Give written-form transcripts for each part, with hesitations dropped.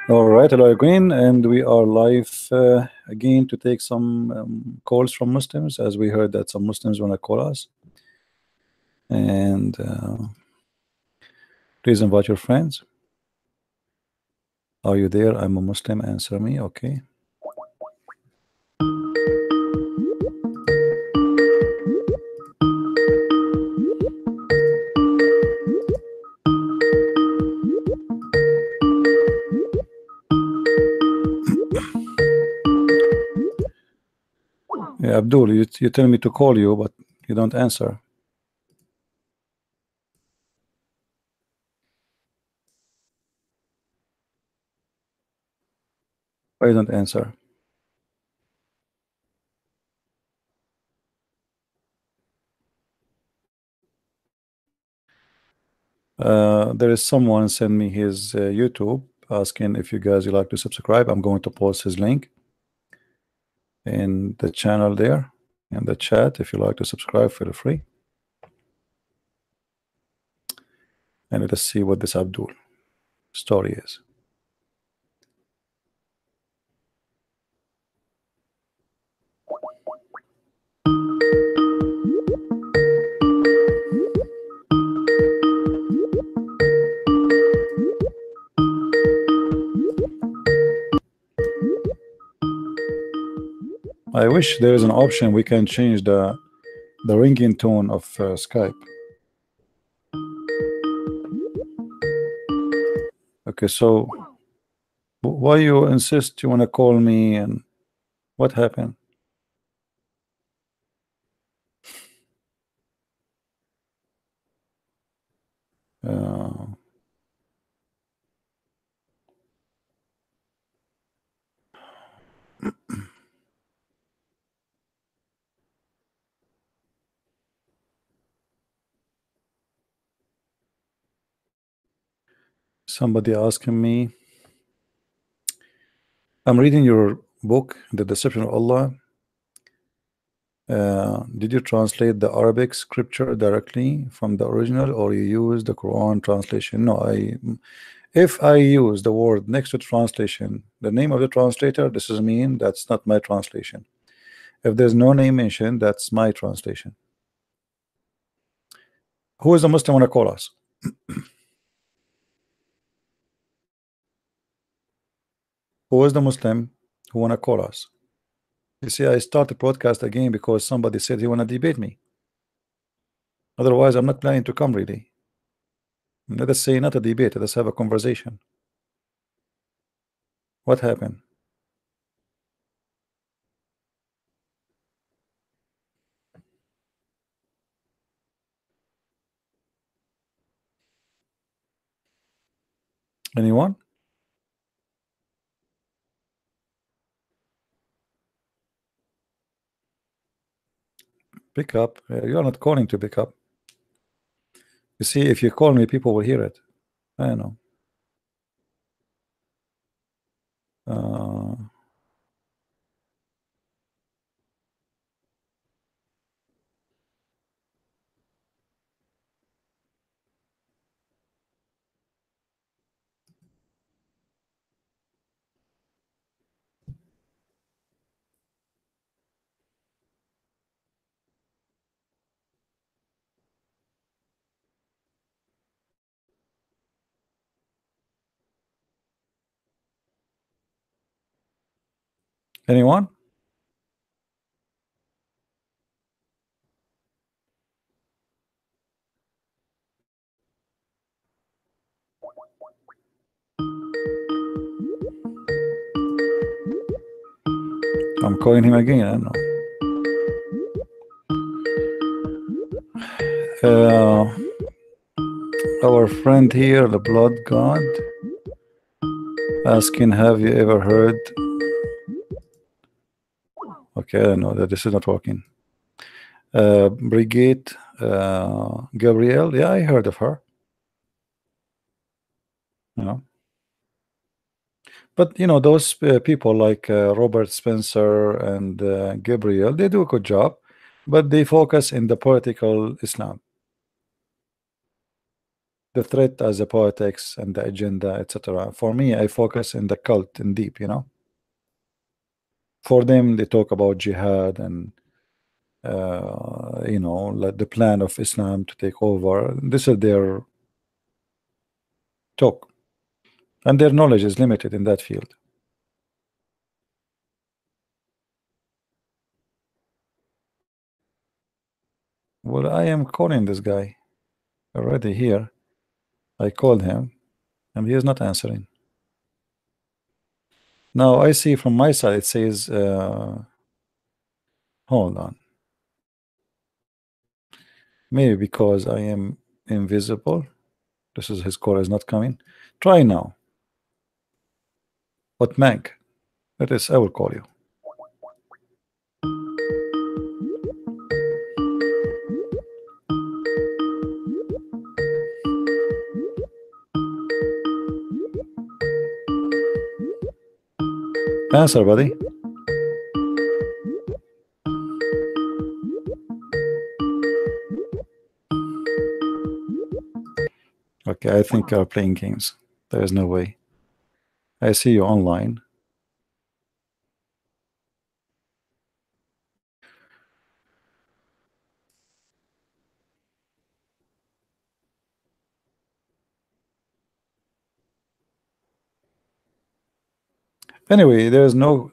All right, hello again, and we are live again to take some calls from Muslims, as we heard that some Muslims want to call us. And please invite your friends. Are you there? I'm a Muslim. Answer me. Okay. Yeah, Abdul, you tell me to call you, but you don't answer. Why you don't answer? There is someone send me his YouTube asking if you guys would like to subscribe. I'm going to post his link in the channel there in the chat. If you like to subscribe, feel free. And let us see what this Abdul story is. I wish there is an option we can change the ringing tone of Skype. Okay, so why you insist you want to call me, and what happened? Somebody asking me. I'm reading your book, The Deception of Allah. Did you translate the Arabic scripture directly from the original, or you use the Quran translation? No, if I use the word next to translation, the name of the translator, this is mean that's not my translation. If there's no name mentioned, that's my translation. Who is the Muslim want to call us? Who is the Muslim who want to call us? You see, I start the broadcast again because somebody said he want to debate me. Otherwise, I'm not planning to come really. Let us say not a debate, let us have a conversation. What happened? Anyone? Pick up. You're not calling to pick up. You see, if you call me, people will hear it. I know. Anyone? I'm calling him again. I don't know. Our friend here, the blood god, asking, have you ever heard? Okay, I don't know that this is not working. Brigade Gabrielle, yeah, I heard of her. You know, but you know those people like Robert Spencer and Gabriel, they do a good job, but they focus in the political Islam. the threat as the politics and the agenda, etc. For me, I focus in the cult and deep, you know. For them, they talk about jihad and you know, like the plan of Islam to take over. This is their talk, and their knowledge is limited in that field. Well, I am calling this guy already here. I called him, and he is not answering. Now I see from my side it says, hold on. Maybe because I am invisible. This is his call is not coming. Try now. What Mank? It is. I will call you. Answer, buddy. Okay, I think you're playing games. There is no way. I see you online. Anyway, there's no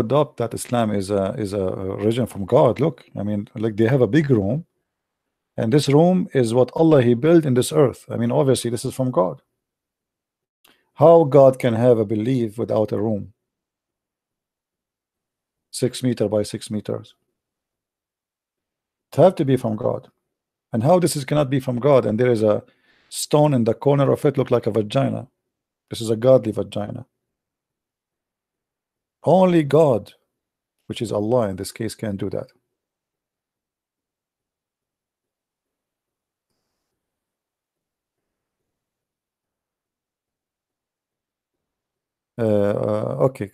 doubt that Islam is a religion from God. Look, I mean, like they have a big room, and this room is what Allah He built in this earth. I mean, obviously, this is from God. How God can have a belief without a room? 6 meters by 6 meters. It have to be from God. And how this is cannot be from God? And there is a stone in the corner of it, look like a vagina. This is a godly vagina. Only God, which is Allah in this case, can do that. Okay.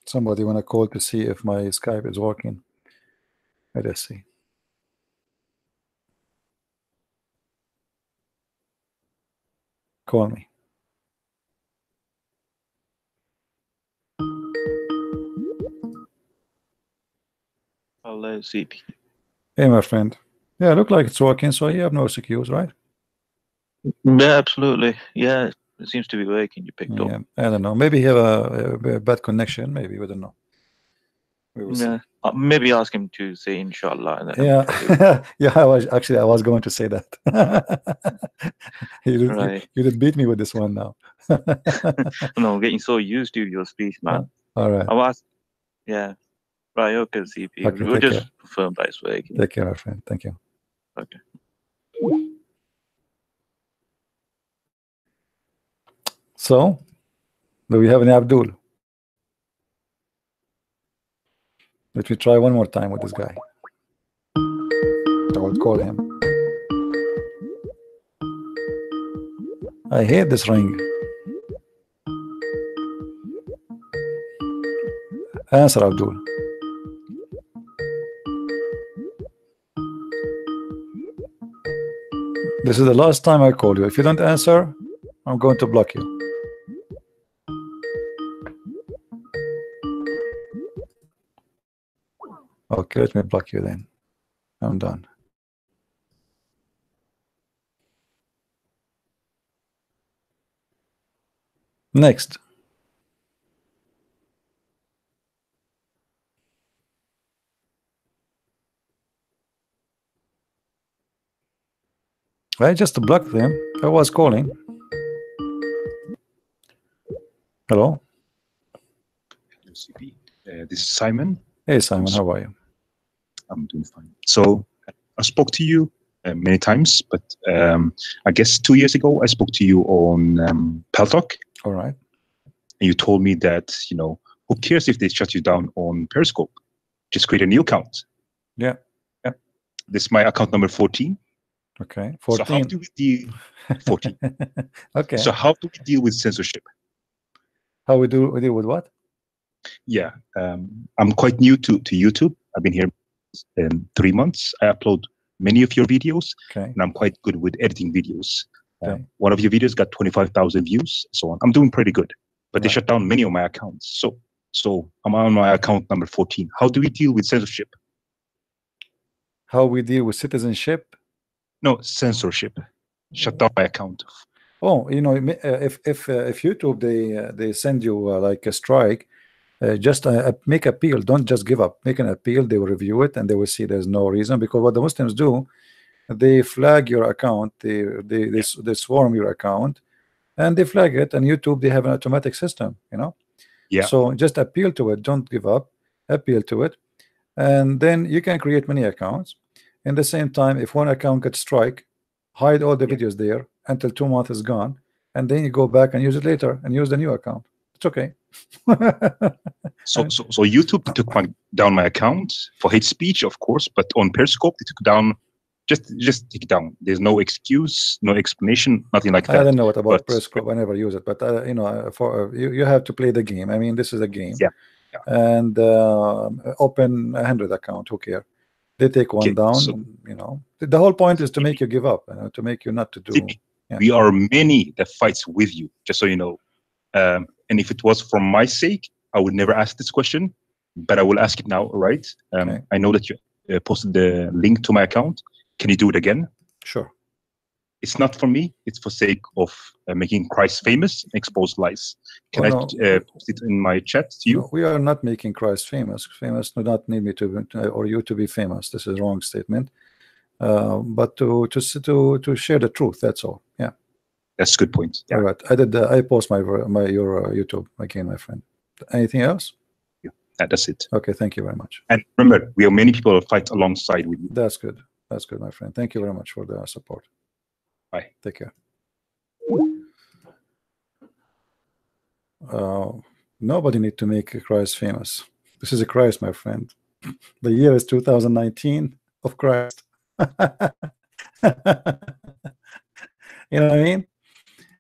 Somebody want to call to see if my Skype is working. Let us see. Call me. Hello, CP. Hey, my friend. Yeah, look like it's working, so you have no excuse, right? Yeah, absolutely. Yeah, it seems to be working. You picked up. I don't know. Maybe you have a bad connection. Maybe we don't know. We will see. Maybe ask him to say inshallah. And then Yeah, yeah. I was going to say that. You did beat me with this one now. No, I'm getting so used to your speech, man. All right. I'll ask. Yeah. Right. Okay, CP. Okay, we'll just confirm that it's working. Take care, my friend. Thank you. Okay. So, do we have any Abdul? Let me try one more time with this guy. I will call him. I hate this ring. Answer, Abdul. This is the last time I call you. If you don't answer, I'm going to block you. Okay, let me block you then. I'm done. Next. I just blocked them. I was calling. Hello? Hello, CP. This is Simon. Hey, Simon, how are you? I'm doing fine. So I spoke to you many times, but I guess 2 years ago, I spoke to you on Paltalk. All right. And you told me that, you know, who cares if they shut you down on Periscope? Just create a new account. Yeah. Yeah. This is my account number 14. Okay. 14. So how do we deal 14? Okay. So how do we deal with censorship? How we deal with what? Yeah. I'm quite new to YouTube. I've been here 3 months. I upload many of your videos, okay, and I'm quite good with editing videos. Okay. One of your videos got 25,000 views, so on. I'm doing pretty good, but they Right. shut down many of my accounts. So I'm on my account number 14. How do we deal with censorship? How we deal with citizenship? No, censorship. Shut down my account. Oh, you know, if YouTube they send you like a strike, just make appeal. Don't just give up. Make an appeal. They will review it and they will see there's no reason, because what the Muslims do, they flag your account. They swarm your account, and they flag it. And YouTube, they have an automatic system. You know. Yeah. So just appeal to it. Don't give up. Appeal to it, and then you can create many accounts. In the same time, if one account gets strike, hide all the videos there until 2 months is gone, and then you go back and use it later and use the new account. It's okay. So YouTube took down my account for hate speech, of course, but on Periscope they took down just take it down. There's no excuse, no explanation, nothing like that. I don't know what about but, Periscope. I never use it, but you know, for you have to play the game. I mean, this is a game. Yeah. And open a 100 account. Who care? They take one Okay, down. so- You know, the whole point is to make you give up, to make you not to do. Yeah. We are many that fights with you, just so you know. And if it was for my sake, I would never ask this question, but I will ask it now, all right? Okay. I know that you posted the link to my account. Can you do it again? Sure. It's not for me. It's for sake of making Christ famous and expose lies. Can Oh, I no. post it in my chat to you? No, we are not making Christ famous. Famous do not need me to or you to be famous. This is a wrong statement. But to share the truth. That's all. Yeah. That's a good point. Yeah. All right. I post your YouTube again, my friend. Anything else? Yeah, that's it. Okay. Thank you very much. And remember, we have many people that fight alongside with you. That's good. That's good, my friend. Thank you very much for the support. Bye. Take care. Nobody need to make Christ famous. This is a Christ, my friend. The year is 2019 of Christ. You know what I mean?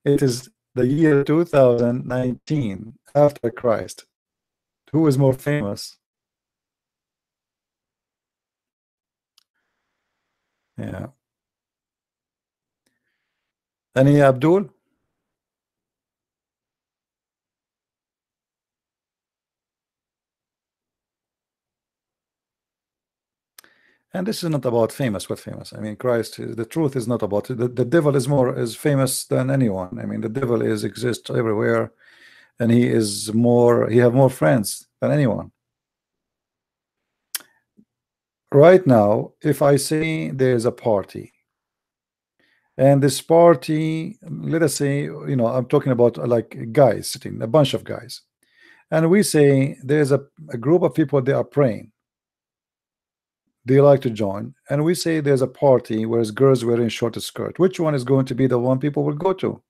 It is the year 2019 after Christ. Who is more famous? Yeah. Any Abdul? And this is not about famous. What famous? I mean, Christ. The truth is not about it. The devil is famous than anyone. I mean, the devil exists everywhere, and he have more friends than anyone. Right now, if I say there's a party, and this party, let us say, you know, I'm talking about like guys sitting, a bunch of guys, and we say there's a group of people, they are praying. They like to join, and we say there's a party where girls wearing short skirt. Which one is going to be the one people will go to?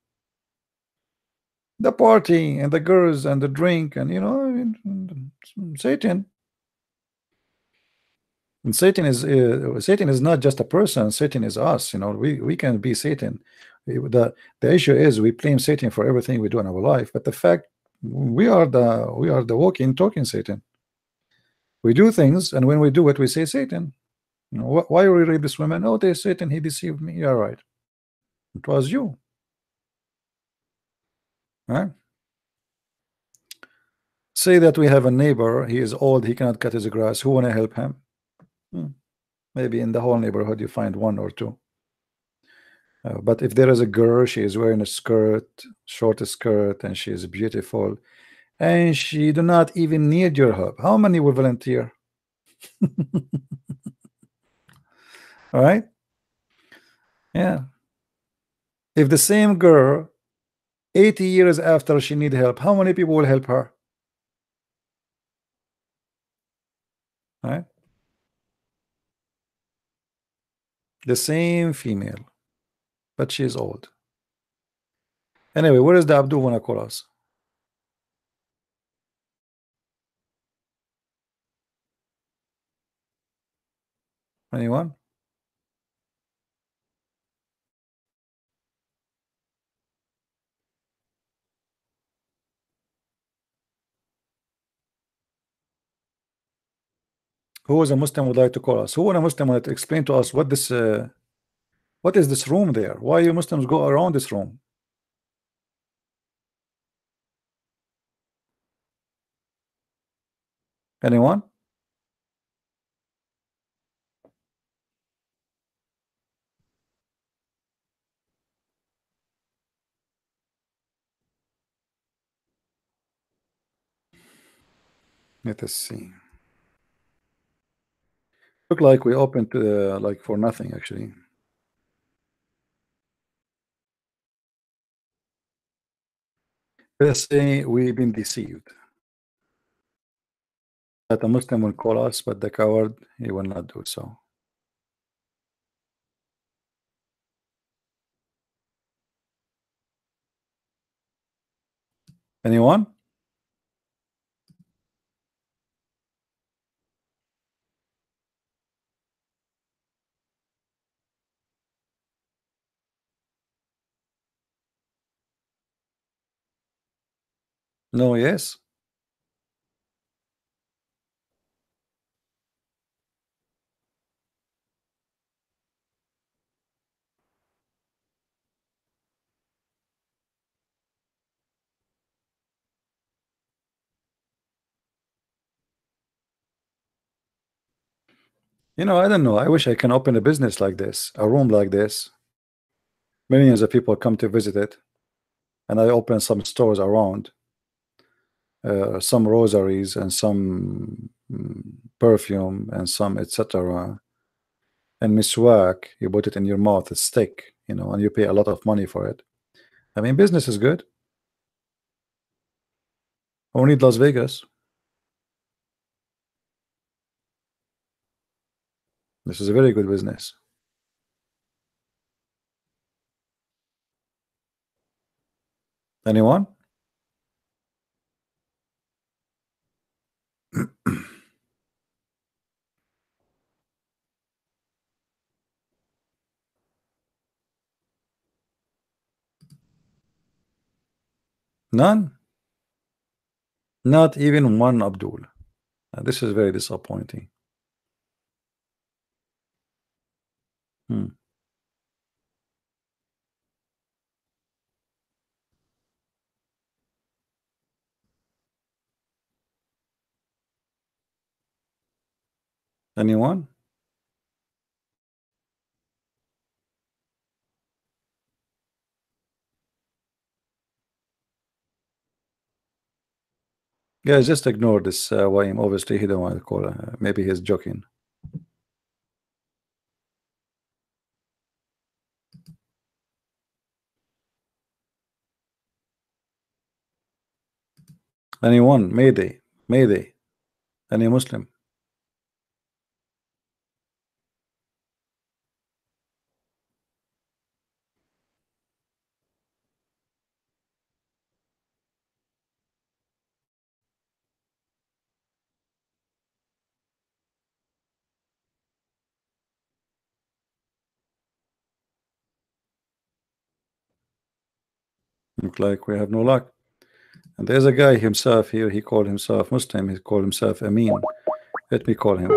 The party and the girls and the drink, and you know, Satan. And Satan is not just a person. Satan is us. You know, we can be Satan. The issue is we blame Satan for everything we do in our life, but the fact we are the walking, talking Satan. We do things, and when we do it, we say Satan. You know, why we rape this woman? Oh, there's Satan. He deceived me. You're right. It was you. Right? Say that we have a neighbor. He is old. He cannot cut his grass. Who want to help him? Maybe in the whole neighborhood you find one or two. But if there is a girl, she is wearing a skirt, short skirt, and she is beautiful, and she do not even need your help, how many will volunteer? All right. Yeah. If the same girl 80 years after she need help, how many people will help her? All right. The same female, but she's old. Anyway, where is the Abdul wanna call us? Anyone? Who is a Muslim would like to call us? Who is a Muslim would like to explain to us what this What is this room there? Why you Muslims go around this room? Anyone? Let us see. Look like we opened like for nothing actually. Let's say we've been deceived. That a Muslim will call us, but the coward, he will not do so. Anyone? No, yes. You know, I don't know. I wish I can open a business like this, a room like this. Millions of people come to visit it, and I open some stores around, some rosaries and some perfume and some etc. And miswak, you put it in your mouth, it's stick, you know, and you pay a lot of money for it. I mean, business is good. Who need Las Vegas? This is a very good business. Anyone? None? Not even one Abdul. This is very disappointing. Anyone? Guys, just ignore this Waim. Obviously, he don't want to call. Maybe he's joking. Anyone? Mayday. Mayday. Any Muslim? Look like we have no luck. And there's a guy himself here. He called himself Muslim. He called himself Amin. Let me call him.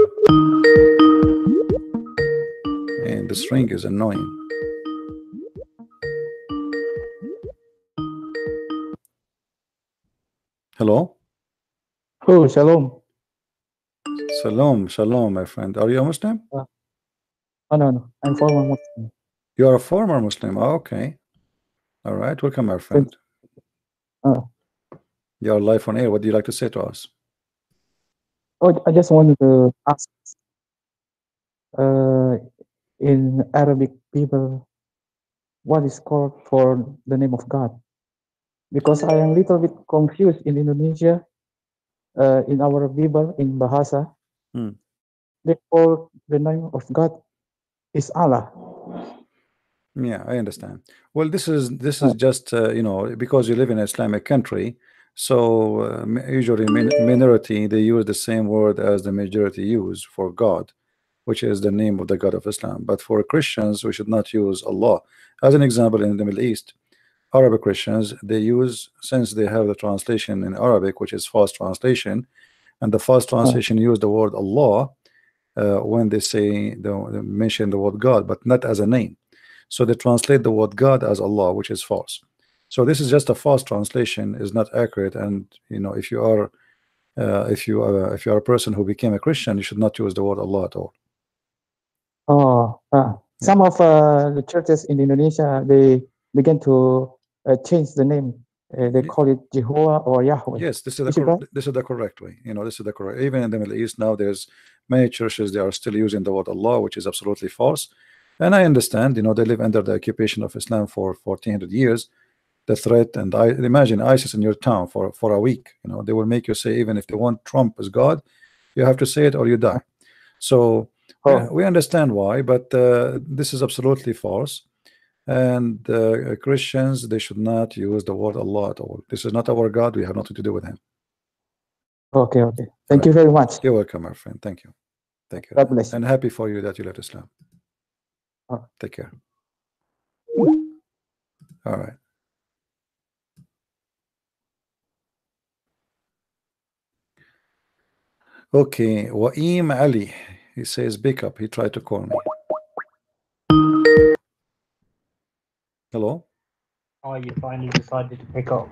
And this ring is annoying. Hello? Oh, shalom. Shalom, shalom, my friend. Are you a Muslim? Oh, no. I'm former Muslim. You are a former Muslim. Oh, okay. All right. Welcome, my friend. Oh. You are live on air. What do you like to say to us? Oh, I just wanted to ask. In Arabic people, what is called for the name of God? Because I am a little bit confused in Indonesia. In our Bible, in Bahasa, they call the name of God is Allah. Yeah, I understand. Well, this is just you know, because you live in an Islamic country, so usually minority they use the same word as the majority use for God, which is the name of the God of Islam. But for Christians, we should not use Allah. As an example, in the Middle East, Arabic Christians, they use, since they have the translation in Arabic, which is false translation, and the false translation use the word Allah when they say they mention the word God, but not as a name. So they translate the word God as Allah, which is false. So this is just a false translation, is not accurate. And you know, if you are if you are a person who became a Christian, you should not use the word Allah at all. Oh, some of the churches in Indonesia, they began to change the name. They call it Jehovah or Yahweh. Yes, this is Is the it right? this is the correct way. You know, this is the correct. Even in the Middle East now, there's many churches, they are still using the word Allah, which is absolutely false. And I understand, you know, they live under the occupation of Islam for 1400 years. The threat, and I imagine ISIS in your town for a week. You know, they will make you say, even if they want Trump as God, you have to say it or you die. So we understand why, but this is absolutely false. And Christians, they should not use the word Allah at all. This is not our God. We have nothing to do with him. Okay, okay. Thank you very much. You're welcome, my friend. Thank you. Thank you. God bless you. And happy for you that you left Islam. Take care. All right. Okay, Waim Ali, he says, pick up. He tried to call me. Hello? Oh, you finally decided to pick up.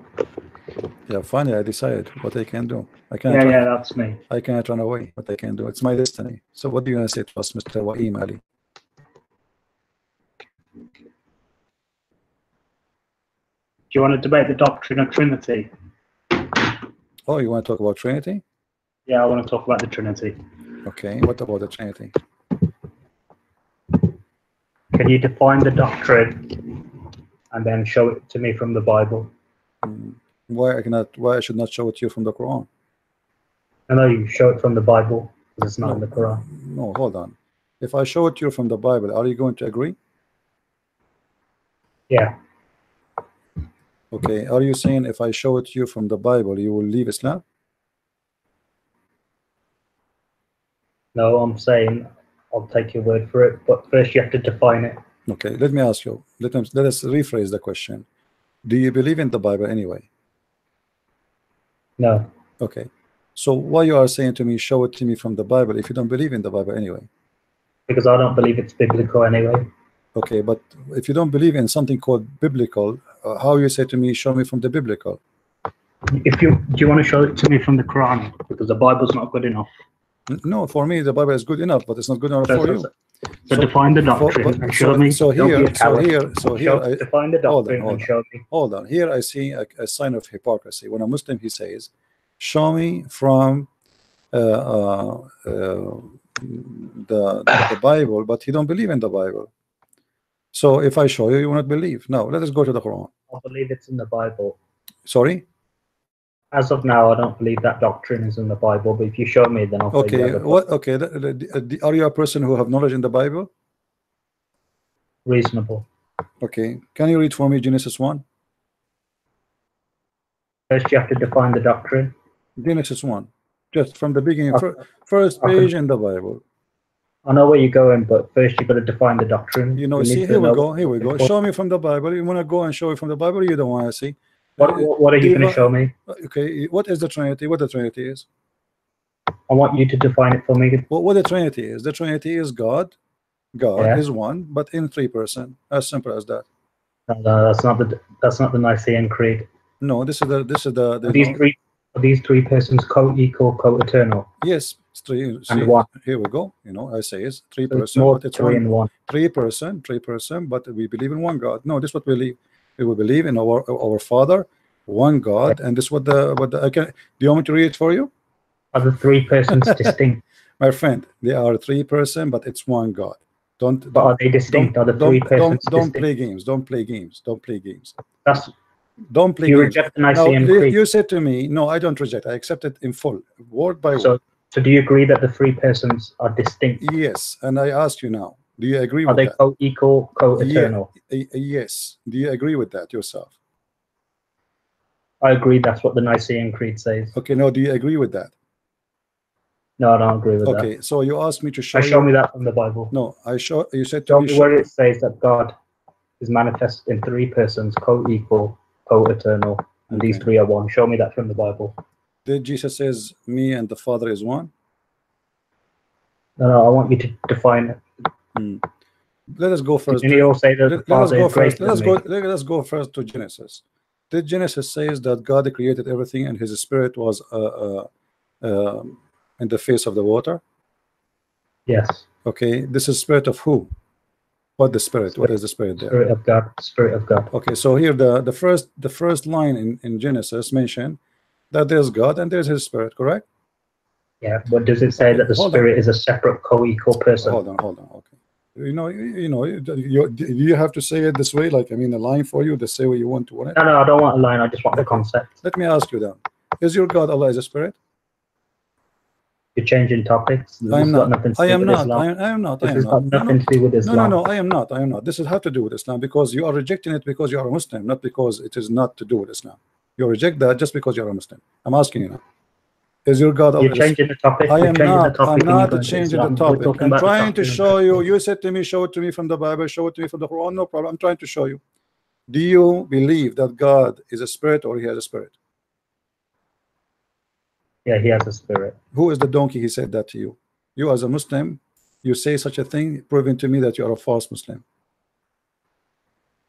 Yeah, finally I decided what I can do. I cannot Yeah, run, yeah, that's me. I cannot run away. What I can do, it's my destiny. So what do you want to say to us, Mr. Waim Ali? Do you want to debate the doctrine of Trinity? Oh, you want to talk about Trinity? Yeah, I want to talk about the Trinity. Okay, what about the Trinity? Can you define the doctrine and then show it to me from the Bible? Why I should not show it to you from the Quran? I know you show it from the Bible because it's not in the Quran. No, hold on. If I show it to you from the Bible, are you going to agree? Yeah. Okay, are you saying if I show it to you from the Bible, you will leave Islam? No, I'm saying I'll take your word for it, but first you have to define it. Okay, let me ask you. Let us rephrase the question. Do you believe in the Bible anyway? No. Okay. So why you are saying to me, show it to me from the Bible if you don't believe in the Bible anyway? Because I don't believe it's biblical anyway. Okay, but if you don't believe in something called biblical, how you say to me, show me from the biblical? Do you want to show it to me from the Quran? Because the Bible's not good enough. No, for me the Bible is good enough, but it's not good enough for you. So define the doctrine and show me. So here, define the doctrine and show me. Hold on. Here I see a sign of hypocrisy. When a Muslim, he says, show me from the Bible, but he don't believe in the Bible. So if I show you, you will not believe. Now let us go to the Quran. I believe it's in the Bible. Sorry? As of now, I don't believe that doctrine is in the Bible, but if you show me, then I'll say okay. What? Okay. Are you a person who have knowledge in the Bible? Reasonable. Okay. Can you read for me Genesis 1? First, you have to define the doctrine. Genesis 1. Just from the beginning. First page in the Bible. I know where you're going, but first you've got to define the doctrine. You know, see, here we go. Here we go. Show me from the Bible. You want to go and show it from the Bible, or you don't want to see? What are you going to show me? Okay, what is the Trinity? What the Trinity is? I want you to define it for me. What the Trinity is? The Trinity is God. God is one, but in 3 persons. As simple as that. No, that's not the Nicene Creed. No, this is the these three persons co-equal, co-eternal. Yes, it's 3. See, one. Here we go. You know, I say it's 3 So persons, but it's 3 and 1. 3 person, but we believe in one God. No, this is what we believe. We will believe in our Father, one God, and this is what I can. Do you want me to read it for you? Are the 3 persons distinct? My friend, they are 3 persons, but it's one God. But are they distinct? Are the 3 persons don't play games. Don't play games. Don't play games. Don't play games. Reject the Nicene Creed. You said to me, no, I don't reject. I accept it in full, word by word. So do you agree that the 3 persons are distinct? Yes, and I ask you now, do you agree with that? Are they co-equal, co-eternal? Yes. Do you agree with that yourself? I agree. That's what the Nicene Creed says. Okay, no, do you agree with that? No, I don't agree with that. Okay, so you asked me to show Show me that from the Bible. No, you said to show me where it says that God is manifest in 3 persons, co-equal, co-eternal, and these 3 are one. Show me that from the Bible. Did Jesus says me and the Father is one? No, I want you to define it. let us go first. Didn't he all say that the Let us Father go is first. greater than me? Let us go first to Genesis. Did Genesis says that God created everything and His Spirit was in the face of the water? Yes. Okay, this is spirit of who? What the spirit? What is the spirit there? Spirit of God. Spirit of God. Okay, so here the first line in Genesis mention that there's God and there's His Spirit, correct? Yeah, but does it say Okay, that the hold Spirit is a separate co-equal person? Hold on. Okay, you have to say it this way, like I mean, a line for you to say what you want to want it. No, I don't want a line. I just want the concept. Let me ask you then: is your God Allah is a spirit? You're changing topics. This I am has not. got nothing to I do am with not. Islam. I am not. This I am has not. got nothing to do with Islam. No, I am not. I am not. This is have to do with Islam because you are rejecting it because you are a Muslim, not because it is not to do with Islam. You reject that just because you are a Muslim. I'm asking you now. Is your God Allah? You're changing the topic. I You're am changing not. the topic I'm and you're not going to changing the Islam. We're topic. talking I'm about the trying to doctrine. show you. You said to me, show it to me from the Bible, show it to me from the Quran. No problem. I'm trying to show you. Do you believe that God is a spirit or He has a spirit? Yeah, He has a spirit. Who is the donkey? He said that to you. You as a Muslim, you say such a thing, proving to me that you are a false Muslim.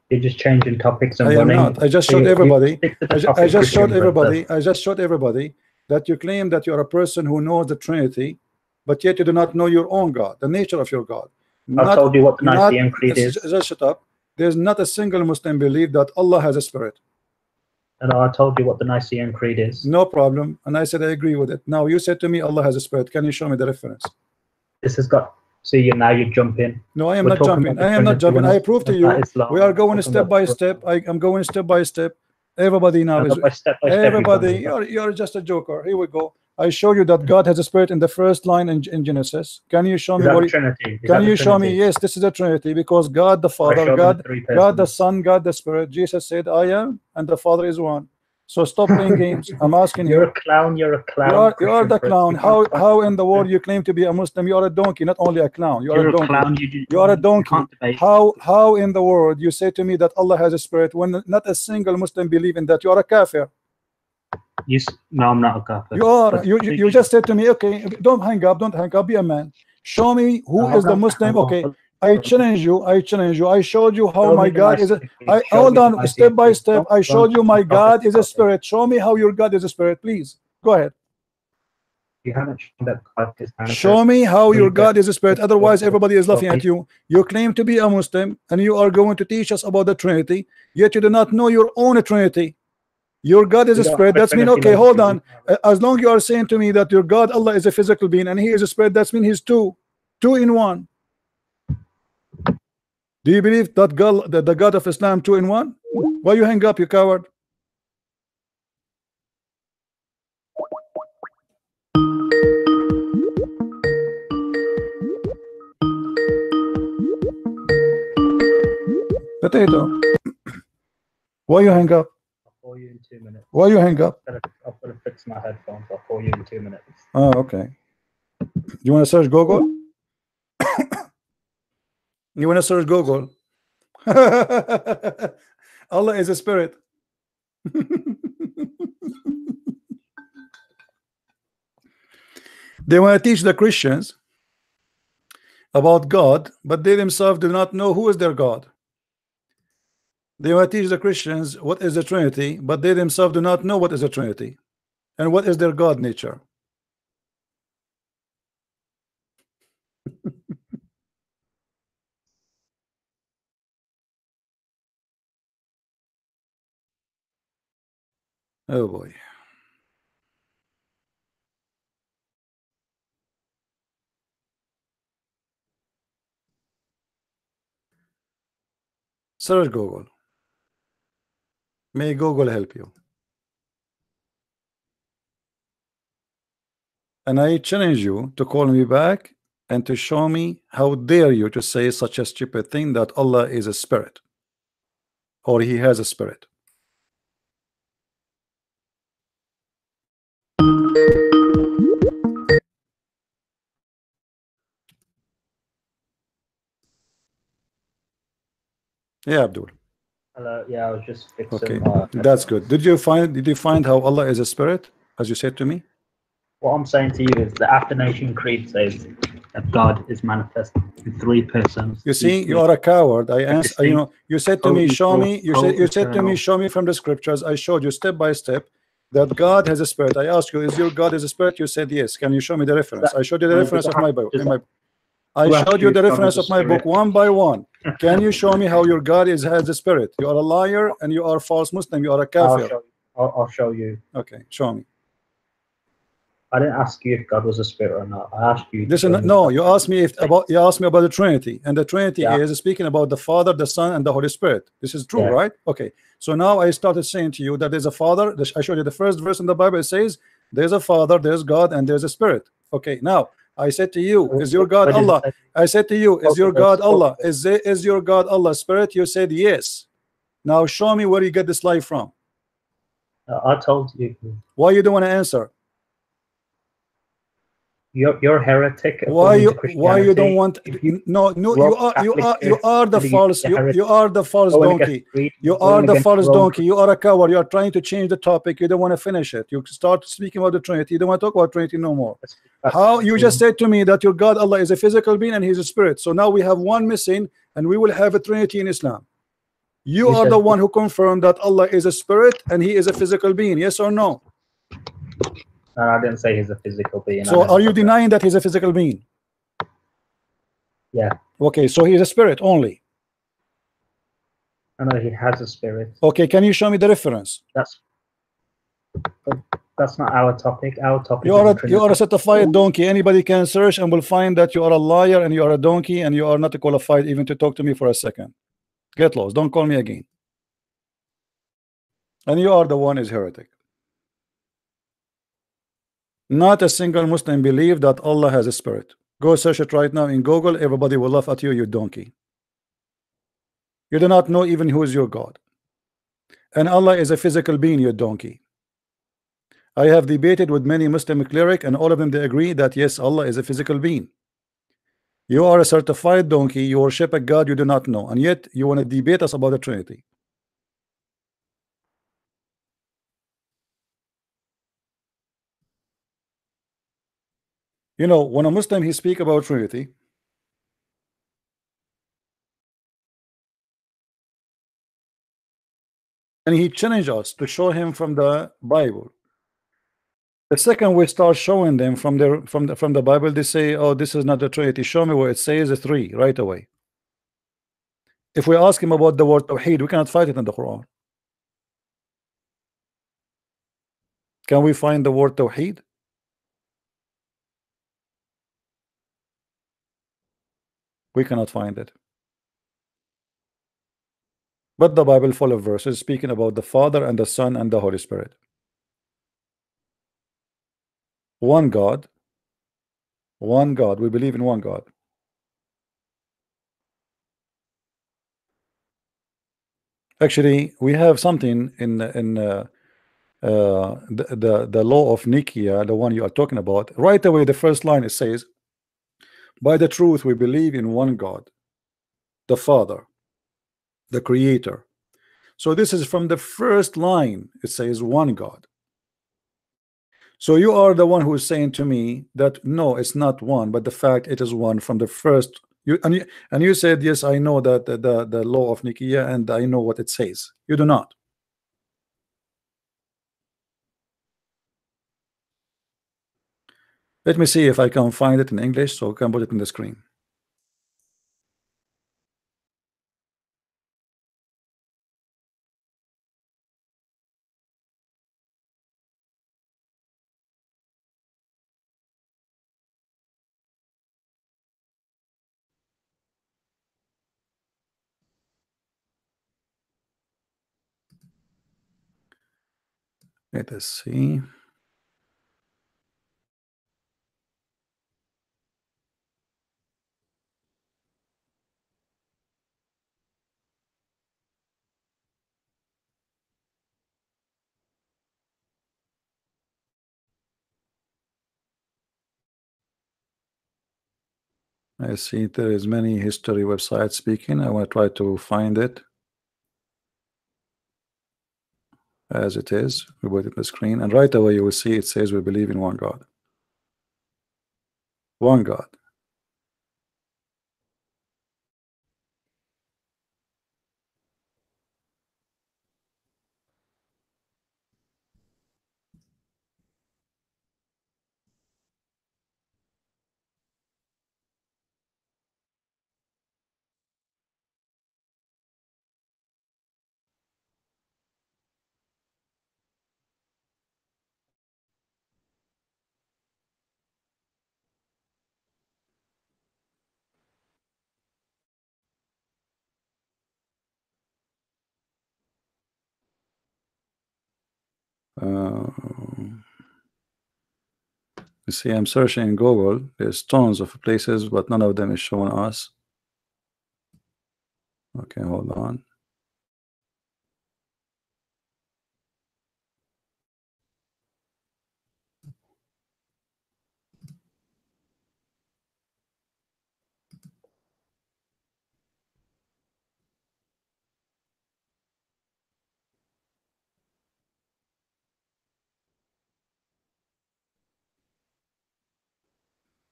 You're just changing topics and I am running. not. I just So showed you everybody. stick to the I topic, just showed Christian everybody. princess. I just showed everybody that you claim that you are a person who knows the Trinity, but yet you do not know your own God, the nature of your God. I've told you what the Nicene Creed is. Just shut up. There's not a single Muslim believe that Allah has a spirit. And I told you what the Nicene Creed is. No problem. And I said I agree with it. Now you said to me Allah has a spirit. Can you show me the reference? This has got. See, now you're jumping. No, I am We're not talking jumping. about the I am not Trinity. jumping. I prove to you. Islam. We are going We're step talking by about step. I'm going step by step. Everybody now is by step by step, everybody. You're just a joker. Here we go. I show you that God has a spirit in the first line in Genesis. Can you show me what? Trinity? Can you show me? Yes, this is a Trinity because God the Father, God the Son, God the Spirit. Jesus said, "I am," and the Father is one. So stop playing games. I'm asking you. You're a clown. You're a clown. You are the clown. How in the world you claim to be a Muslim? You are a donkey, not only a clown. You are a donkey. Clown. You are a donkey. How in the world you say to me that Allah has a spirit when not a single Muslim believe in that? You are a kafir. No, I'm not a kafir. You are. You just said to me, okay, don't hang up. Don't hang up. Be a man. Show me who is the Muslim. Okay, I challenge you. I showed you how my God is. Hold on, step by step. I showed you my God is a spirit. Show me how your God is a spirit, please. Go ahead. You haven't shown that God is. Show me how your God is a spirit. Otherwise, everybody is laughing at you. You claim to be a Muslim, and you are going to teach us about the Trinity, yet you do not know your own Trinity. Your God is a spirit. That's mean, okay, hold on. As long as you are saying to me that your God, Allah, is a physical being, and He is a spirit, that's mean He's two in one. Do you believe that God, the God of Islam, 2 in 1? Why you hang up, you coward? Potato. Why you hang up? I'll call you in 2 minutes. Why you hang up? I've got to fix my headphones. I'll call you in 2 minutes. Oh, okay. You want to search Google? You want to search Google? Allah is a spirit. They want to teach the Christians about God, but they themselves do not know who is their God. They want to teach the Christians what is the Trinity, but they themselves do not know what is the Trinity and what is their God nature. Oh boy. Search Google. May Google help you. And I challenge you to call me back and to show me how dare you to say such a stupid thing that Allah is a spirit or He has a spirit. Yeah, Abdul. Hello. Yeah, I was just fixing. Okay, that's good. Did you find how Allah is a spirit, as you said to me? What I'm saying to you is the Athanasian Creed says that God is manifest in three persons. You see, you are a coward. I asked, you know, you said to me, show me. You said to me, show me from the scriptures. I showed you step by step that God has a spirit. I asked you, is your God is a spirit? You said yes. Can you show me the reference? I showed you the reference of my book. I showed you the reference of my book one by one. Can you show me how your God has a spirit? You are a liar and you are a false Muslim. You are a kafir. I'll show you. Okay, show me. I didn't ask you if God was a spirit or not. I asked you. Listen, no, you asked me about the Trinity, and the Trinity is speaking about the Father, the Son, and the Holy Spirit. This is true, right? Okay. So now I started saying to you that there's a Father. I showed you the first verse in the Bible. It says there's a Father, there's God, and there's a Spirit. Okay. Now I said to you, is your God Allah? I said to you, is your God Allah? Is your God Allah Spirit? You said yes. Now show me where you get this life from. I told you. Why you don't want to answer? You're a heretic. Why you don't want? No, you are the false. You are the false donkey. You are the false donkey. You are a coward. You are trying to change the topic. You don't want to finish it. You start speaking about the Trinity. You don't want to talk about Trinity no more. How you just said to me that your God Allah is a physical being and He's a spirit. So now we have one missing, and we will have a Trinity in Islam. You are the one who confirmed that Allah is a spirit and He is a physical being. Yes or no? No, I didn't say He's a physical being. So are you denying that He's a physical being? Yeah. Okay, so He's a spirit only. I know He has a spirit. Okay, can you show me the reference? That's not our topic. Our topic. You are a certified donkey. Anybody can search and will find that you are a liar and you are a donkey and you are not qualified even to talk to me for a second. Get lost. Don't call me again. And you are the one is heretic. Not a single Muslim believe that Allah has a spirit. Go search it right now in Google. Everybody will laugh at you, you donkey. You do not know even who is your God. And Allah is a physical being, you donkey. I have debated with many Muslim clerics and all of them they agree that yes, Allah is a physical being. You are a certified donkey. You worship a God you do not know, and yet you want to debate us about the Trinity. You know, when a Muslim he speak about Trinity, and he challenge us to show him from the Bible. The second we start showing them from the Bible, they say, "Oh, this is not the Trinity. Show me where it says a three right away." If we ask him about the word Tawheed, we cannot find it in the Quran. Can we find the word Tawheed? We cannot find it. But the Bible full of verses speaking about the Father and the Son and the Holy Spirit. One God. One God. We believe in one God. Actually, we have something in the law of Nicaea, the one you are talking about. Right away, the first line it says, "By the truth we believe in one God, the Father, the Creator." So this is from the first line. It says one God. So you are the one who is saying to me that no, it's not one, but the fact it is one from the first. You said yes, I know that the law of Nicaea and I know what it says. You do not. Let me see if I can find it in English so I can put it in the screen. Let us see. I see there is many history websites speaking. I want to try to find it as it is. We put it on the screen, and right away you will see it says we believe in one God. One God. You see, I'm searching in Google. There's tons of places, but none of them is showing us. Okay, hold on.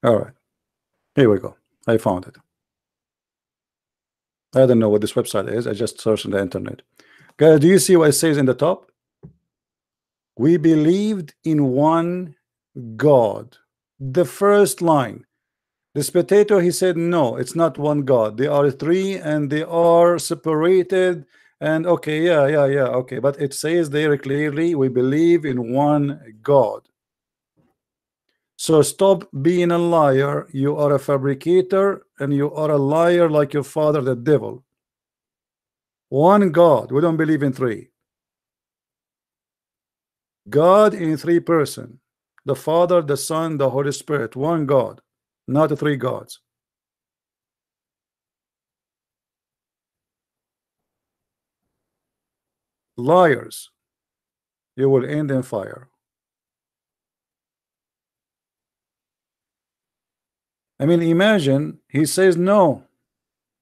All right, here we go. I found it. I don't know what this website is. I just searched on the internet. Guys, do you see what it says in the top? We believed in one God. The first line. The spectator, he said, no, it's not one God. They are three and they are separated. And okay, yeah, okay. But it says there clearly, we believe in one God. So stop being a liar. You are a fabricator and you are a liar like your father, the devil. One God. We don't believe in three. God in three person. The Father, the Son, the Holy Spirit. One God, not three gods. Liars. You will end in fire. I mean, imagine he says no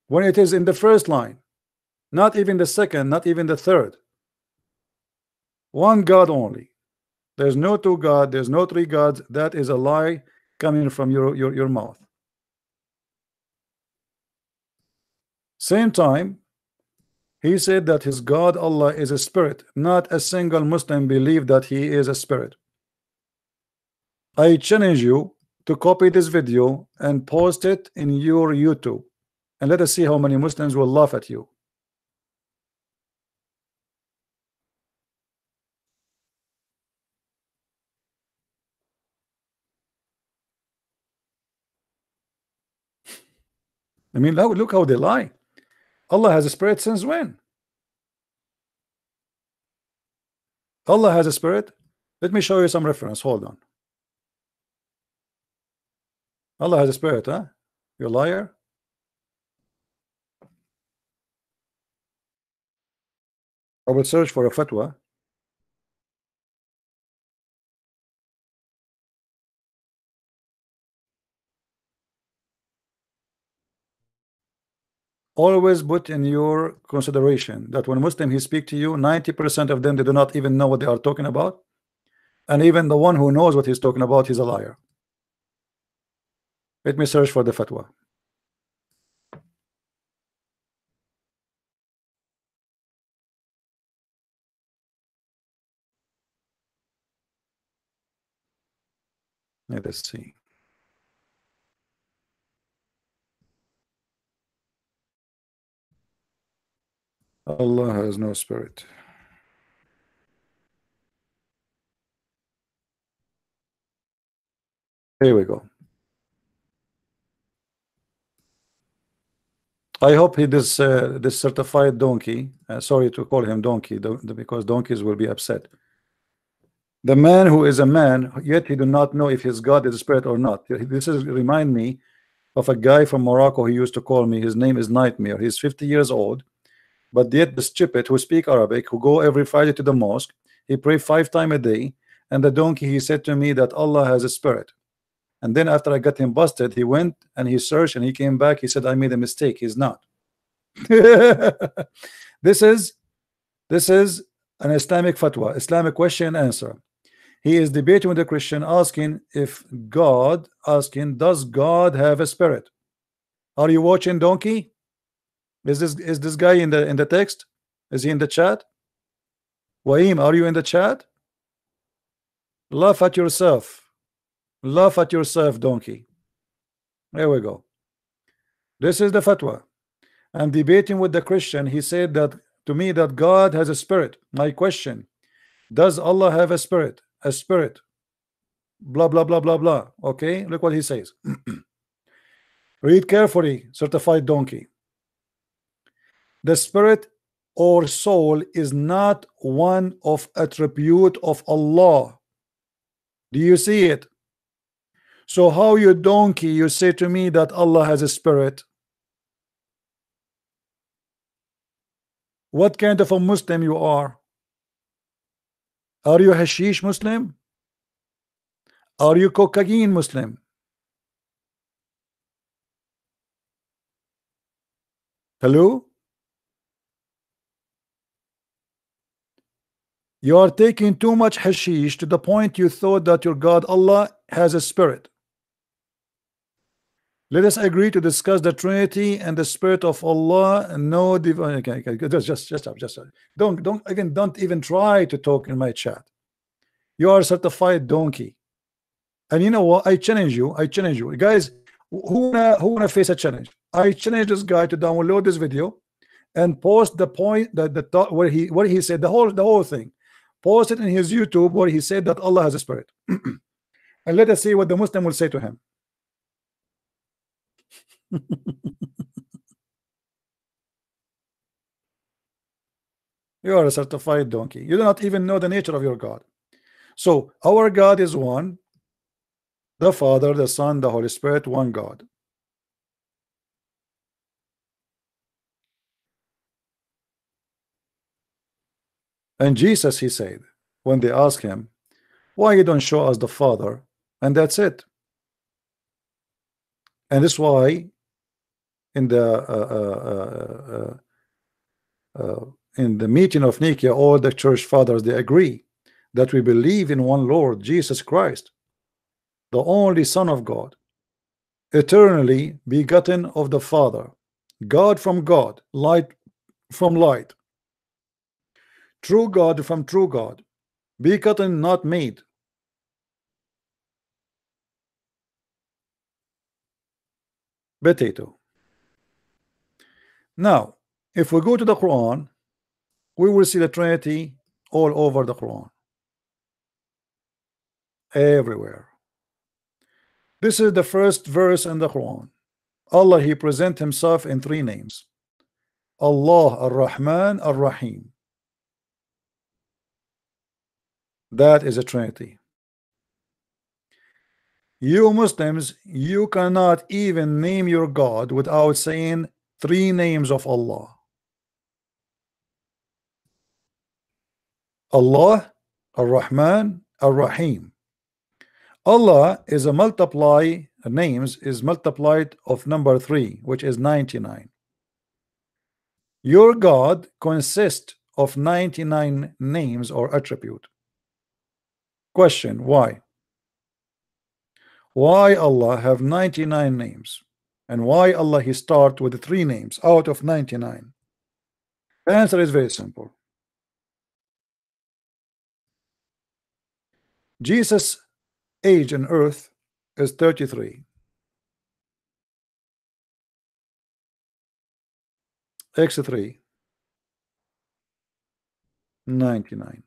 when it is in the first line, not even the second, not even the third. One God only. There's no two God, there's no three gods. That is a lie coming from your mouth. Same time, he said that his God Allah is a spirit. Not a single Muslim believe that he is a spirit. I challenge you to copy this video and post it in your YouTube, and let us see how many Muslims will laugh at you. I mean, look how they lie. Allah has a spirit since when? Allah has a spirit. Let me show you some reference. Hold on. Allah has a spirit, huh? You liar. I will search for a fatwa. Always put in your consideration that when Muslim he speak to you, 90% of them, they do not even know what they are talking about, and even the one who knows what he's talking about, he's a liar. Let me search for the fatwa. Let us see. Allah has no spirit. Here we go. I hope he this certified donkey. Sorry to call him donkey, because donkeys will be upset. The man who is a man, yet he do not know if his God is a spirit or not. This is remind me of a guy from Morocco. He used to call me. His name is Nightmare. He's 50 years old, but yet the stupid who speak Arabic, who go every Friday to the mosque, he pray 5 times a day. And the donkey, he said to me that Allah has a spirit. And then after I got him busted, he went and he searched and he came back. He said, I made a mistake. He's not. This is an Islamic fatwa, Islamic question and answer. He is debating with a Christian, asking if God, does God have a spirit? Are you watching, donkey? Is this guy in the text? Is he in the chat? Waim, are you in the chat? Laugh at yourself. Laugh at yourself, donkey. There we go. This is the fatwa. I'm debating with the Christian. He said that to me that God has a spirit. My question: does Allah have a spirit? A spirit. Blah blah blah blah blah. Okay, look what he says. Read carefully, certified donkey. The spirit or soul is not one of attribute of Allah. Do you see it? So how, you donkey, you say to me that Allah has a spirit? What kind of a Muslim you are? Are you hashish Muslim? Are you cocaine Muslim? Hello? You are taking too much hashish to the point you thought that your God Allah has a spirit. Let us agree to discuss the Trinity and the Spirit of Allah. No divine. Okay, just don't even try to talk in my chat. You are a certified donkey. And you know what? I challenge you, guys. Who wanna face a challenge? I challenge this guy to download this video and post the point that the thought where he said the whole thing. Post it in his YouTube where he said that Allah has a spirit. And let us see what the Muslim will say to him. You are a certified donkey. You do not even know the nature of your God. So our God is one, the Father, the Son, the Holy Spirit, one God. And Jesus, he said, when they asked him, why you don't show us the Father, and that's it. And that's why in the meeting of Nicaea, all the church fathers, they agree that we believe in one Lord Jesus Christ, the only Son of God, eternally begotten of the Father, God from God, light from light, true God from true God, begotten, not made. Potato. Now, if we go to the Quran, we will see the Trinity all over the Quran, everywhere. This is the first verse in the Quran. Allah, he presents himself in three names: Allah, Ar-Rahman, Ar-Rahim. That is a Trinity. You Muslims, you cannot even name your God without saying three names of Allah. Allah, Ar-Rahman, Ar-Rahim. Allah is a names is multiplied of number 3, which is 99. Your God consists of 99 names or attribute. Question: why? Why Allah have 99 names? And why Allah he start with 3 names out of 99? The answer is very simple. Jesus' age on earth is 33. X3 99.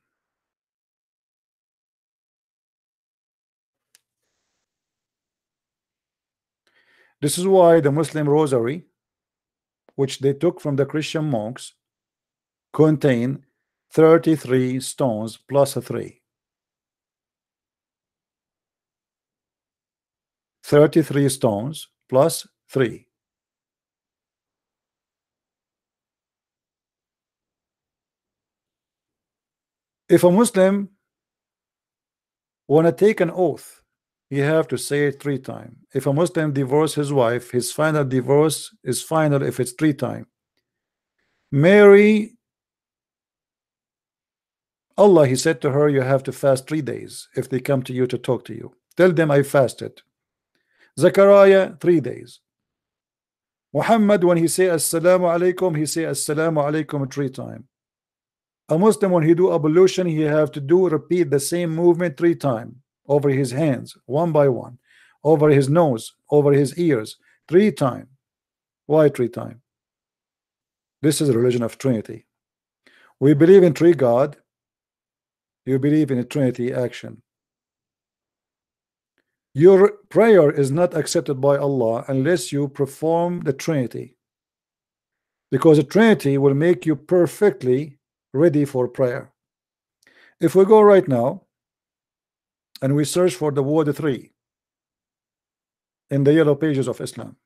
This is why the Muslim rosary, which they took from the Christian monks, contain 33 stones plus a 3. 33 stones plus 3. If a Muslim want to take an oath, you have to say it 3 times. If a Muslim divorce his wife, his final divorce is final if it's 3 times. Mary, Allah, he said to her, you have to fast 3 days if they come to you to talk to you. Tell them I fasted. Zechariah, 3 days. Muhammad, when he say assalamu alaikum, he say assalamu alaikum 3 times. A Muslim, when he do ablution, he have to repeat the same movement 3 times over his hands, one by one, over his nose, over his ears, 3 times. Why 3 times? This is a religion of Trinity. We believe in 3 God. You believe in a Trinity action. Your prayer is not accepted by Allah unless you perform the Trinity. because the Trinity will make you perfectly ready for prayer. If we go right now and we search for the word three in the yellow pages of Islam,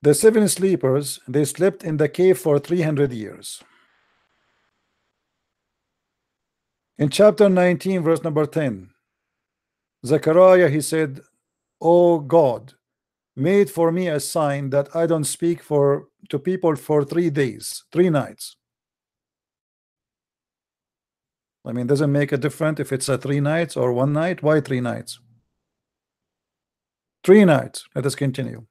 the seven sleepers, they slept in the cave for 300 years. In chapter 19, verse number 10, Zechariah, he said, "O God, made for me a sign that I don't speak to people for 3 days, 3 nights." I mean, doesn't make a difference if it's a 3 nights or 1 night. Why 3 nights? 3 nights. Let us continue.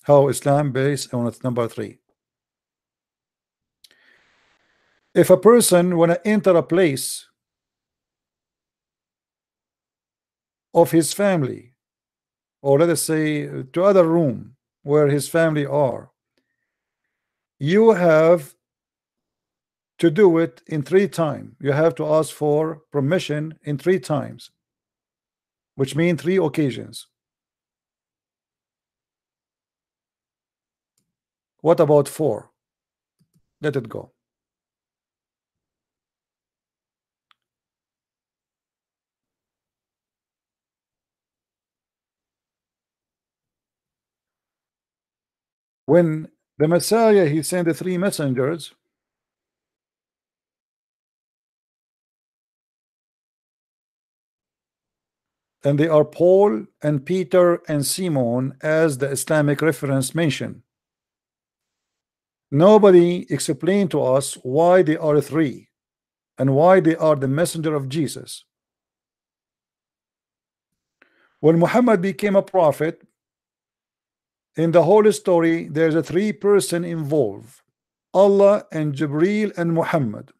How Islam based on its number 3. If a person want to enter a place of his family, or let us say to other room where his family are, you have to do it in 3 times. You have to ask for permission in 3 times, which means 3 occasions. What about 4? Let it go. When the Messiah, he sent the 3 messengers, and they are Paul and Peter and Simon, as the Islamic reference mentioned. Nobody explained to us why they are 3 and why they are the messenger of Jesus. When Muhammad became a prophet, in the whole story there's a 3 person involved: Allah and Jibreel and Muhammad.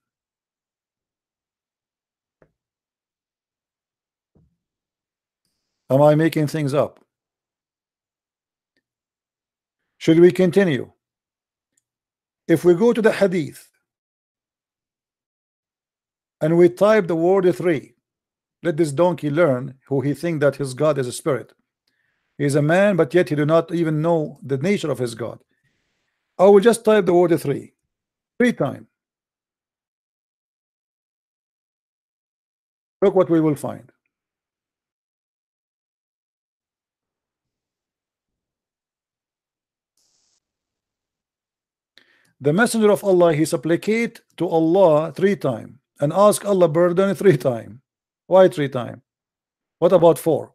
Am I making things up? Should we continue? If we go to the hadith and we type the word 3, let this donkey learn who he think that his God is a spirit. He is a man, but yet he do not even know the nature of his God. I will just type the word 3 times. Look what we will find. The messenger of Allah, he supplicate to Allah 3 times and ask Allah burden 3 times. Why 3 times? What about 4?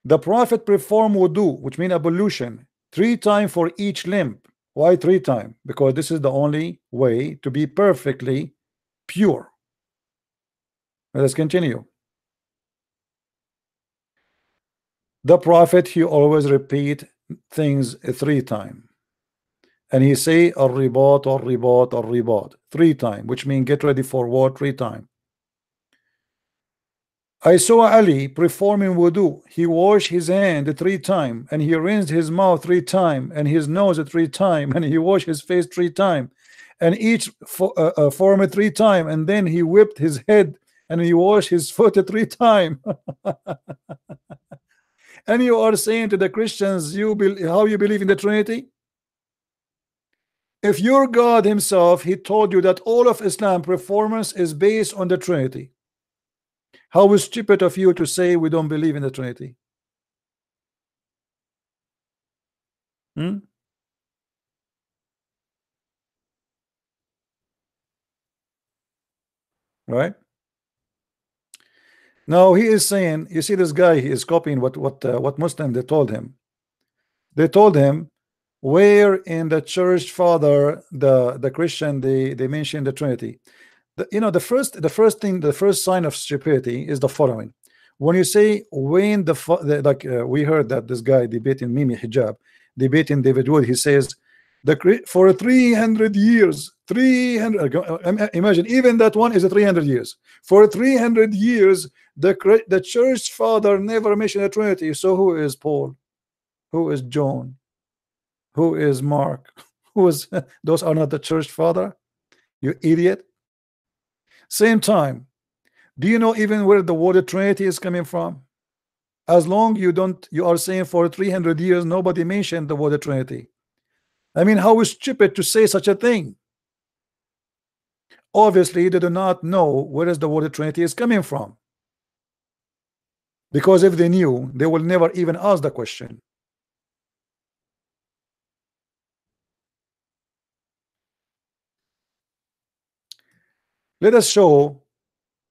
The Prophet performed wudu, which means ablution, 3 times for each limb. Why 3 times? Because this is the only way to be perfectly pure. Let us continue. The Prophet, he always repeat things 3 times. And he say al-ribat, al-ribat, al-ribat 3 times, which means get ready for war 3 times. I saw Ali performing wudu. He washed his hand 3 times, and he rinsed his mouth 3 times, and his nose 3 times, and he washed his face 3 times, and each form 3 times, and then he whipped his head, and he washed his foot 3 times. And you are saying to the Christians, how you believe in the Trinity? If your God himself, he told you that all of Islam performance is based on the Trinity, how stupid of you to say we don't believe in the Trinity? Right? Now he is saying, you see this guy, he is copying what Muslim they told him. They told him, where in the church father, the Christian, they mention the Trinity. The first sign of stupidity is the following. When you say when we heard that this guy debating Mimi Hijab, debating David Wood, he says for 300 years, 300, imagine, even that one is 300 years. For 300 years, the church father never mentioned the Trinity. So who is Paul? Who is John? Who is Mark? Who is those are not the church father, you idiot. Same time, do you know even where the word Trinity is coming from? As long you are saying for 300 years nobody mentioned the word Trinity. I mean, how stupid to say such a thing. Obviously they do not know where is the word Trinity is coming from, because if they knew, they will never even ask the question. Let us show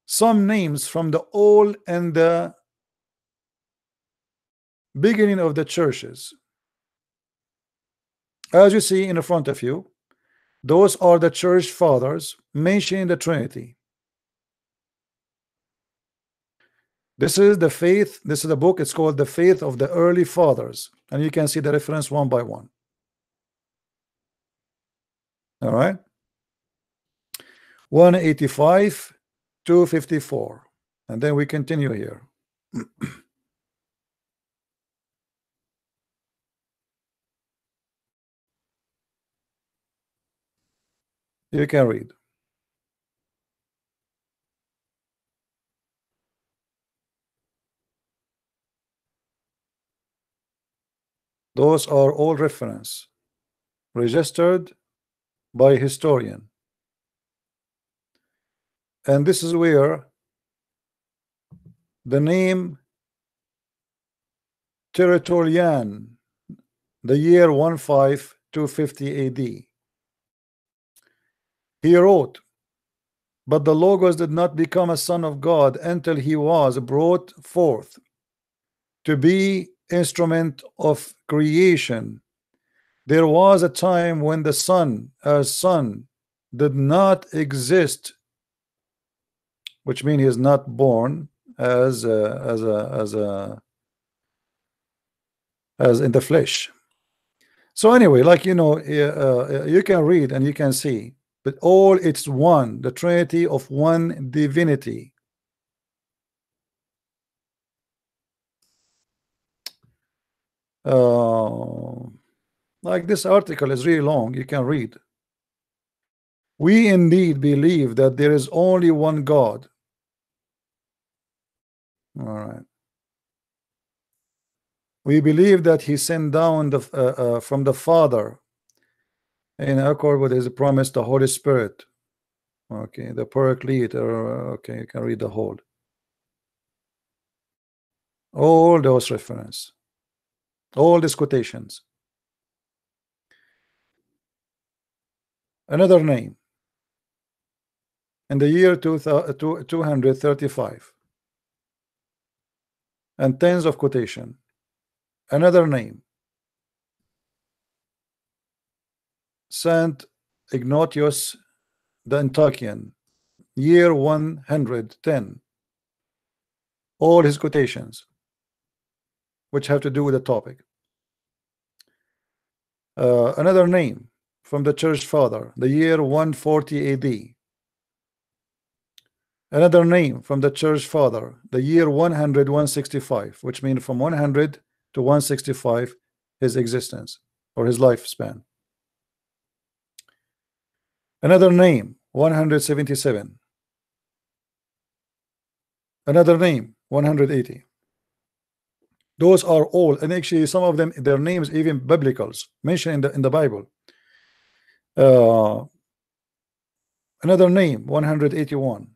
some names from the old and the beginning of the churches. As you see in front of you, those are the church fathers mentioning the Trinity. This is the faith, this is the book, it's called The Faith of the Early Fathers, and you can see the reference one by one. All right, 185, 254, and then we continue here. You can read. Those are all reference registered by historian, and this is where the name Tertullian, the year 1550 AD, he wrote, but the Logos did not become a son of God until he was brought forth to be instrument of creation. There was a time when the Son as Son did not exist, which means he is not born as in the flesh. So anyway, like you know, you can read and you can see, but all it's one, the Trinity of one divinity. Like this article is really long, you can read. We indeed believe that there is only one God. All right. We believe that he sent down the from the Father in accord with his promise, the Holy Spirit. Okay, the Paraclete. Okay, you can read the whole. All those references, all these quotations. Another name in the year 235, and tens of quotation. Another name, Saint Ignatius the Antiochian, year 110. All his quotations which have to do with the topic. Another name from the church father, the year 140 AD. Another name from the church father, the year 100 165, which means from 100 to 165 his existence or his lifespan. Another name, 177. Another name, 180. Those are all, and actually some of them, their names even biblicals mentioned in the Bible. Another name, 181.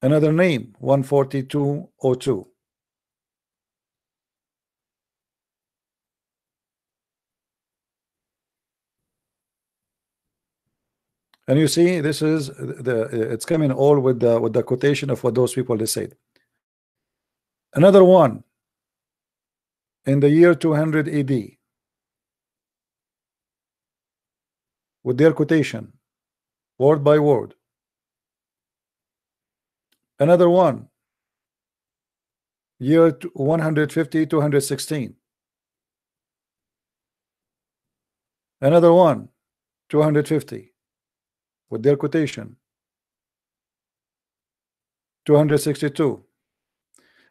Another name, 14202. And you see, this is it's coming all with the quotation of what those people they said. Another one in the year 200 AD with their quotation, word by word. Another one, year 150 216. Another one, 250 with their quotation, 262.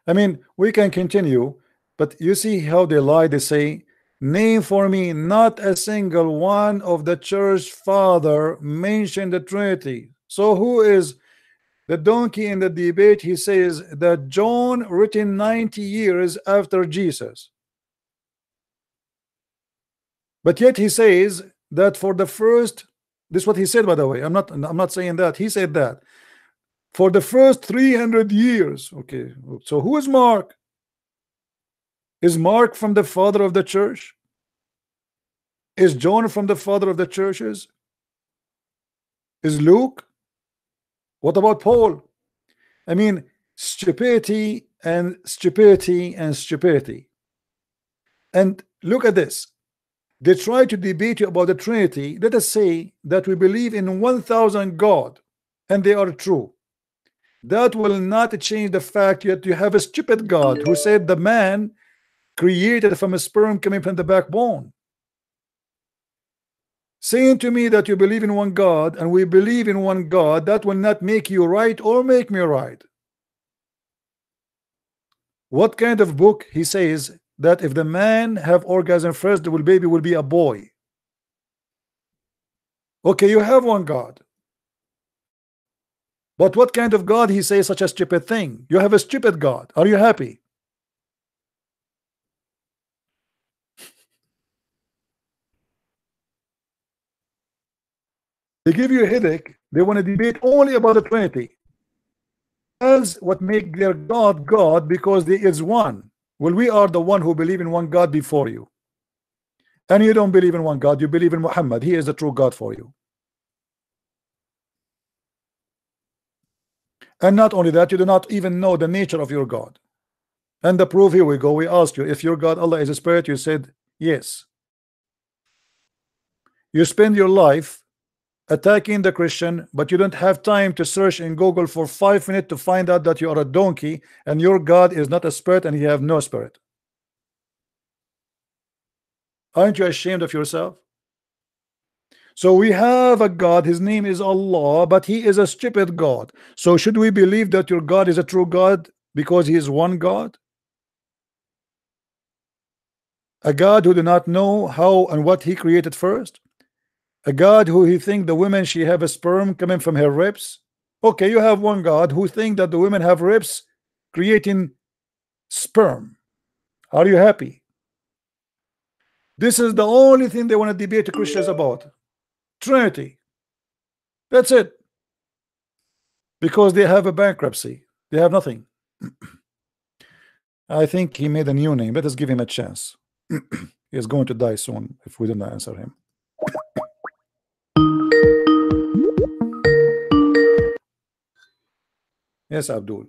I mean, we can continue. But you see how they lie. They say, name for me not a single one of the church father mentioned the Trinity. So who is the donkey in the debate? He says that John written 90 years after Jesus. But yet he says that for the first, this is what he said, by the way. I'm not saying that. He said that for the first 300 years. Okay, so who is Mark? Is Mark from the father of the church? Is John from the father of the churches? Is Luke? What about Paul? I mean, stupidity and stupidity and stupidity. And look at this. They try to debate you about the Trinity. Let us say that we believe in 1,000 God, and they are true. That will not change the fact that you have a stupid God who said the man created from a sperm coming from the backbone. Saying to me that you believe in one God and we believe in one God, that will not make you right or make me right. What kind of book? He says that if the man have orgasm first, the baby will be a boy. Okay, you have one God. But what kind of God? He says such a stupid thing. You have a stupid God. Are you happy? They give you a headache. They want to debate only about the Trinity. Else what make their God God? Because there is one. Well, we are the one who believe in one God before you. And you don't believe in one God, you believe in Muhammad. He is the true God for you. And not only that, you do not even know the nature of your God. And the proof, here we go. We asked you if your God Allah is a spirit. You said yes. You spend your life attacking the Christian, but you don't have time to search in Google for 5 minutes to find out that you are a donkey and your God is not a spirit and you have no spirit. Aren't you ashamed of yourself? So we have a God, his name is Allah, but he is a stupid God. So should we believe that your God is a true God because he is one God? A God who do not know how and what he created first? A God who he think the women she have a sperm coming from her ribs? Okay, you have one God who think that the women have ribs creating sperm. Are you happy? This is the only thing they want to debate the Christians about. Trinity. That's it. Because they have a bankruptcy. They have nothing. I think he made a new name. Let us give him a chance. He is going to die soon if we do not answer him. Yes, Abdul.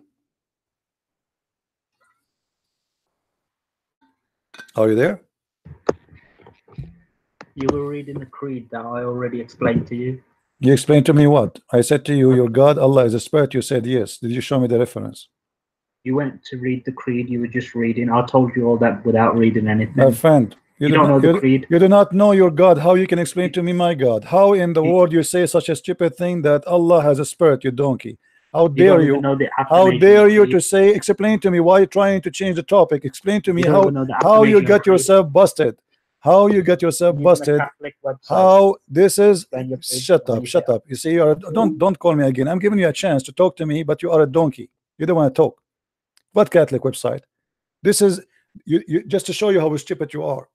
Are you there? You were reading the creed that I already explained to you. You explained to me what? I said to you, your God, Allah is a spirit. You said yes. Did you show me the reference? You went to read the creed, you were just reading. I told you all that without reading anything. My friend, you don't know the creed. You do not know your God. How you can explain to me my God? How in the world you say such a stupid thing that Allah has a spirit, you donkey? How dare you? How dare you to say, explain to me why you're trying to change the topic. Explain to me how you got yourself busted. How you get yourself busted? How this is? Shut up. You see, don't call me again. I'm giving you a chance to talk to me, but you are a donkey. You don't want to talk. What Catholic website? This is you just to show you how stupid you are.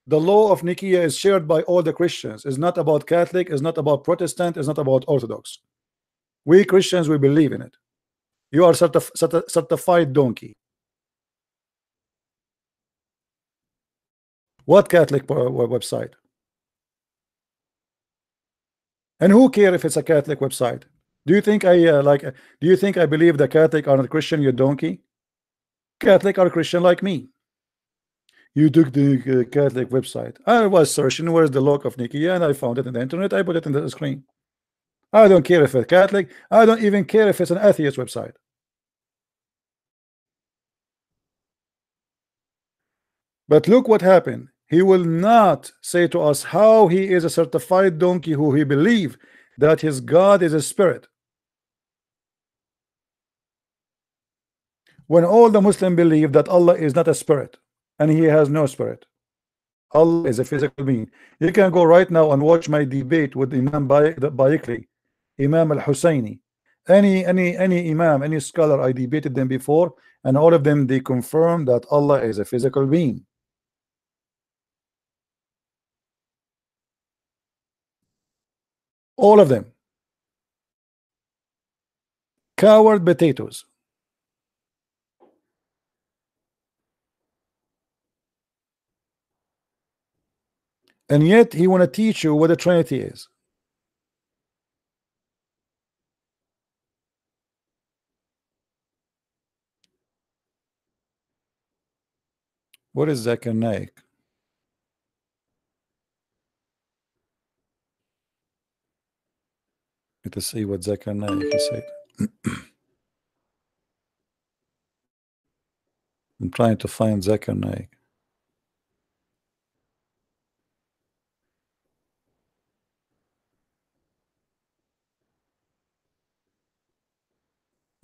The law of Nicaea is shared by all the Christians. It's not about Catholic. It's not about Protestant. It's not about Orthodox. We Christians, we believe in it. You are certified donkey. What Catholic website? And who cares if it's a Catholic website? Do you think I do you think I believe the Catholic are not Christian, you donkey? Catholic are Christian like me. You took the Catholic website. I was searching where's the log of Nicaea and I found it in the internet. I put it in the screen. I don't care if it's Catholic. I don't even care if it's an atheist website. But look what happened. He will not say to us how he is a certified donkey who he believes that his God is a spirit. When all the Muslims believe that Allah is not a spirit and he has no spirit, Allah is a physical being. You can go right now and watch my debate with Imam Bayekli, Imam al-Husayni, any Imam, any scholar. I debated them before, and all of them, they confirm that Allah is a physical being. All of them. Coward potatoes. And yet he want to teach you what the Trinity is. What is Zakir Naik? Let us see what Zakir Naik he said. I'm trying to find Zakir Naik.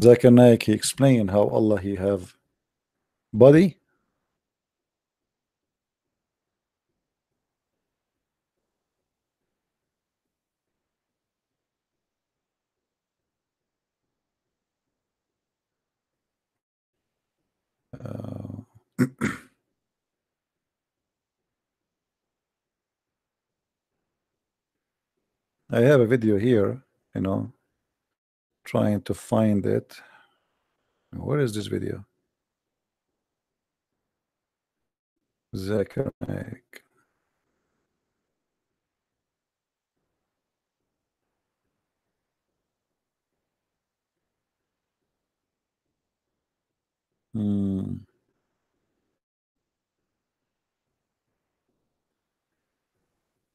Zakir Naik, he explained how Allah he have body. I have a video here, you know, trying to find it. Where is this video? Zakir Naik.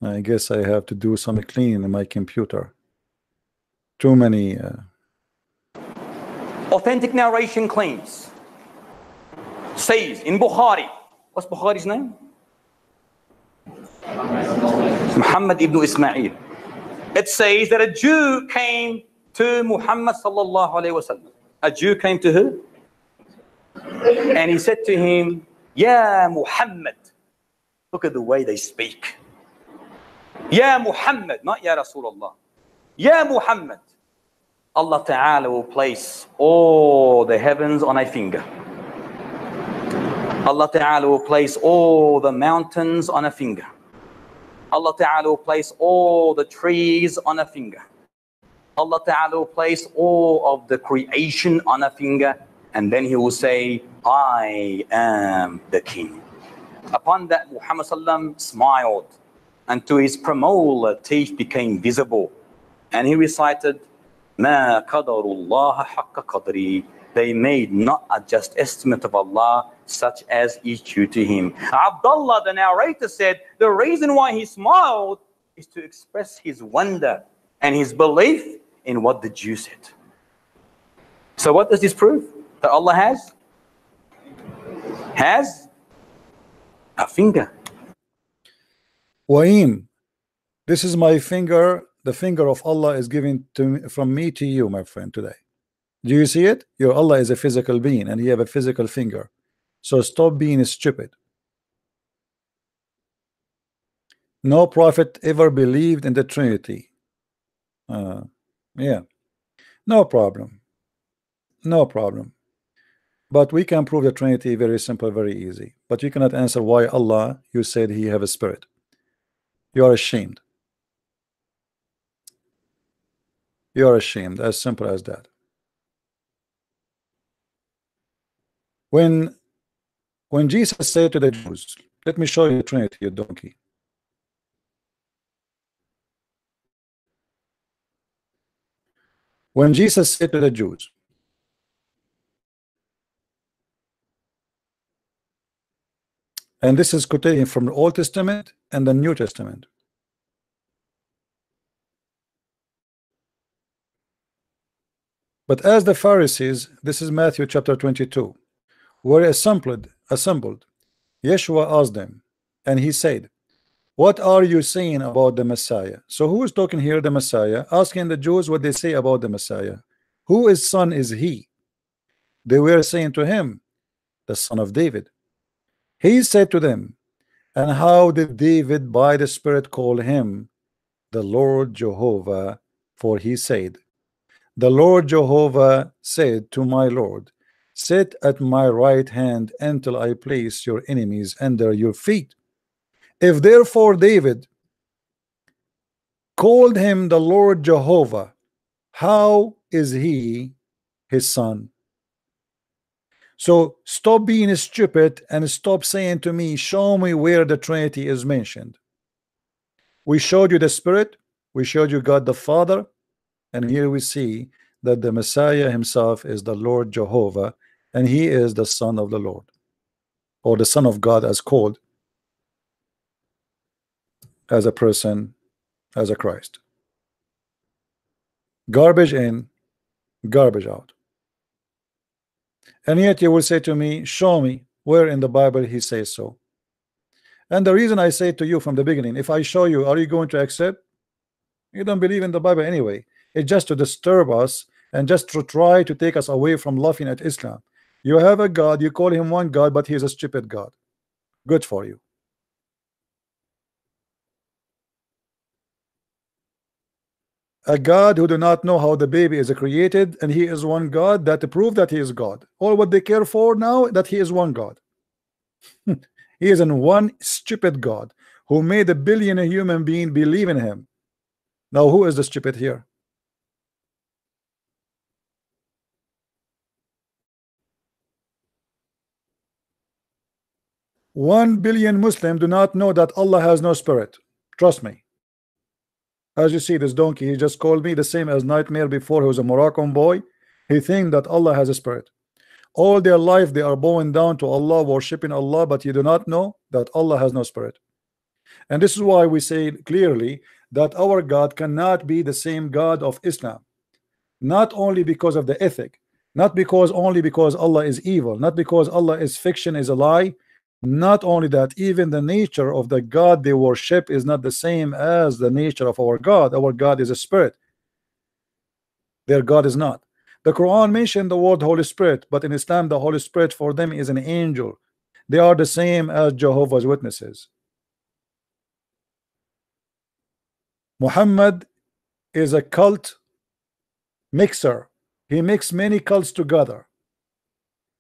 I guess I have to do some cleaning in my computer. Too many. Authentic narration claims, says in Bukhari, what's Bukhari's name? Muhammad ibn Ismail. It says that a Jew came to Muhammad sallallahu alayhi wasallam. A Jew came to her and he said to him, Ya Muhammad. Look at the way they speak. Ya Muhammad, not Ya Rasulullah. Ya Muhammad. Allah Ta'ala will place all the heavens on a finger. Allah Ta'ala will place all the mountains on a finger. Allah Ta'ala will place all the trees on a finger. Allah Ta'ala will place all of the creation on a finger, and then he will say, I am the king. Upon that, Muhammad Sallam smiled, and to his premolar teeth became visible, and he recited, Ma qadarullah haqqa qadri. They made not a just estimate of Allah, such as is due to him. Abdullah, the narrator, said the reason why he smiled is to express his wonder and his belief in what the Jew said. So what does this prove? That Allah has a finger. Waim, this is my finger. The finger of Allah is given to me, from me to you, my friend, today. Do you see it? Your Allah is a physical being and he have a physical finger. So stop being stupid. No prophet ever believed in the Trinity. Yeah, no problem. No problem. But we can prove the Trinity very simple, very easy. But you cannot answer why Allah, you said he have a spirit. You are ashamed. You are ashamed, as simple as that. When Jesus said to the Jews, let me show you the Trinity, you donkey. When Jesus said to the Jews, and this is quoting from the Old Testament and the New Testament. But as the Pharisees, this is Matthew chapter 22, were assembled, Yeshua asked them, and he said, what are you saying about the Messiah? So who is talking here, the Messiah? Asking the Jews what they say about the Messiah. Whose son is he? They were saying to him, the son of David. He said to them, and how did David by the Spirit call him? The Lord Jehovah, for he said, the Lord Jehovah said to my Lord, sit at my right hand until I place your enemies under your feet. If therefore David called him the Lord Jehovah, how is he his son? So stop being stupid and stop saying to me, show me where the Trinity is mentioned. We showed you the Spirit, we showed you God the Father, and here we see that the Messiah himself is the Lord Jehovah, and he is the Son of the Lord, or the Son of God as called, as a person, as a Christ. Garbage in, garbage out. And yet you will say to me, show me where in the Bible he says so. And the reason I say to you from the beginning, if I show you, are you going to accept? You don't believe in the Bible anyway. It's just to disturb us and just to try to take us away from laughing at Islam. You have a God, you call him one God, but he is a stupid God. Good for you. A God who do not know how the baby is created, and he is one God, that prove that he is God. All what they care for now, that he is one God. He is in one stupid God who made a billion human being believe in him. Now who is the stupid here? One billion Muslims do not know that Allah has no spirit. Trust me. As you see, this donkey, he just called me the same as Nightmare before. He was a Moroccan boy. He thinks that Allah has a spirit. All their life they are bowing down to Allah, worshiping Allah, but you do not know that Allah has no spirit. And this is why we say clearly that our God cannot be the same God of Islam. Not only because of the ethic, not only because Allah is evil, not because Allah is fiction, is a lie. Not only that, even the nature of the God they worship is not the same as the nature of our God. Our God is a spirit. Their God is not. The Quran mentioned the word Holy Spirit, but in Islam the Holy Spirit for them is an angel. They are the same as Jehovah's Witnesses. Muhammad is a cult mixer. He mixed many cults together.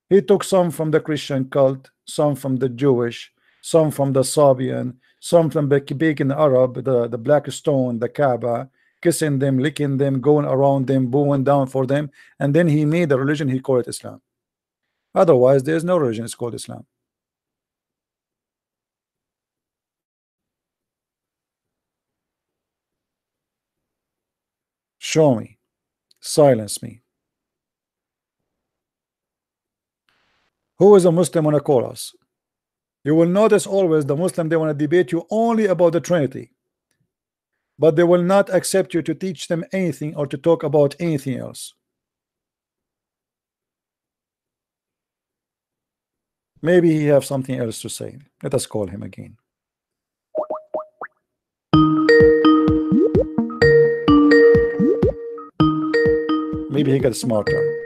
He took some from the Christian cult, some from the Jewish, some from the Sabian, some from the pagan Arab, the black stone, the Kaaba, kissing them, licking them, going around them, bowing down for them, and then he made a religion, he called it Islam. Otherwise, there is no religion, it's called Islam. Show me, silence me. Who is a Muslim on a chorus? You will notice always the Muslim, they want to debate you only about the Trinity, but they will not accept you to teach them anything or to talk about anything else. Maybe he have something else to say. Let us call him again. Maybe he gets smarter.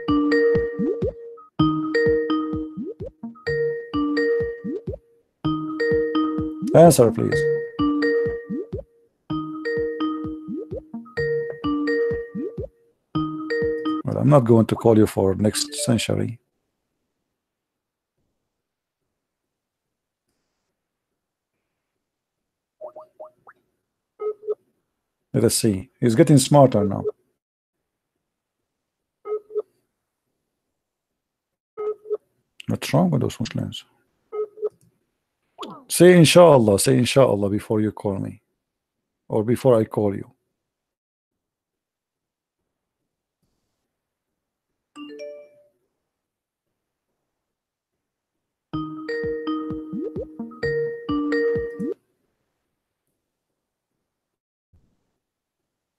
Answer, please. Well, I'm not going to call you for next century. Let us see. He's getting smarter now. What's wrong with those Muslims? Say inshallah before you call me, or before I call you.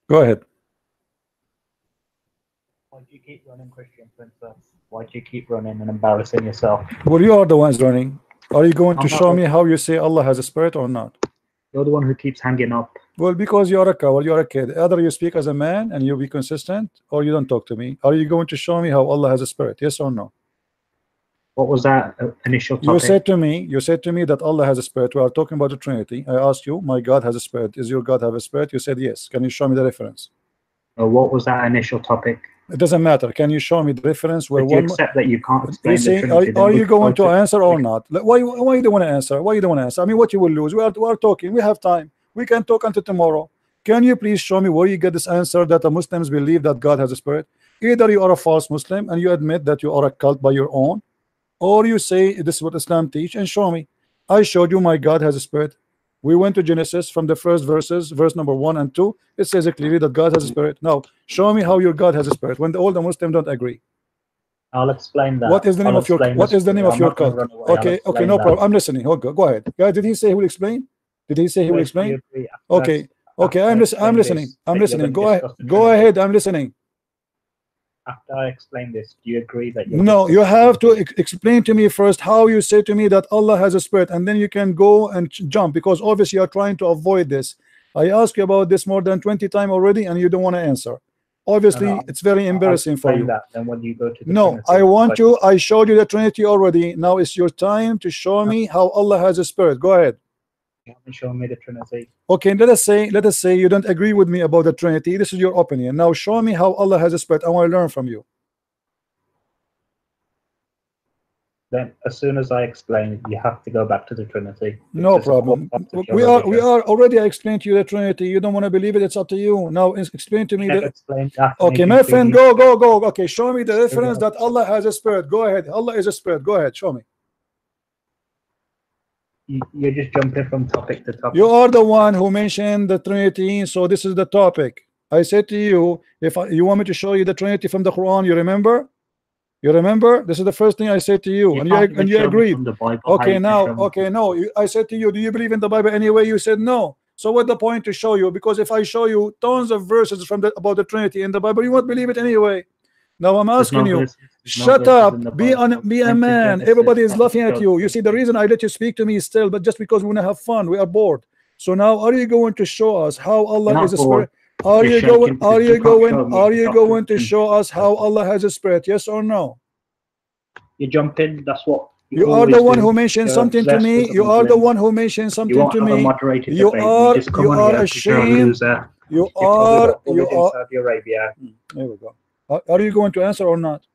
Go ahead. Why do you keep running, Christian Princess? Why do you keep running and embarrassing yourself? Well, you are the ones running. Are you going to I'm show not. me how you say Allah has a spirit or not? You're the one who keeps hanging up. Well, because you are a coward, you are a kid. Either you speak as a man and you be consistent, or you don't talk to me. Are you going to show me how Allah has a spirit? Yes or no? What was that initial topic? You said to me that Allah has a spirit. We are talking about the Trinity. I asked you, my God has a spirit. Is your God have a spirit? You said yes. Can you show me the reference? What was that initial topic? It doesn't matter. Can you show me the reference where Did you one? accept that you can't explain You see, the Trinity? are you going to answer or not? Why you don't want to answer? Why you don't want to answer? I mean, what you will lose? We are talking. We have time. We can talk until tomorrow. Can you please show me where you get this answer that the Muslims believe that God has a spirit? Either you are a false Muslim and you admit that you are a cult by your own, or you say this is what Islam teach, and show me. I showed you my God has a spirit. We went to Genesis from the first verses, verse number 1 and 2. It says it clearly that God has a spirit. Now, show me how your God has a spirit when all the Muslims don't agree. I'll explain that. What is the name of your What is the name of your cult? Okay, no problem. I'm listening. Okay, go ahead. Guys, did he say he will explain? Did he say he will explain? Okay, I'm listening. I'm listening. Go ahead. Go ahead. I'm listening. After I explain this, do you agree that no, you have to explain to me first how you say to me that Allah has a spirit, and then you can go and jump, because obviously you are trying to avoid this. I asked you about this more than 20 times already and you don't want to answer. Obviously it's very embarrassing for you. Then when you go to the no, Trinity, I want you, I showed you the Trinity already. Now it's your time to show me how Allah has a spirit. Go ahead. You haven't shown me the Trinity. Okay, let us say you don't agree with me about the Trinity. This is your opinion. Now show me how Allah has a spirit. I want to learn from you. Then as soon as I explain, you have to go back to the Trinity. No problem. We are already. I explained to you the Trinity. You don't want to believe it, it's up to you. Now explain to me that. Okay, my friend, go. Okay, show me the reference that Allah has a spirit. Go ahead. Allah is a spirit. Go ahead, show me. You're just jumping from topic to topic. You are the one who mentioned the Trinity, so this is the topic. I said to you, if you want me to show you the Trinity from the Quran, you remember? You remember? This is the first thing I said to you, and you agreed. Okay, now, I said to you, do you believe in the Bible anyway? You said no. So what's the point to show you? Because if I show you tons of verses from about the Trinity in the Bible, you won't believe it anyway. Now I'm asking you, shut up, be a man. Everybody is laughing at you. You see, the reason I let you speak to me still, but just because we want to have fun, we are bored. So now, are you going to show us how Allah is a spirit? Are you going to show us how Allah has a spirit? Yes or no? You jump in. That's what you are the one who mentioned something to me. You are the one who mentioned something to me. You are ashamed. You are. Saudi Arabia. There we go. Are you going to answer or not?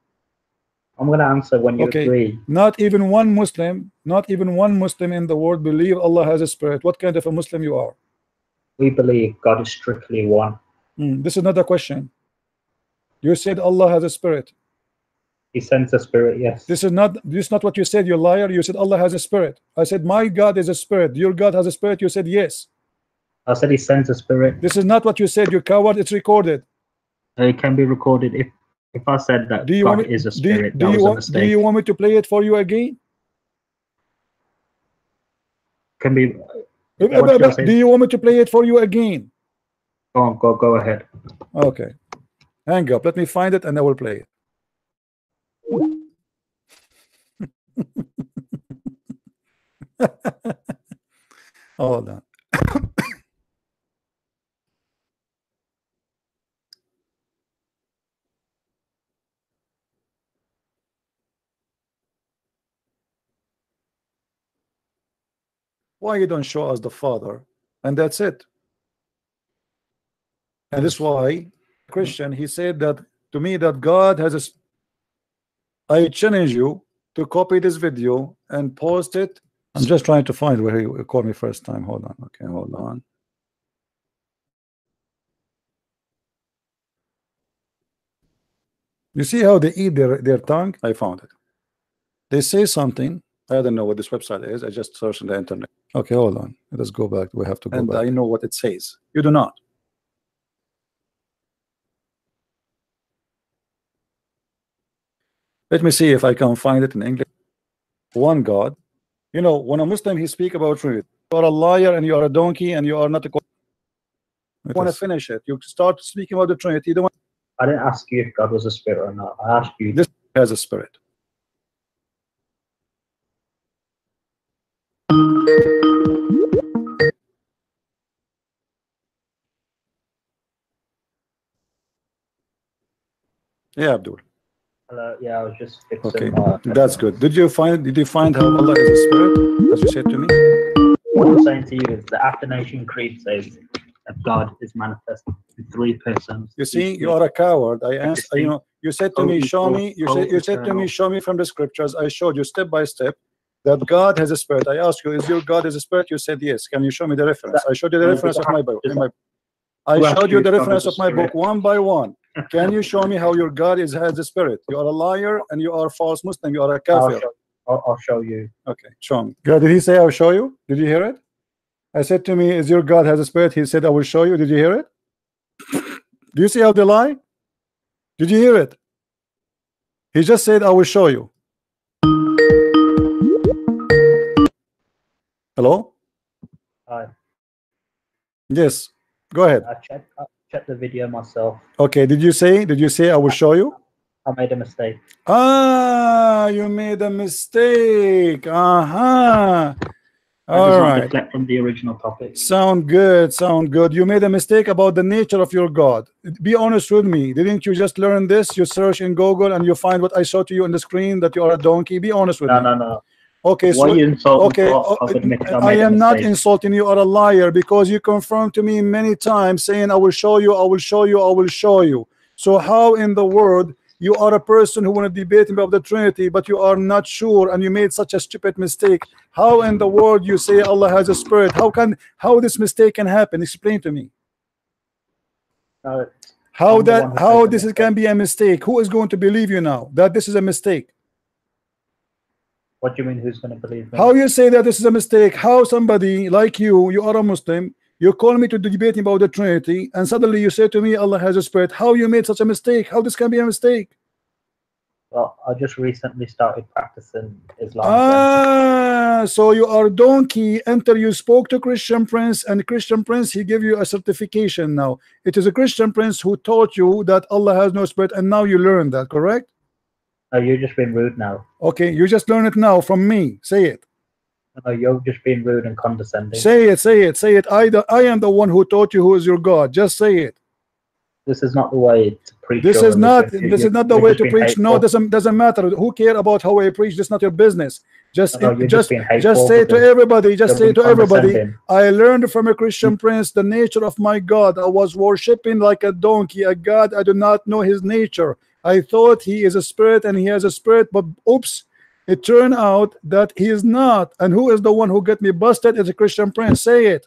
I'm going to answer when you agree. Not even one Muslim in the world believe Allah has a spirit. What kind of a Muslim you are? We believe God is strictly one. This is not a question. You said Allah has a spirit. He sends a spirit, yes. This is not what you said, you liar. You said Allah has a spirit. I said my God is a spirit. Your God has a spirit. You said yes. I said he sends a spirit. This is not what you said, you coward. It's recorded. It can be recorded. If I said that God is a spirit, that was a mistake. Do you want me to play it for you again? Can be. Do you want me to play it for you again? Go ahead. Okay. Hang up. Let me find it and I will play it. Hold on. Why you don't show us the Father? And that's it. And this is why Christian, he said that to me that God has a. I challenge you to copy this video and post it. I'm just trying to find where he called me first time. Hold on. Okay, hold on. You see how they eat their tongue? I found it. They say something. I don't know what this website is. I just searched on the internet. Okay, hold on. Let's go back. We have to go back. I know what it says. You do not. Let me see if I can find it in English. One God. You know, when a Muslim he speak about truth, you are a liar and you are a donkey and you are not a. You want to finish it. You start speaking about the Trinity. You don't want. I didn't ask you if God was a spirit or not. I asked you. This has a spirit. Yeah, Abdul. Yeah, I was just fixing. Okay, that's good. Did you find how Allah is a spirit, as you said to me? What I'm saying to you is the Athanasian Creed says that God is manifest in three persons. You see, you are a coward. I asked, you know, you said to me, show me. You said to me, show me from the scriptures. I showed you step by step that God has a spirit. I asked you, is your God is a spirit? You said yes. Can you show me the reference? I showed you the reference of my book. I showed you the reference of my book one by one. Can you show me how your God has a spirit? You are a liar and you are a false Muslim. You are a kafir. I'll show you. Okay, show me. God, did he say I'll show you? Did you hear it? I said to me, is your God has a spirit? He said I will show you. Did you hear it? Do you see how they lie? Did you hear it? He just said I will show you. Hello? Hi. Yes. Go ahead. I checked the video myself. Okay. Did you say I will show you? I made a mistake. Ah, you made a mistake. All right. Deflect from the original topic. Sound good. Sound good. You made a mistake about the nature of your God. Be honest with me. Didn't you just learn this? You search in Google and you find what I showed to you on the screen, that you are a donkey. Be honest with me. No. Okay, why so you okay, I am not insulting you. Are a liar because you confirmed to me many times saying I will show you, I will show you, I will show you. So how in the world you are a person who want to debate about the Trinity, but you are not sure and you made such a stupid mistake? How in the world you say Allah has a spirit? How this mistake can happen? Explain to me. How this can be a mistake? Who is going to believe you now that this is a mistake? What do you mean, who's going to believe me? How you say that this is a mistake? How somebody like you are a Muslim, you call me to debate about the Trinity, and suddenly you say to me Allah has a spirit. How you made such a mistake? How this can be a mistake? Well, I just recently started practicing Islam. So you are donkey until you spoke to Christian Prince, and Christian Prince, he gave you a certification now. It is a Christian Prince who taught you that Allah has no spirit, and now you learn that, correct? No, you're just being rude now. Okay, you just learn it now from me. Say it. No, you're just being rude and condescending. Say it, say it, say it. I am the one who taught you who is your God. Just say it. This is not the way to preach. This is not the way to preach. No, doesn't matter. Who care about how I preach? That's not your business. Just say to everybody. Just say to everybody. I learned from a Christian Prince the nature of my God. I was worshiping like a donkey, a God. I do not know his nature. I thought he is a spirit and he has a spirit, but oops, it turned out that he is not. And who is the one who got me busted? Is a Christian Prince. Say it.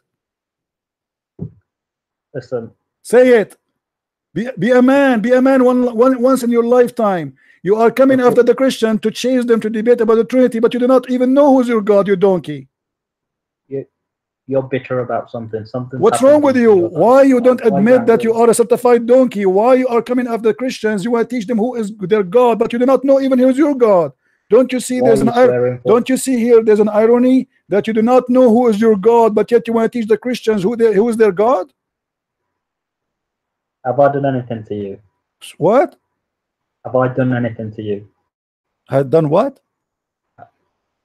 Listen. Say it. Be a man. Be a man once in your lifetime. You are coming after the Christian to chase them to debate about the Trinity, but you do not even know who's your God, you donkey. You're bitter about something. What's wrong with you? Why you don't admit that you are a certified donkey? Why you are coming after Christians? You want to teach them who is their God, but you do not know even who is your God. Don't you see don't you see here there's an irony that you do not know who is your God, but yet you want to teach the Christians who is their God? Have I done anything to you? What? Have I done anything to you? Had done what?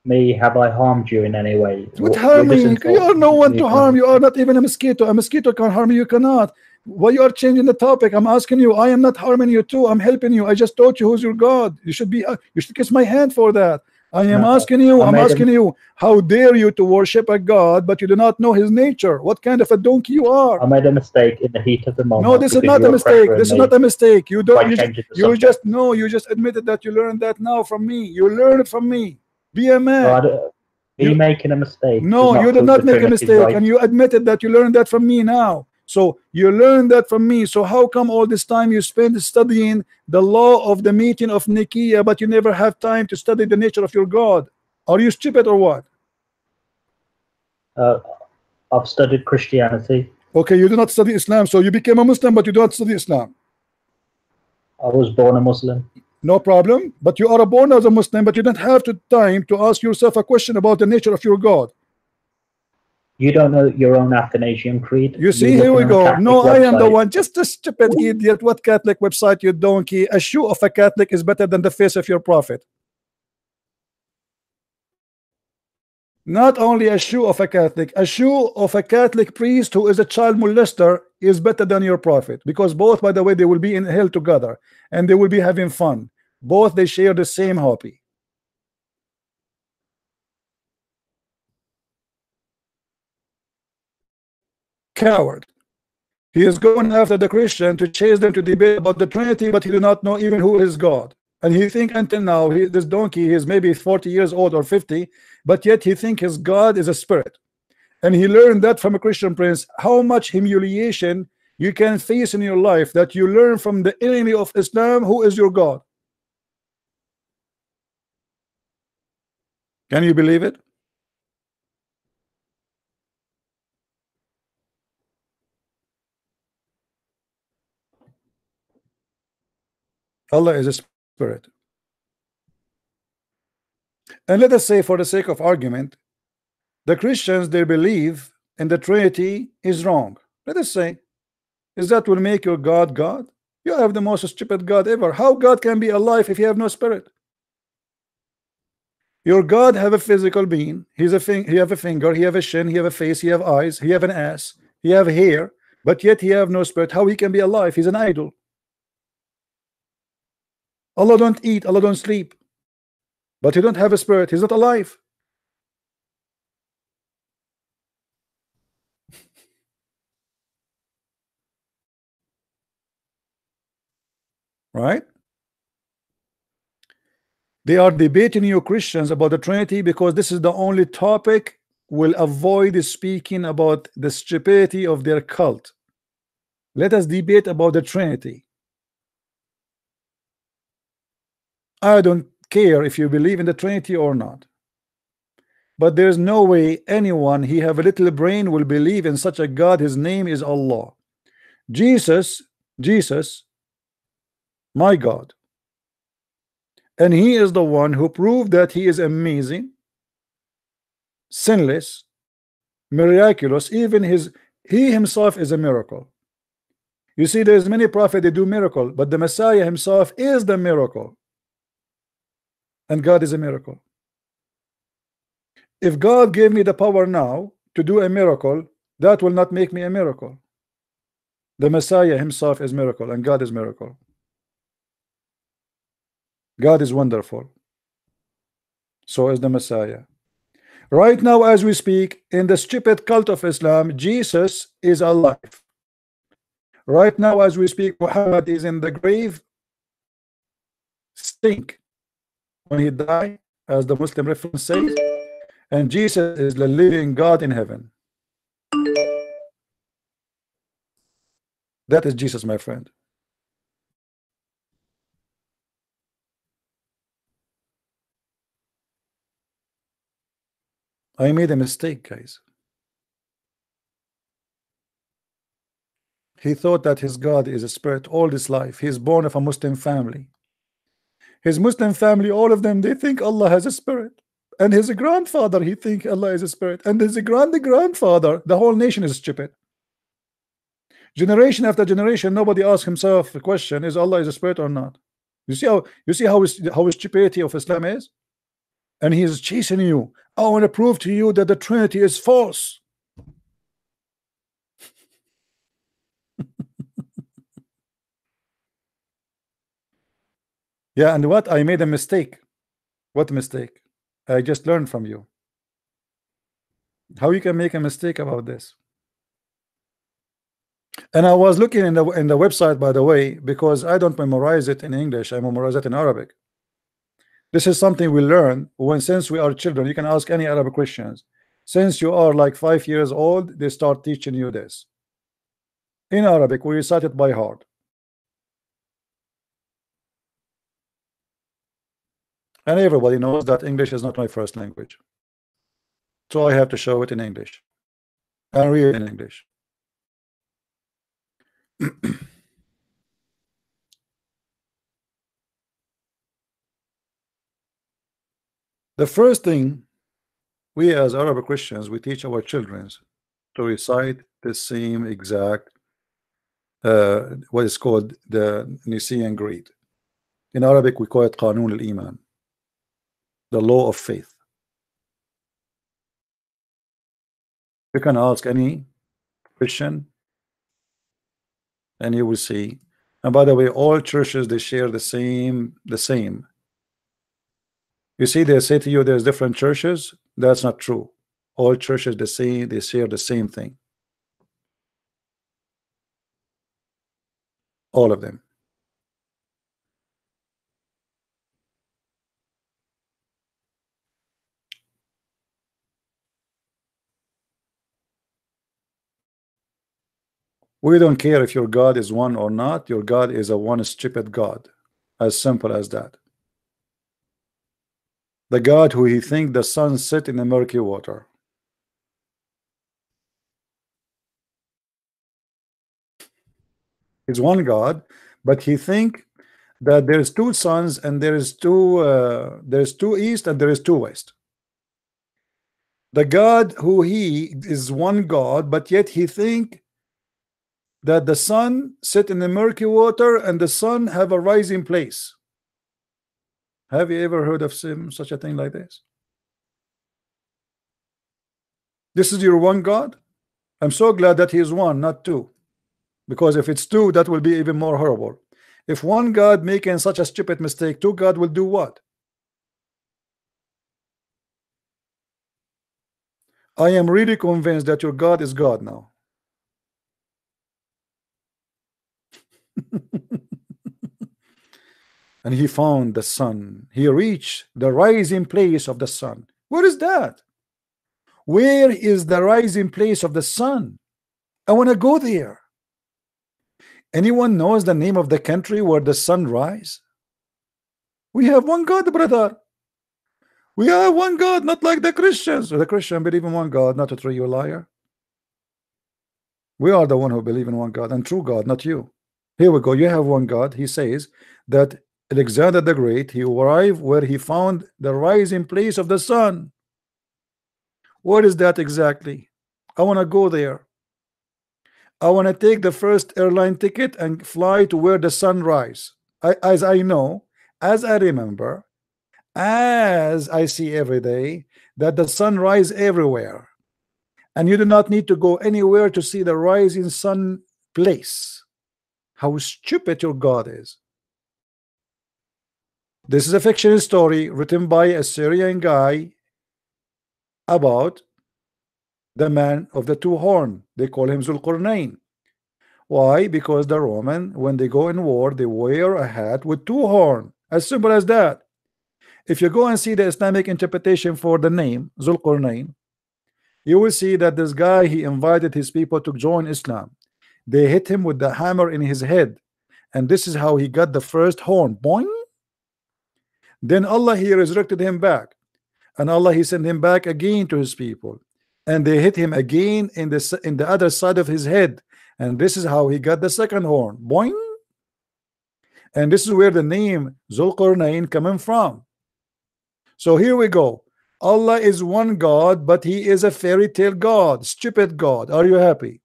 Me, have I harmed you in any way? What harming? You are no one to harm. You are not even a mosquito. A mosquito can harm you. You cannot. Why you are changing the topic? I'm asking you. I am not harming you too. I'm helping you. I just taught you who's your God. You should kiss my hand for that. I am asking you. I'm asking you. How dare you to worship a God, but you do not know his nature? What kind of a donkey you are? I made a mistake in the heat of the moment. No, this is not a mistake. This is not a mistake. You don't. You just admitted that you learned that now from me. You learned it from me. Be a man. You making a mistake. No, you did not make a mistake, and you admitted that you learned that from me now. So you learned that from me. So how come all this time you spend studying the law of the meeting of Nicaea, but you never have time to study the nature of your God? Are you stupid or what? I've studied Christianity. Okay, you do not study Islam, so you became a Muslim, but you do not study Islam. I was born a Muslim. No problem, but you are born as a Muslim, but you don't have the time to ask yourself a question about the nature of your God. You don't know your own Athanasian Creed. You see, here we go. No, I am the one. Just a stupid idiot. What Catholic website, you donkey? A shoe of a Catholic is better than the face of your prophet. Not only a shoe of a Catholic priest who is a child molester is better than your prophet, because both, by the way, they will be in hell together and they will be having fun. Both they share the same hobby. Coward. He is going after the Christian to chase them to debate about the Trinity, but he do not know even who is God. And he think until now, this donkey is maybe 40 years old or 50, but yet he think his God is a spirit. And he learned that from a Christian prince. How much humiliation you can face in your life that you learn from the enemy of Islam who is your God. Can you believe it? Allah is a spirit. And let us say, for the sake of argument, the Christians, they believe in the Trinity is wrong. Let us say, is that will make your God God? You have the most stupid God ever. How God can be alive if you have no spirit? Your God have a physical being. He's a thing. He have a finger. He have a chin. He have a face. He have eyes. He have an ass. He have hair. But yet he have no spirit. How he can be alive? He's an idol. Allah don't eat. Allah don't sleep. But he don't have a spirit. He's not alive. Right? They are debating you Christians about the Trinity because this is the only topic will avoid speaking about the stupidity of their cult. Let us debate about the Trinity. I don't care if you believe in the Trinity or not, but there's no way anyone he have a little brain will believe in such a God. His name is Allah. Jesus, my God. And he is the one who proved that he is amazing, sinless, miraculous. Even he himself is a miracle. You see, there's many prophets that do miracle, but the Messiah himself is the miracle. And God is a miracle. If God gave me the power now to do a miracle, that will not make me a miracle. The Messiah himself is miracle, and God is miracle. God is wonderful. So is the Messiah. Right now, as we speak, in the stupid cult of Islam, Jesus is alive. Right now, as we speak, Muhammad is in the grave, stink when he died, as the Muslim reference says, and Jesus is the living God in heaven. That is Jesus, my friend. I made a mistake, guys. He thought that his God is a spirit all his life. He's born of a Muslim family. His Muslim family, all of them, they think Allah has a spirit. And his grandfather, he think Allah is a spirit. And his grandfather, the whole nation is stupid. Generation after generation, nobody asks himself the question: is Allah is a spirit or not? You see how stupidity of Islam is? And he is chasing you. I want to prove to you that the Trinity is false. Yeah, and what? I made a mistake. What mistake? I just learned from you. How you can make a mistake about this? And I was looking in the website, by the way, because I don't memorize it in English. I memorize it in Arabic. This is something we learn since we are children. You can ask any Arab Christians. Since you are like 5 years old, they start teaching you this. In Arabic, we recite it by heart. And everybody knows that English is not my first language. So I have to show it in English and read in English. The first thing we as Arab Christians, we teach our children to recite the same exact what is called the Nicene Creed. In Arabic we call it Qanun al-Iman, the law of faith. You can ask any Christian and you will see And by the way, all churches, they share the same. You see, they say to you there's different churches. That's not true. All churches the same, they share the same thing. All of them. We don't care if your God is one or not. Your God is a one stupid God. As simple as that. The God who he think the sun set in the murky water. Is one God, but he think that there's two suns and there's two east and there is two west. The God who he is one God, but yet he think that the sun sit in the murky water and the sun have a rising place. Have you ever heard of such a thing like this? This is your one God? I'm so glad that he is one, not two. Because if it's two, that will be even more horrible. If one God making such a stupid mistake, two God will do what? I am really convinced that your God is God now. And he found the sun. He reached the rising place of the sun. Where is that? Where is the rising place of the sun? I want to go there. Anyone knows the name of the country where the sun rise? We have one God, brother. We have one God, not like the Christians. The Christians believe in one God, not a true, you liar. We are the one who believe in one God and true God, not you. Here we go. You have one God. He says that Alexander the Great, he arrived where he found the rising place of the sun. What is that exactly? I want to go there. I want to take the first airline ticket and fly to where the sun rise. As I know, as I remember, as I see every day, that the sun rise everywhere. And you do not need to go anywhere to see the rising sun place. How stupid your God is. This is a fictional story written by a Syrian guy about the man of the two horns. They call him Zulqarnain. Why? Because the Roman, when they go in war, they wear a hat with two horns. As simple as that. If you go and see the Islamic interpretation for the name Zulqarnain, you will see that this guy, he invited his people to join Islam. They hit him with the hammer in his head, and this is how he got the first horn. Boing. Then Allah, he resurrected him back, and Allah, he sent him back again to his people, and they hit him again in the other side of his head, and this is how he got the second horn. Boing. And this is where the name Zulqarnain coming from. So here we go. Allah is one God, but he is a fairy tale God, stupid God. Are you happy?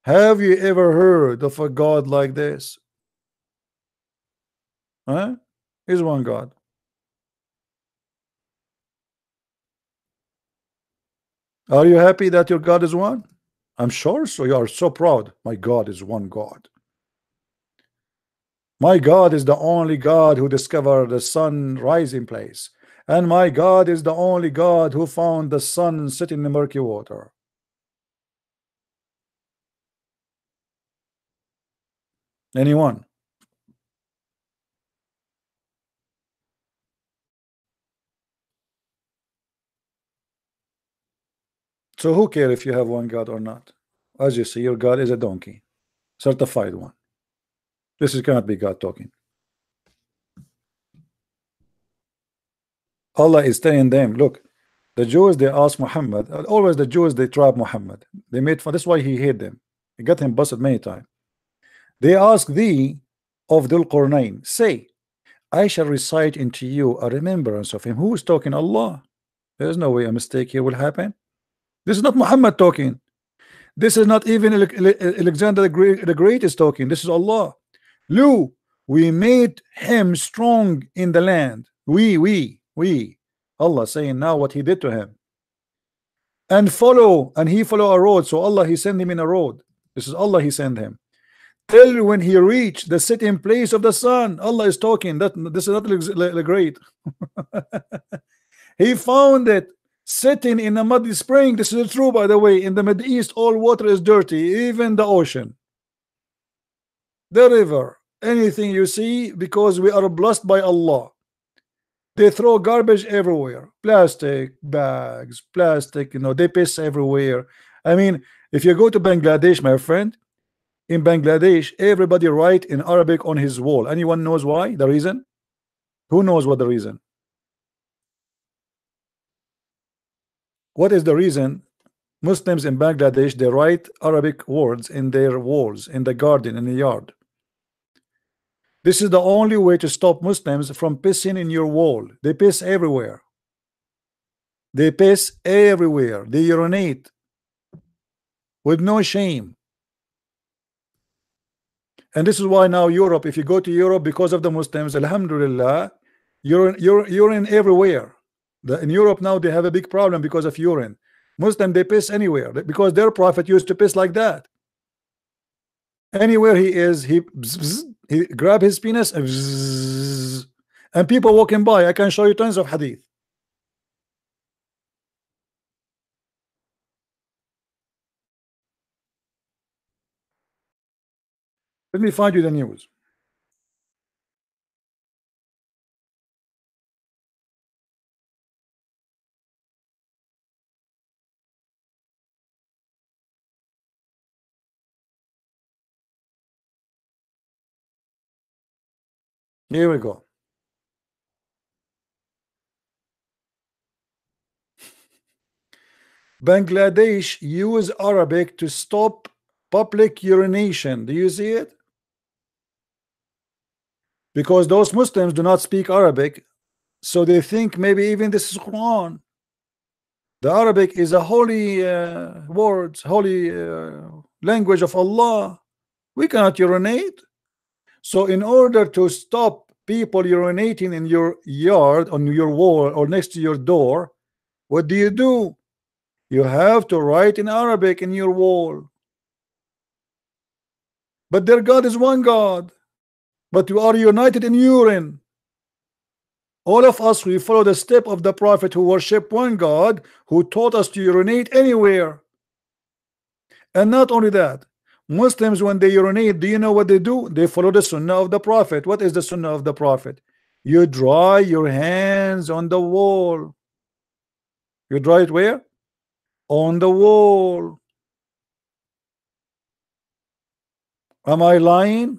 Have you ever heard of a God like this? Huh? He's one God. Are you happy that your God is one? I'm sure so. You are so proud. My God is one God. My God is the only God who discovered the sun rising place. And my God is the only God who found the sun sitting in the murky water. Anyone? So who cares if you have one God or not? As you see, your God is a donkey. Certified one. This cannot be God talking. Allah is telling them, look, the Jews, they asked Muhammad, always the Jews, they trap Muhammad. They made fun. That's why he hate them. He got him busted many times. They ask thee of Dhul Qarnayn, say, I shall recite into you a remembrance of him. Who is talking? Allah. There's no way a mistake here will happen. This is not Muhammad talking. This is not even Alexander the Great is talking. This is Allah. Lu, we made him strong in the land. We. Allah saying now what he did to him. And he follow a road. So Allah, he sent him in a road. This is Allah, he sent him. till when he reached the sitting place of the sun. Allah is talking. That this is not great. He found it sitting in a muddy spring. This is true, by the way. In the Middle East, all water is dirty, even the ocean, the river, anything you see, because we are blessed by Allah. They throw garbage everywhere, plastic bags, plastic, you know, they piss everywhere. I mean, if you go to Bangladesh, my friend, in Bangladesh, everybody write in Arabic on his wall. Anyone knows why? The reason? Who knows what the reason? What is the reason? Muslims in Bangladesh, they write Arabic words in their walls, in the garden, in the yard. This is the only way to stop Muslims from pissing in your wall. They piss everywhere. They piss everywhere. They urinate with no shame. And this is why now Europe, if you go to Europe, because of the Muslims, alhamdulillah, urine everywhere. In Europe now they have a big problem because of urine. Muslim, they piss anywhere because their prophet used to piss like that. Anywhere he is, he grab his penis and people walking by. I can show you tons of hadith. Let me find you the news. Here we go. Bangladesh use Arabic to stop public urination. Do you see it? Because those Muslims do not speak Arabic, so they think maybe even this is Quran. The Arabic is a holy words, holy language of Allah. We cannot urinate. So in order to stop people urinating in your yard, on your wall, or next to your door, what do? You have to write in Arabic in your wall. But their God is one God. But you are united in urine. All of us, we follow the step of the Prophet who worship one God, who taught us to urinate anywhere. And not only that, Muslims, when they urinate, do you know what they do? They follow the Sunnah of the Prophet. What is the Sunnah of the Prophet? You dry your hands on the wall. You dry it where? On the wall. Am I lying?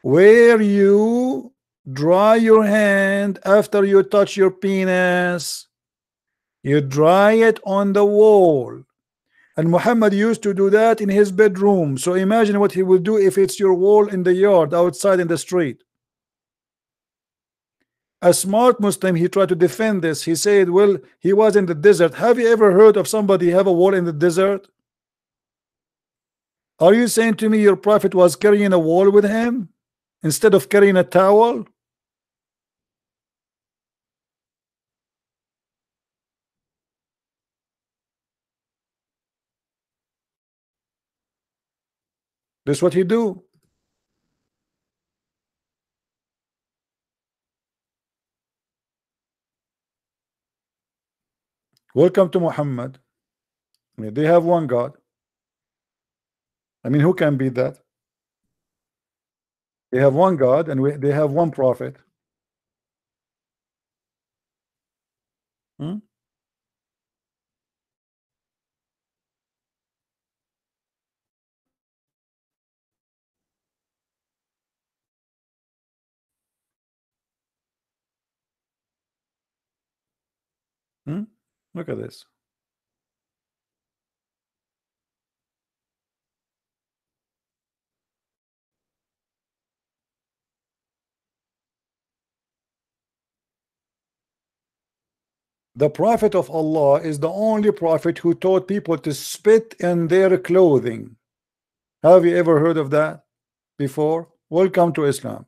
Where you dry your hand after you touch your penis, you dry it on the wall. And Muhammad used to do that in his bedroom. So imagine what he would do if it's your wall in the yard, outside in the street. A smart Muslim, he tried to defend this. He said, well, he was in the desert. Have you ever heard of somebody have a wall in the desert? Are you saying to me your prophet was carrying a wall with him instead of carrying a towel? That's what he do. Welcome to Muhammad. I mean, they have one God. I mean, who can beat that? They have one God and they have one prophet. Hmm? Hmm? Look at this. The Prophet of Allah is the only prophet who taught people to spit in their clothing. Have you ever heard of that before? Welcome to Islam.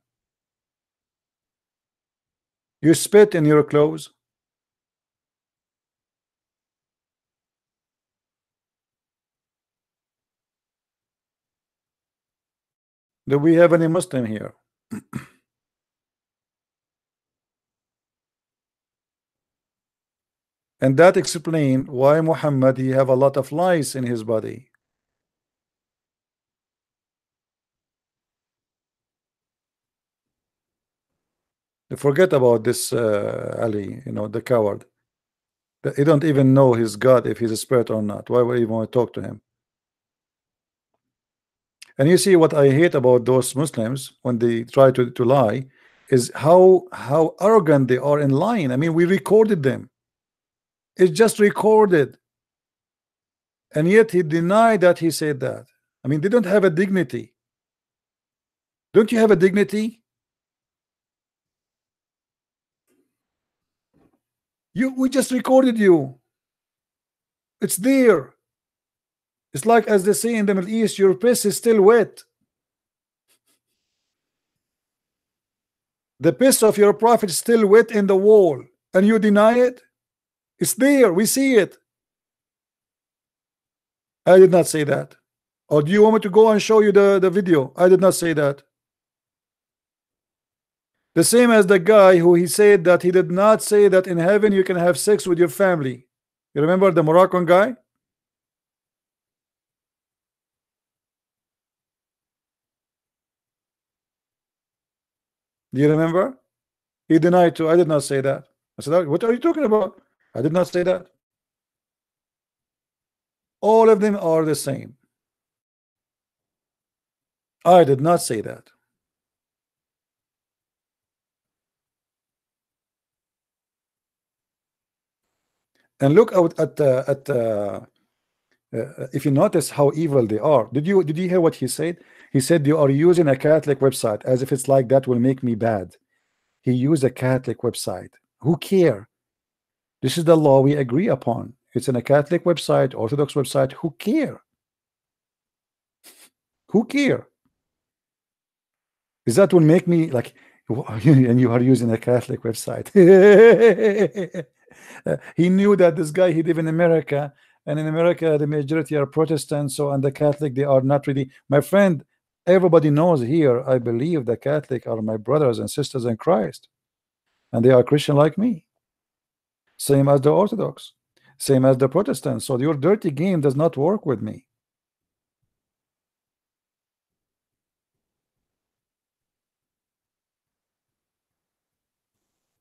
You spit in your clothes. Do we have any Muslim here? And that explains why Muhammad, he have a lot of lice in his body. Forget about this Ali, you know, the coward. He don't even know his God, if he's a spirit or not. Why would he want to talk to him? And you see what I hate about those Muslims when they try to lie is how arrogant they are in lying. I mean, we recorded them. It's just recorded. And yet he denied that he said that. I mean, they don't have a dignity. Don't you have a dignity? We just recorded you. It's there. It's like, as they say in the Middle East, your piss is still wet. The piss of your prophet is still wet in the wall, and you deny it. It's there. We see it. I did not say that. Or do you want me to go and show you the video? I did not say that. The same as the guy who he said that he did not say that in heaven you can have sex with your family. You remember the Moroccan guy? Do you remember? He denied too. I did not say that. I said, what are you talking about? I did not say that. All of them are the same. I did not say that. And look out at if you notice how evil they are. Did you hear what he said? He said you are using a Catholic website, as if it's like that will make me bad. He used a Catholic website. Who care? This is the law we agree upon. It's in a Catholic website, Orthodox website. Who care? Who care? Is that will make me like, and you are using a Catholic website? He knew that this guy, he live in America, and in America the majority are Protestants, so, and the Catholic, they are not really, my friend. Everybody knows here, I believe the Catholic are my brothers and sisters in Christ, and they are Christian like me, same as the Orthodox, same as the Protestants. So your dirty game does not work with me.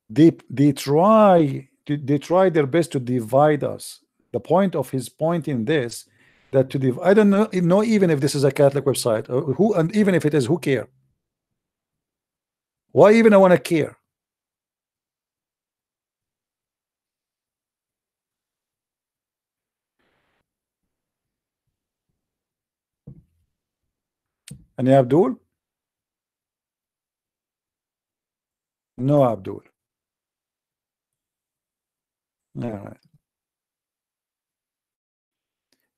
They try their best to divide us. The point of his point in this, that to divide, I don't know even if this is a Catholic website, or who, and even if it is, who care? Why even I want to care? And Abdul? No, Abdul. All right.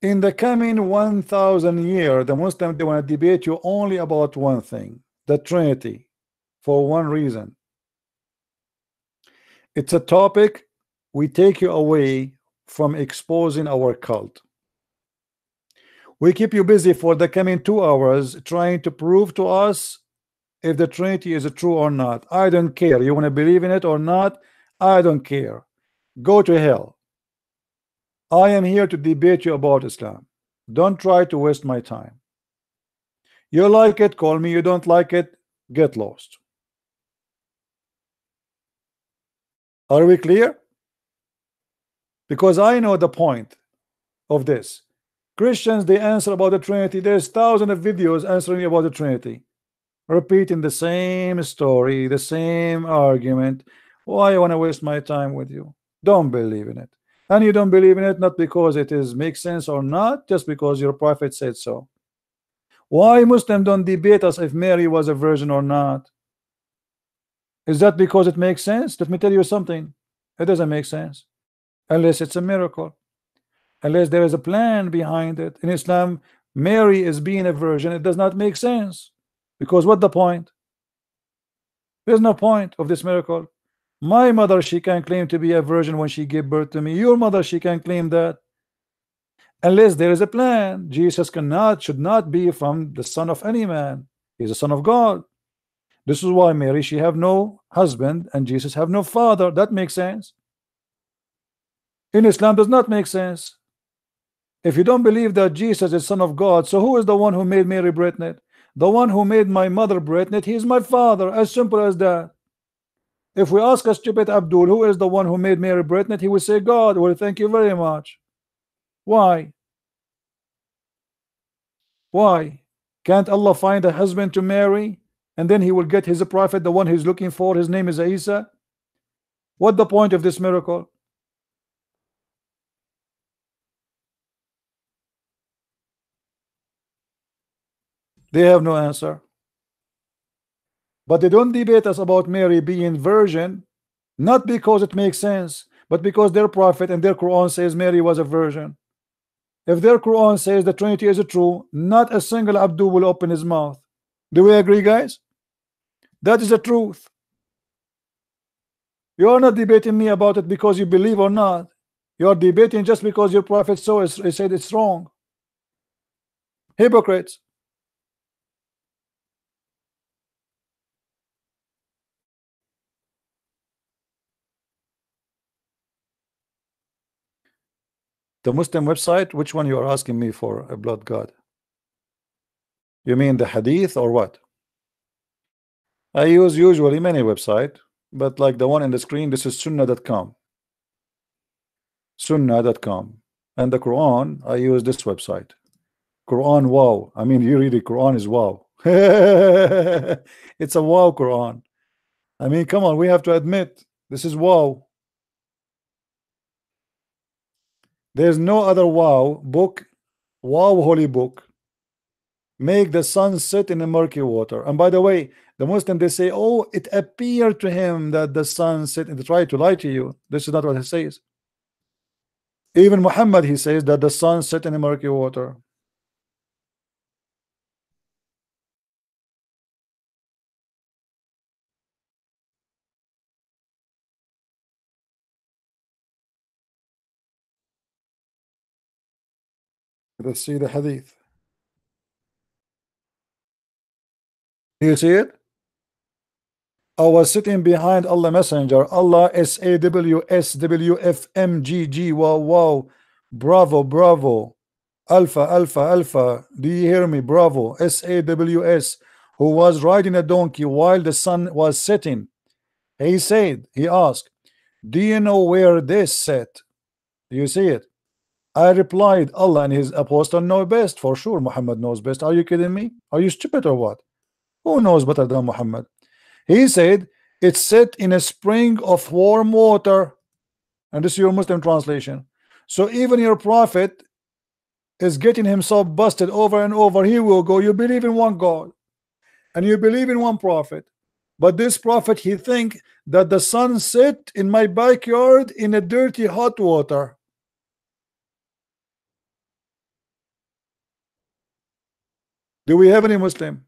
In the coming 1,000 years, the Muslims, they want to debate you only about one thing, the Trinity, for one reason. It's a topic we take you away from exposing our cult. We keep you busy for the coming 2 hours trying to prove to us if the Trinity is true or not. I don't care. You want to believe in it or not? I don't care. Go to hell. I am here to debate you about Islam. Don't try to waste my time. You like it, call me. You don't like it, get lost. Are we clear? Because I know the point of this. Christians, they answer about the Trinity. There's thousands of videos answering about the Trinity, repeating the same story, the same argument. Why I want to waste my time with you? Don't believe in it. And you don't believe in it not because it is makes sense or not, just because your prophet said so. Why Muslims don't debate us if Mary was a virgin or not? Is that because it makes sense? Let me tell you something. It doesn't make sense unless it's a miracle, unless there is a plan behind it. In Islam, Mary is being a virgin. It does not make sense, because what the point? There's no point of this miracle. My mother, she can claim to be a virgin when she gave birth to me. Your mother, she can claim that. Unless there is a plan, Jesus should not be from the son of any man. He's the son of God. This is why Mary, she have no husband and Jesus have no father. That makes sense. In Islam does not make sense. If you don't believe that Jesus is son of God, so who is the one who made Mary pregnant? The one who made my mother pregnant, he is my father. As simple as that. If we ask a stupid Abdul, who is the one who made Mary pregnant, he will say God. Well, thank you very much. Why? Why? Can't Allah find a husband to marry and then he will get his prophet, the one he's looking for? His name is Isa. What the point of this miracle? They have no answer. But they don't debate us about Mary being virgin, not because it makes sense, but because their prophet and their Quran says Mary was a virgin. If their Quran says the Trinity is true, not a single Abdul will open his mouth. Do we agree, guys? That is the truth. You are not debating me about it because you believe or not. You are debating just because your prophet said it's wrong. Hypocrites. The Muslim website, which one you are asking me for, a blood god? You mean the hadith or what? I use usually many website, but like the one in the screen, this is sunnah.com. Sunnah.com. And the Quran, I use this website. Quran, wow. I mean, you read the Quran is wow. It's a wow Quran. I mean, come on, we have to admit this is wow. There's no other wow book, wow holy book. Make the sun set in the murky water. And by the way, the Muslim, they say, oh, it appeared to him that the sun set, and they try to lie to you. This is not what he says. Even Muhammad, he says that the sun set in the murky water. Let's see the hadith. Do you see it? I was sitting behind Allah Messenger. Allah SAWSWFMGG. Wow, wow. Bravo, bravo. Alpha, alpha, alpha. Do you hear me? Bravo. SAWS. Who was riding a donkey while the sun was setting. He said, he asked, do you know where this set? Do you see it? I replied, Allah and his apostle know best. For sure, Muhammad knows best. Are you kidding me? Are you stupid or what? Who knows better than Muhammad? He said, it's set in a spring of warm water. And this is your Muslim translation. So even your prophet is getting himself busted over and over. He will go, you believe in one God and you believe in one prophet. But this prophet, he think that the sun set in my backyard in a dirty hot water. Do we have any Muslim?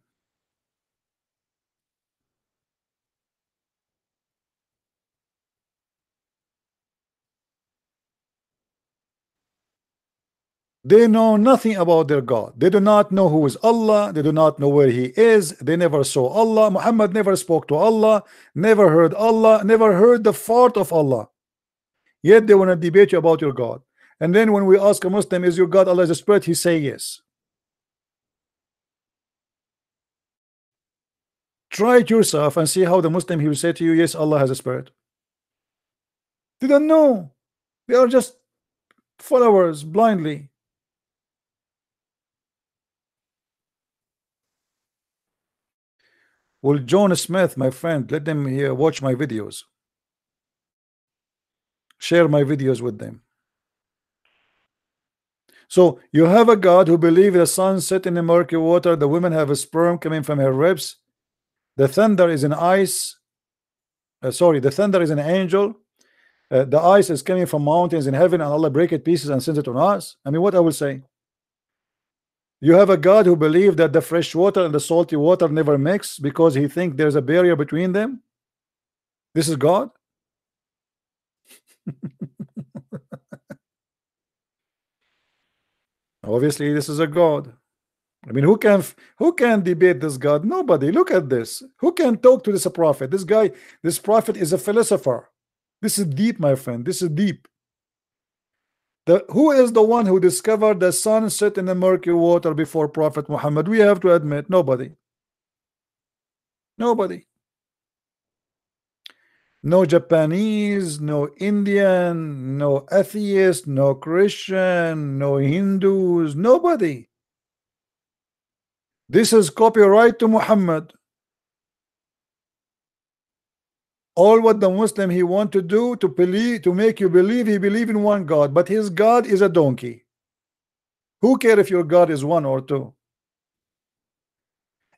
They know nothing about their God. They do not know who is Allah. They do not know where he is. They never saw Allah. Muhammad never spoke to Allah, never heard Allah, never heard the fart of Allah. Yet they want to debate you about your God. And then when we ask a Muslim, is your God Allah is a spirit? He say yes. Try it yourself and see how the Muslim, he will say to you, yes, Allah has a spirit. They don't know. They are just followers blindly. Well, John Smith, my friend, let them here watch my videos. Share my videos with them. So you have a God who believes the sun set in the murky water, the women have a sperm coming from her ribs, the thunder is an ice, the thunder is an angel, the ice is coming from mountains in heaven, and Allah break it pieces and sends it on us. I mean, what I will say? You have a God who believes that the fresh water and the salty water never mix because he thinks there's a barrier between them. This is God. Obviously, this is a God. I mean, who can debate this God? Nobody. Look at this. Who can talk to this prophet? This guy, this prophet is a philosopher. This is deep, my friend. This is deep. Who is the one who discovered the sun set in the murky water before Prophet Muhammad? We have to admit, nobody. Nobody. No Japanese, no Indian, no atheist, no Christian, no Hindus, nobody. This is copyright to Muhammad. All what the Muslim he want to do to believe, to make you believe he believe in one God, but his God is a donkey. Who cares if your God is one or two?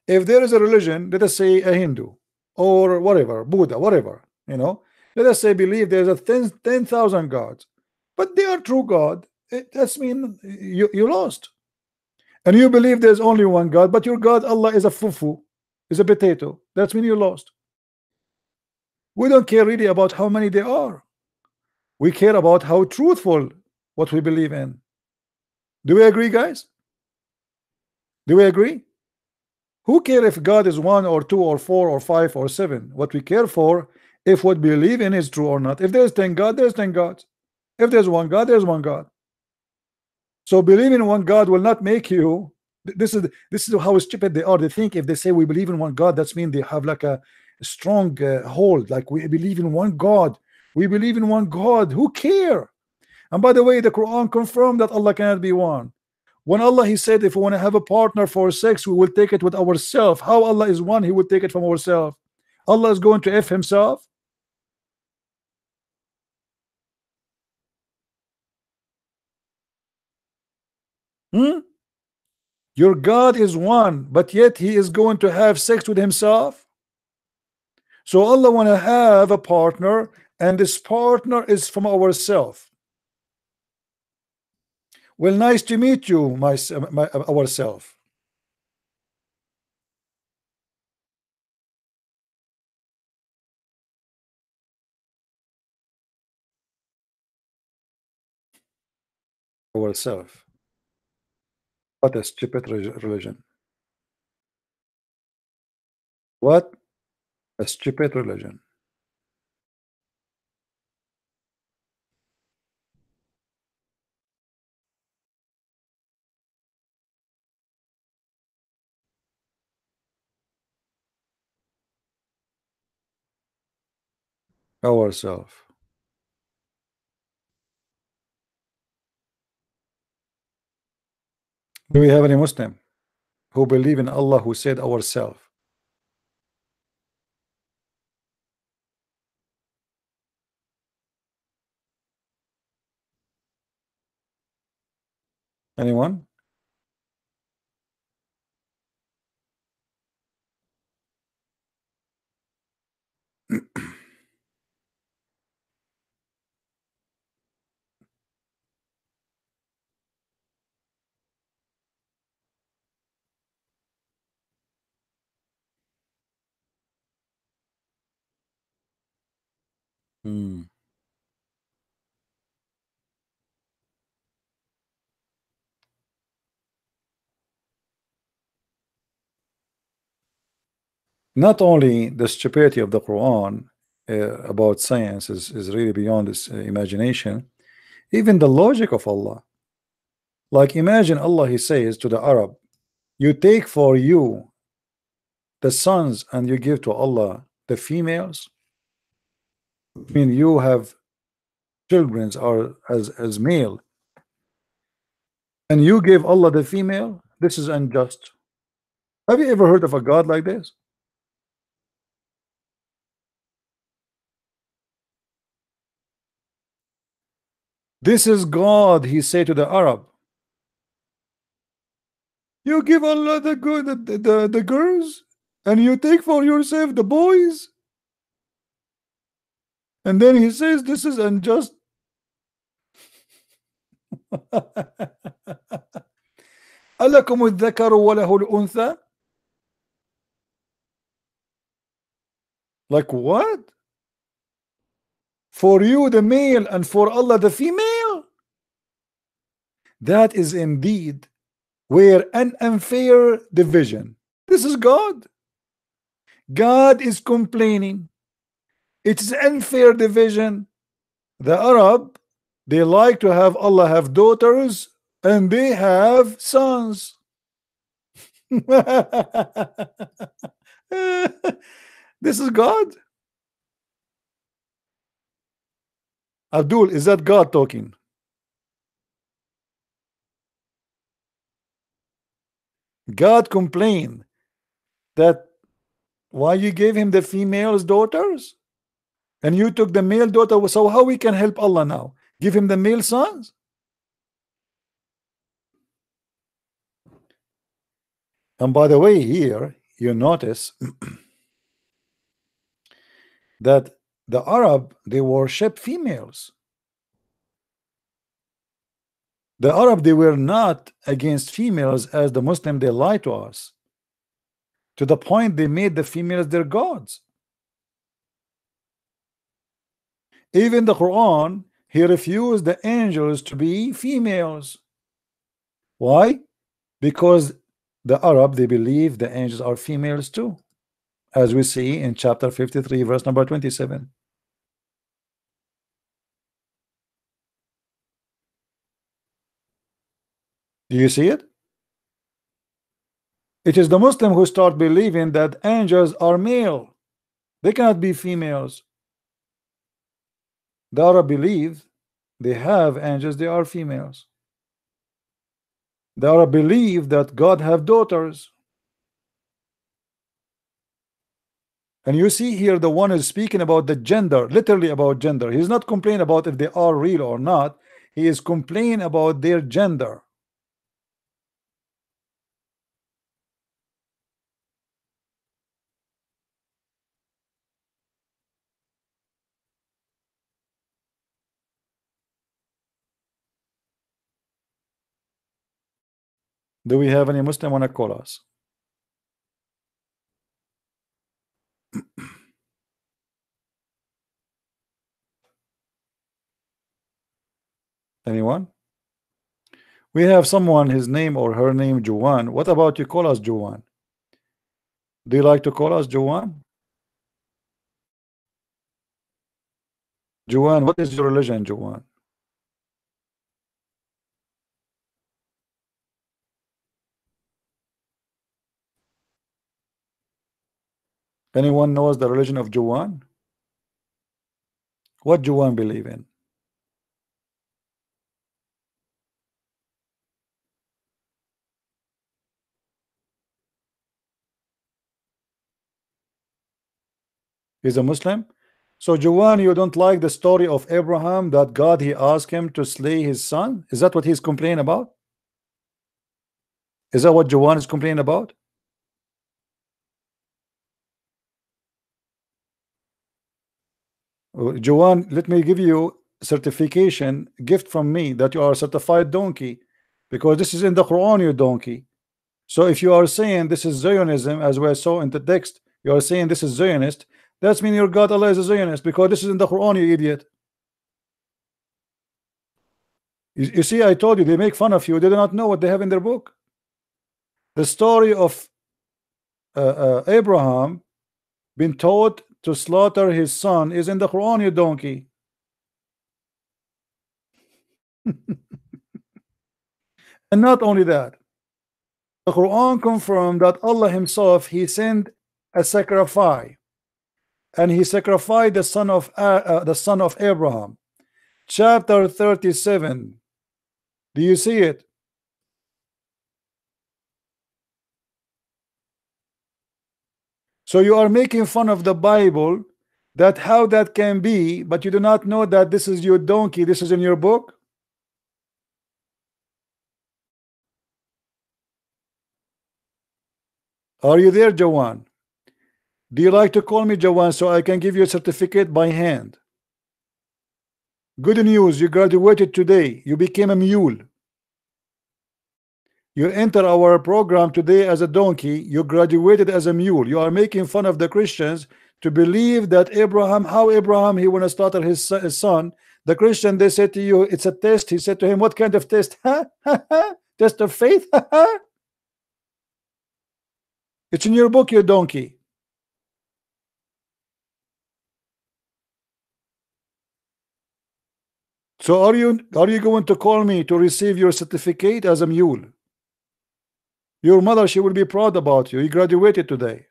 If there is a religion, let us say a Hindu or whatever, Buddha, whatever, you know, let us say believe there's a 10,000 gods, but they are true God. That's mean you lost. And you believe there's only one God, but your God Allah is a fufu, is a potato. That's mean you lost. We don't care really about how many there are. We care about how truthful what we believe in. Do we agree, guys? Do we agree? Who care if God is one or two or four or five or seven? What we care for, if what we believe in is true or not. If there's 10 gods, there's 10 gods. If there's one God, there's one God. So believing in one God will not make you. This is how stupid they are. They think if they say we believe in one God, that's mean they have like a strong hold. Like we believe in one God. We believe in one God. Who care? And by the way, the Quran confirmed that Allah cannot be one. When Allah he said if we want to have a partner for sex, we will take it with ourselves. How Allah is one, he would take it from ourselves. Allah is going to F himself. Your God is one, but yet he is going to have sex with himself. So Allah want to have a partner, and this partner is from ourselves. Well, nice to meet you, ourself. Ourself. What a stupid religion. What a stupid religion. Ourself. Do we have any Muslim who believe in Allah who said ourself? Anyone? Not only the stupidity of the Quran about science is really beyond this imagination, even the logic of Allah. Like imagine Allah he says to the Arab, you take for you the sons and you give to Allah the females. I mean you have children are as male and you give Allah the female. This is unjust. Have you ever heard of a God like this? This is God, he said to the Arab. You give Allah the good the girls and you take for yourself the boys. And then he says this is unjust. ألكم الذكر وله الأنثى. Like what? For you the male and for Allah the female. That is indeed where an unfair division. This is God. God is complaining. It's unfair division. The Arab, they like to have Allah have daughters and they have sons. This is God. Abdul, is that God talking? God complained that why you gave him the female's daughters and you took the male daughter. So how we can help Allah now? Give him the male sons? And by the way, here you notice that the Arab, they worship females. The Arab, they were not against females as the Muslim, they lie to us. To the point they made the females their gods. Even the Quran, he refused the angels to be females. Why? Because the Arab, they believe the angels are females too, as we see in chapter 53 verse number 27. Do you see it? It is the Muslim who start believing that angels are male, they cannot be females. The Arab believe they have angels, they are females. The Arab believe that God have daughters. And you see here the one is speaking about the gender, literally about gender. He's not complaining about if they are real or not. He is complaining about their gender. Do we have any Muslim want to call us? Anyone? We have someone, his name or her name Juwan. What about you call us Juwan? Do you like to call us Juwan? Juwan, what is your religion, Juwan? Anyone knows the religion of Juwan? What Juwan believe in? He's a Muslim. So Juwan, you don't like the story of Abraham that God he asked him to slay his son? Is that what he's complaining about? Is that what Juwan is complaining about? Juwan, let me give you certification gift from me that you are a certified donkey, because this is in the Quran, you donkey. So if you are saying this is Zionism, as we saw in the text, you are saying this is Zionist, that's mean your God Allah is a Zionist, because this is in the Quran, you idiot. You see, I told you, they make fun of you. They do not know what they have in their book. The story of Abraham been taught to slaughter his son is in the Quran, you donkey. And not only that, the Quran confirmed that Allah himself, he sent a sacrifice, and he sacrificed the son of Abraham. Chapter 37. Do you see it? So you are making fun of the Bible, that how that can be, but you do not know that this is your donkey, this is in your book. Are you there, Jawan? Do you like to call me Jawan so I can give you a certificate by hand? Good news, you graduated today. You became a mule. You enter our program today as a donkey. You graduated as a mule. You are making fun of the Christians to believe that Abraham, how Abraham, he want to slaughter his son. The Christian, they said to you, it's a test. He said to him, what kind of test? Test of faith? It's in your book, you donkey. So are you going to call me to receive your certificate as a mule? Your mother, she will be proud about you. You graduated today.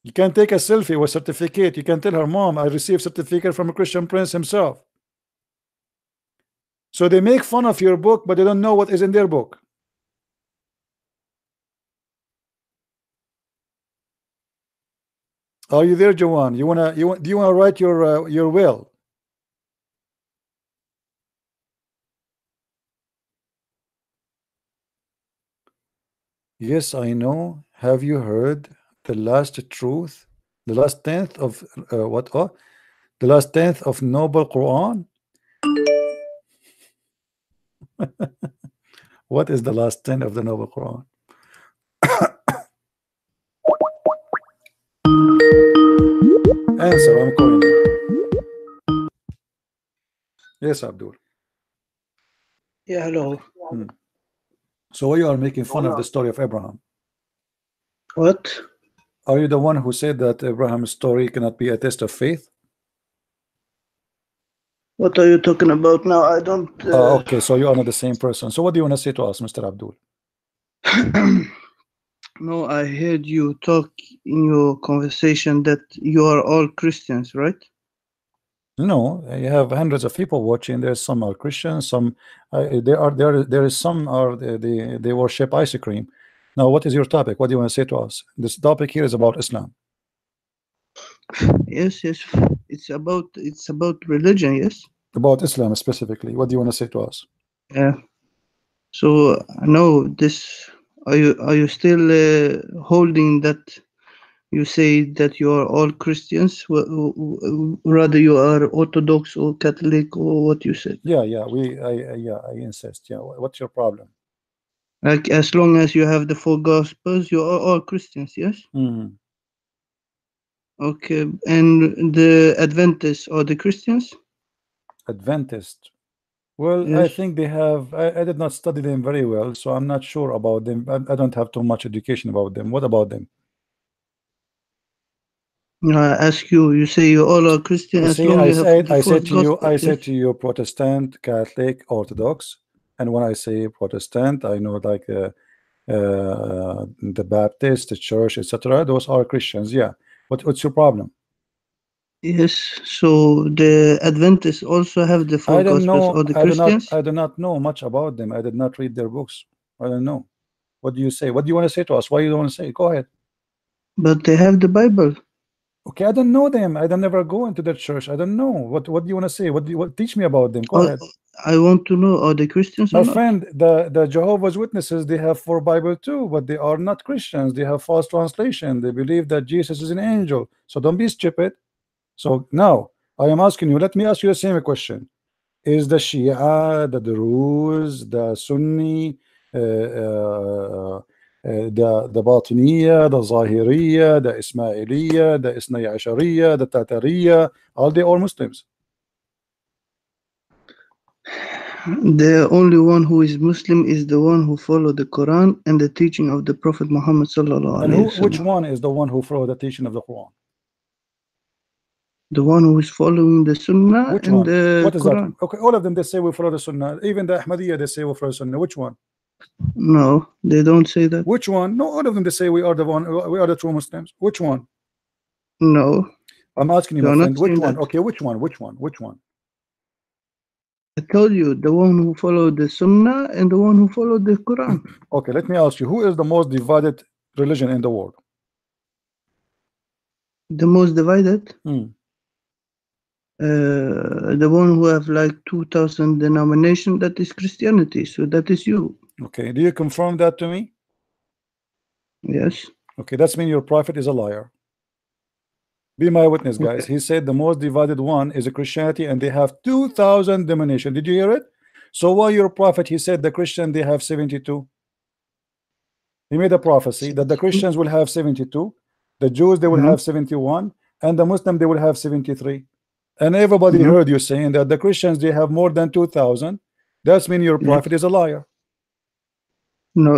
You can take a selfie with certificate. You can tell her, Mom, I received certificate from a Christian prince himself. So they make fun of your book, but they don't know what is in their book. Are you there, Joanne? Do you wanna write your will? Yes, I know. Have you heard the last truth? The last tenth of what? Oh, the last tenth of noble Quran. What is the last 10 of the noble Quran? Answer, I'm calling you. Yes, Abdul. Yeah, hello. So why you are making fun of the story of Abraham? What? Are you the one who said that Abraham's story cannot be a test of faith? What are you talking about now? I don't. Okay, so you are not the same person. So what do you want to say to us, Mr. Abdul? No, I heard you talk in your conversation that you are all Christians, right? No, you have hundreds of people watching. There's some are Christians, some there is some are they worship ice cream. Now, what is your topic? What do you want to say to us? This topic here is about Islam. Yes, yes. It's about religion, yes. About Islam specifically. What do you want to say to us? Yeah. So no, this are you still holding that? You say that you are all Christians, rather you are Orthodox or Catholic or what you said. Yeah, I insist. Yeah, what's your problem? Like as long as you have the 4 Gospels, you are all Christians, yes? Mm-hmm. Okay, and the Adventists are the Christians? Adventist. Well, Yes. I think they have. I did not study them very well, so I'm not sure about them. I don't have too much education about them. What about them? I ask you. You say you all are Christian as long as you have the 4 Gospels. I said to you, Protestant, Catholic, Orthodox, and when I say Protestant, I know like the Baptist, the Church, etc. Those are Christians. Yeah. What's your problem? Yes. So the Adventists also have the 4 Gospels or the Christians? I do not know much about them. I did not read their books. I don't know. What do you say? What do you want to say to us? Why you don't want to say? Go ahead. But they have the Bible. Okay, I don't know them. I don't never go into the church. I don't know. What do you want to say? What teach me about them? Go ahead. I want to know, are they Christians or My friend, the Jehovah's Witnesses, they have 4 Bible too, but they are not Christians. They have false translation. They believe that Jesus is an angel. So don't be stupid. So now I am asking you, let me ask you the same question. Is the Shia, the Druze, the Sunni, the Batiniya, the Zahiriya, the Ismailiya, the Isnai Ashariya, the Tatariya, are they all Muslims? The only one who is Muslim is the one who follow the Quran and the teaching of the Prophet Muhammad sallallahu alaihi wasallam. Which one is the one who follow the teaching of the Quran? The one who is following the Sunnah Which and one? the What is Quran. that? Okay, all of them they say we follow the Sunnah. Even the Ahmadiyya they say we follow the Sunnah. Which one? No, they don't say that. Which one? No, all of them they say we are the one. We are the true Muslims. Which one? No. I'm asking you, You're my not friend. Which saying one? that. Okay, which one? Which one? Which one? I told you, the one who followed the Sunnah and the one who followed the Quran. Okay, let me ask you, who is the most divided religion in the world? The most divided? The one who have like 2,000 denomination, that is Christianity. So that is you. Okay, do you confirm that to me? Yes. Okay, that's mean your prophet is a liar. Be my witness, guys. Okay. He said the most divided one is a Christianity, and they have 2,000 denomination. Did you hear it? So why your prophet? He said the Christian they have 72. He made a prophecy that the Christians will have 72. The Jews, they will Mhm. have 71, and the Muslim, they will have 73. And everybody Mhm. heard you saying that the Christians, they have more than 2,000. That's mean your Yes. prophet is a liar. No,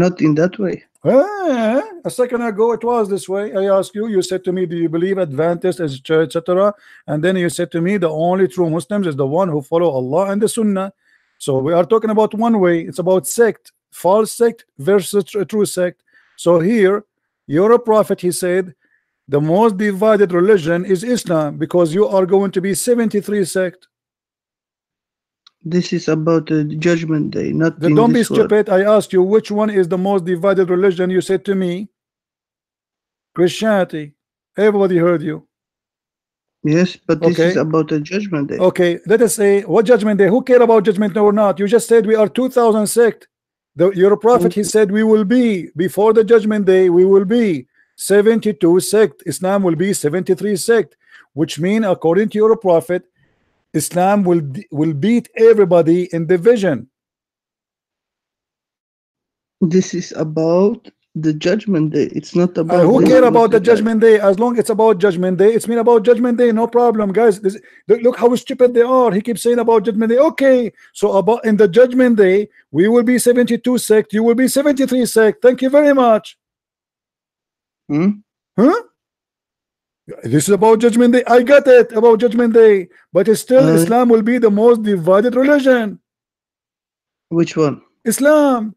not in that way. A second ago it was this way. I asked you, you said to me, do you believe Adventist, etc.? And then you said to me, the only true Muslims is the one who follow Allah and the Sunnah. So we are talking about one way. It's about sect, false sect versus true sect. So here, you're a prophet, he said, the most divided religion is Islam, because you are going to be 73 sect. This is about the judgment day, not in Don't be this world. stupid. I asked you which one is the most divided religion. You said to me, Christianity. Everybody heard you. Yes, but this is Okay. about the judgment day. Okay, let us say, what judgment day? Who care about judgment day or not? You just said we are 2,000 sect. Your prophet, he said we will be, before the judgment day, we will be 72 sect. Islam will be 73 sect, which mean, according to your prophet, Islam will beat everybody in division. This is about the judgment day. It's not about. Who this care what about the guy- judgment day? As long as it's about judgment day, it's mean about judgment day, no problem, guys. Look how stupid they are. He keeps saying about judgment day. Okay, so about in the judgment day, we will be 72 sect, you will be 73 sect. Thank you very much. Hmm? Huh? This is about judgment day. I got it about judgment day, but it's still Islam will be the most divided religion. Which one? Islam.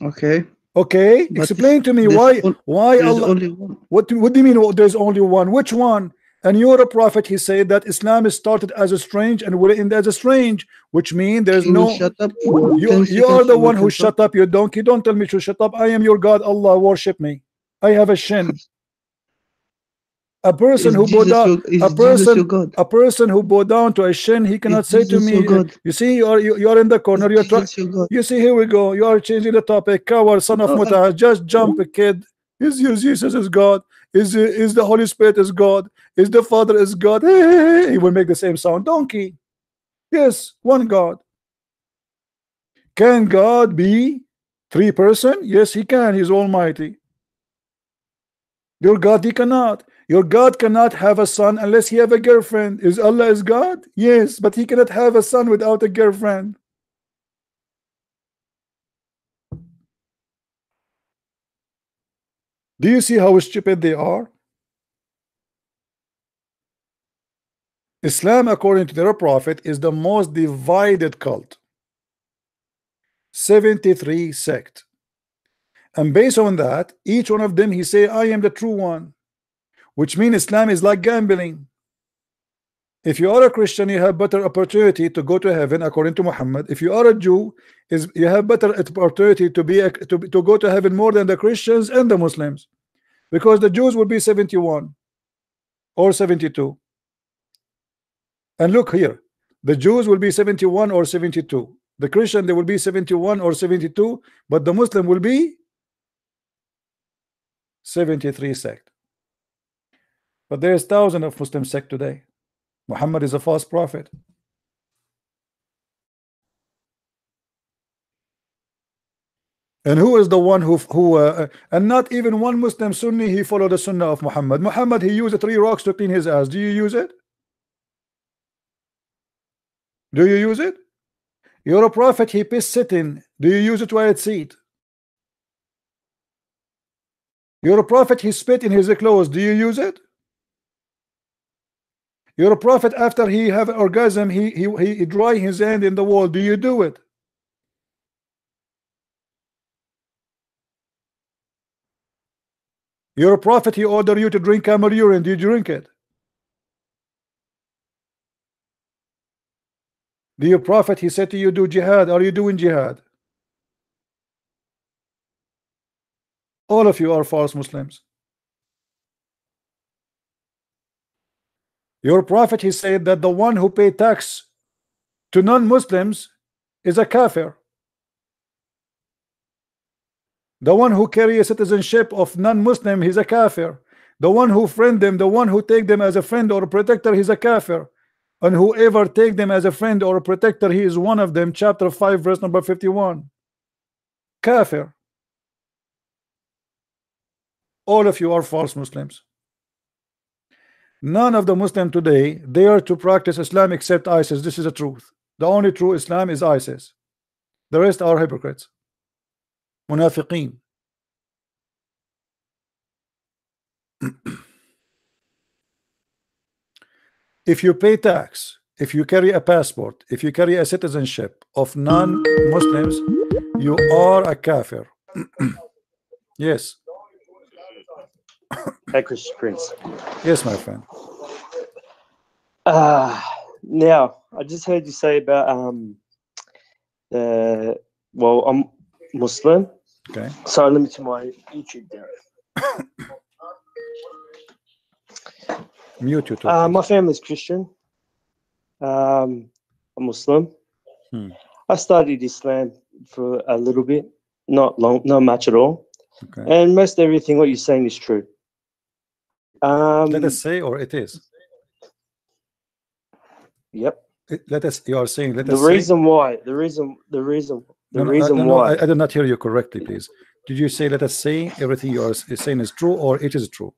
Okay. Okay, But explain to me there's why there's Allah. only one. What do you mean? There's only one? Which one? And you're a prophet. He said that Islam is started as a strange and will end as a strange, which means there's Can no. you shut up? You 10 are seconds the so we one who can shut talk? up, you donkey. Don't tell me to shut up. I am your God. Allah, worship me. I have a shin. A person Is who bow Jesus down, your, is Jesus your God? a person who bow down to a shin, he cannot Is say to Jesus your me, God? you see, you are in the corner. Is You're trying. Jesus your God? You see, here we go. You are changing the topic. Coward, son of No, Mutah, just jump, kid. Is Jesus is God? Is the Holy Spirit is God? Is the Father is God? He will make the same sound. Donkey. Yes, one God. Can God be three person? Yes, he can. He's almighty. Your God, he cannot. Your God cannot have a son unless he have a girlfriend. Is Allah is God? Yes, but he cannot have a son without a girlfriend. Do you see how stupid they are? Islam, according to their prophet, is the most divided cult. 73 sect. And based on that, each one of them, he say, I am the true one. Which means Islam is like gambling. If you are a Christian, you have better opportunity to go to heaven, according to Muhammad. If you are a Jew, you have better opportunity to go to heaven more than the Christians and the Muslims, because the Jews will be 71 or 72. And look here, the Jews will be 71 or 72. The Christian, they will be 71 or 72, but the Muslim will be 73 sect. But there is thousands of Muslim sect today. Muhammad is a false prophet. And who is the one who and not even one Muslim Sunni, he followed the Sunnah of Muhammad. Muhammad, he used 3 rocks to clean his ass. Do you use it? Do you use it? You're a prophet, he pissed sitting. Do you use it while it seat? You're a prophet, he spit in his clothes. Do you use it? You're a prophet, after he have an orgasm, he dry his hand in the wall. Do you do it? You're a prophet, he order you to drink camel urine. Do you drink it? Do your prophet, he said to you, do jihad. Are you doing jihad? All of you are false Muslims. Your prophet, he said that the one who pay tax to non-Muslims is a kafir. The one who carry a citizenship of non-Muslim, he's a kafir. The one who friend them, the one who take them as a friend or a protector, he's a kafir. And whoever take them as a friend or a protector, he is one of them. Chapter 5, verse number 51. Kafir. All of you are false Muslims. None of the Muslims today dare to practice Islam except ISIS. This is the truth. The only true Islam is ISIS. The rest are hypocrites. Munafiqeen. If you pay tax, if you carry a passport, if you carry a citizenship of non-Muslims, you are a kafir. Yes. Hey, Christian Prince. Yes, my friend. Now, I just heard you say about well, I'm Muslim. Okay. So let me turn my YouTube down. Mute you too. My family's Christian. I'm Muslim. I studied Islam for a little bit, not long, not much at all. Okay. And most everything what you're saying is true. Let us say, or it is. Yep. Let us. You are saying. Let The us. reason why. The reason why. I did not hear you correctly. Please. Did you say let us say everything you are saying is true, or it is true?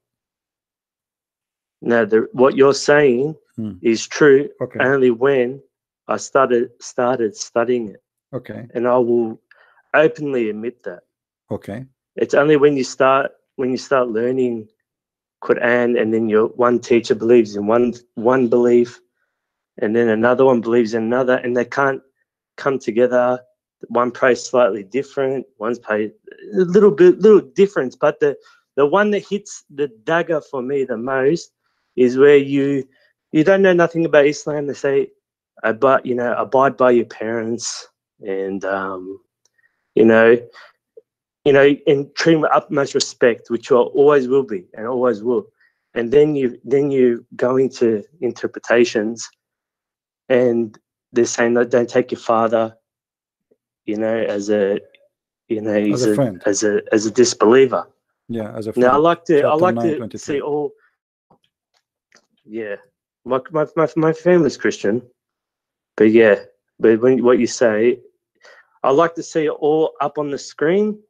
No, what you're saying is true. Okay. Only when I started studying it. Okay. And I will openly admit that. Okay. It's only when you start learning Quran, and then your one teacher believes in one belief, and then another one believes in another, and they can't come together. One prays slightly different, one's prays a little difference, but the one that hits the dagger for me the most is where you don't know nothing about Islam. They say, abide by your parents, and and treat them with utmost respect, which you always will be and always will. And then you go into interpretations, and they're saying that don't take your father, as a friend, as a disbeliever. Yeah, as a friend. Now I like to 9:23. see all. Yeah, my family's Christian, but what you say, I like to see it all up on the screen.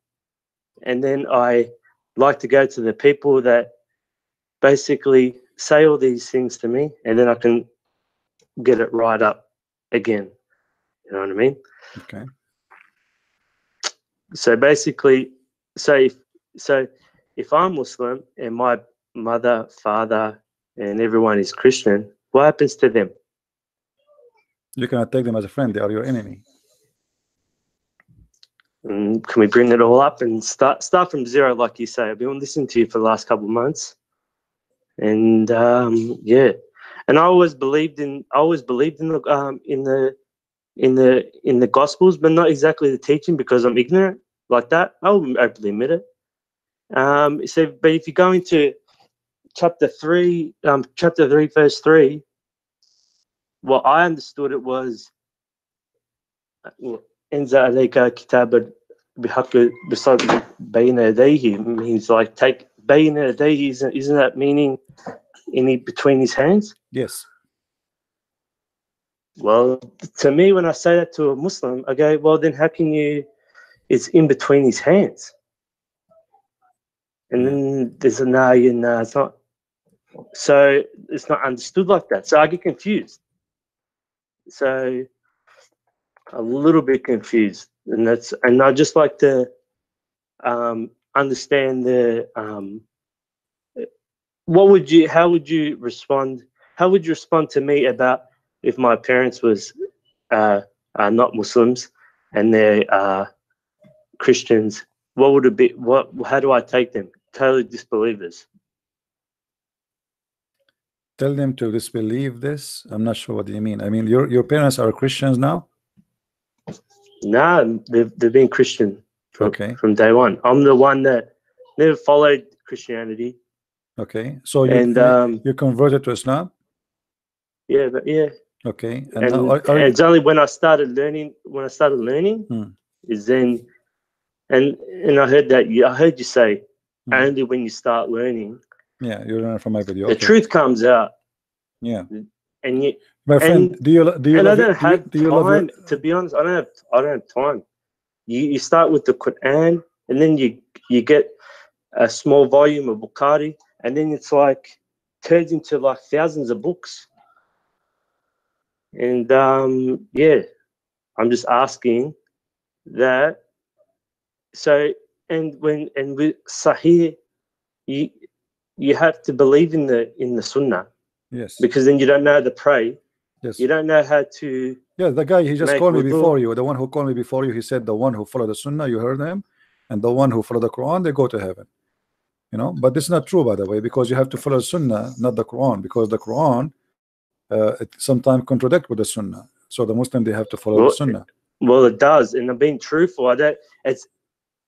And then I like to go to the people that basically say all these things to me, and then I can get it right up again. You know what I mean? Okay. So basically, if I'm Muslim and my mother, father, and everyone is Christian, what happens to them? You cannot take them as a friend. They are your enemy. Can we bring it all up and start from zero, like you say? I've been listening to you for the last couple of months, and and I always believed in the Gospels, but not exactly the teaching, because I'm ignorant like that. I will openly admit it. But if you go into chapter 3, verse 3, what I understood it was, "Enza alayka kitabad bihaqq bisad bayna yadayhi," means like take bayna yadayhi. Isn't that meaning between his hands? Yes. Well, to me, when I say that to a Muslim, I go, well, then how can it's in between his hands? And then there's it's not. So it's not understood like that. So I get confused. So a little bit confused, and I just like to understand how would you respond to me about if my parents was are not Muslims and they're Christians? What would it be? How do I take them? Totally disbelievers. Tell them to disbelieve this. I'm not sure what you mean. I mean, your parents are Christians now? No, they've been Christian from day one. I'm the one that never followed Christianity. Okay, so you converted to Islam? Yeah, Okay, and it's only when I started learning. Is then, and I heard you say only when you start learning. Yeah, you learn from my video. The truth comes out. Yeah, and you, my friend, do you? And I don't have time. To be honest, I don't have time. You start with the Quran, and then you get a small volume of Bukhari, and then it's like turns into like thousands of books. And yeah, I'm just asking that. So and with Sahih, you have to believe in the Sunnah. Yes. Because then you don't know how to pray. Yes. You don't know how to. Yeah, the guy, he just called me wudu. before you. The one who called me before you, he said the one who followed the Sunnah, you heard him, and the one who followed the Quran, they go to heaven. You know, but this is not true, by the way, because you have to follow Sunnah, not the Quran, because the Quran it sometimes contradict with the Sunnah. So the Muslim, they have to follow the Sunnah. Well, it does, and I'm being truthful. I don't. It's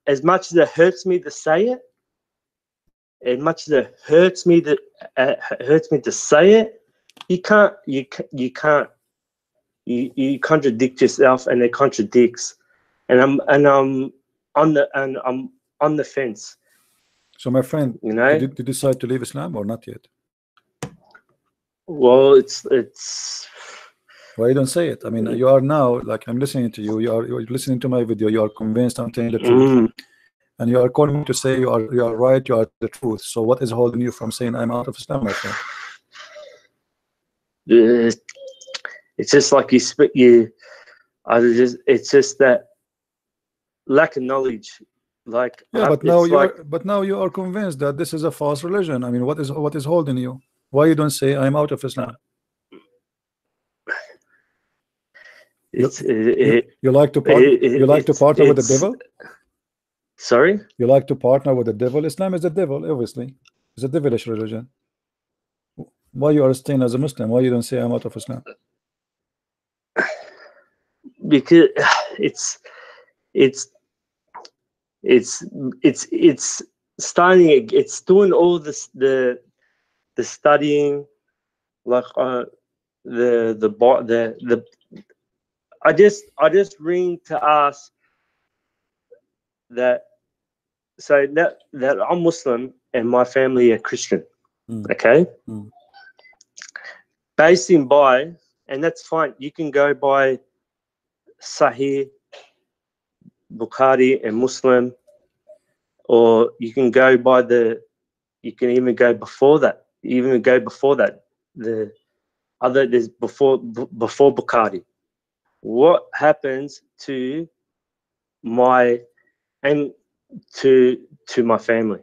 as much as it hurts me to say it. As much as it hurts me to say it, you contradict yourself, and it contradicts. And I'm on the fence. So my friend, you know, did you decide to leave Islam or not yet? Well, it's. Why you don't say it? I mean, you are now, like, I'm listening to you. You're listening to my video. You are convinced I'm telling the truth, and you are calling me to say you are right. You are the truth. So what is holding you from saying I'm out of Islam, my friend? It's just like it's just that lack of knowledge. Like, yeah, but now you are convinced that this is a false religion. I mean, what is holding you? Why you don't say I'm out of Islam? You like to partner with the devil? Sorry? You like to partner with the devil? Islam is the devil, obviously. It's a devilish religion. Why you are staying as a Muslim? Why you don't say I'm out of Islam? Because it's starting. It's doing all this the studying, like the. I just ring to ask that. So that I'm Muslim and my family are Christian. Okay. Basing by, and that's fine. You can go by Sahih, Bukhari, and Muslim, or you can go by you can even go before that. Even go before that. The other there's before Bukhari. What happens to my to my family?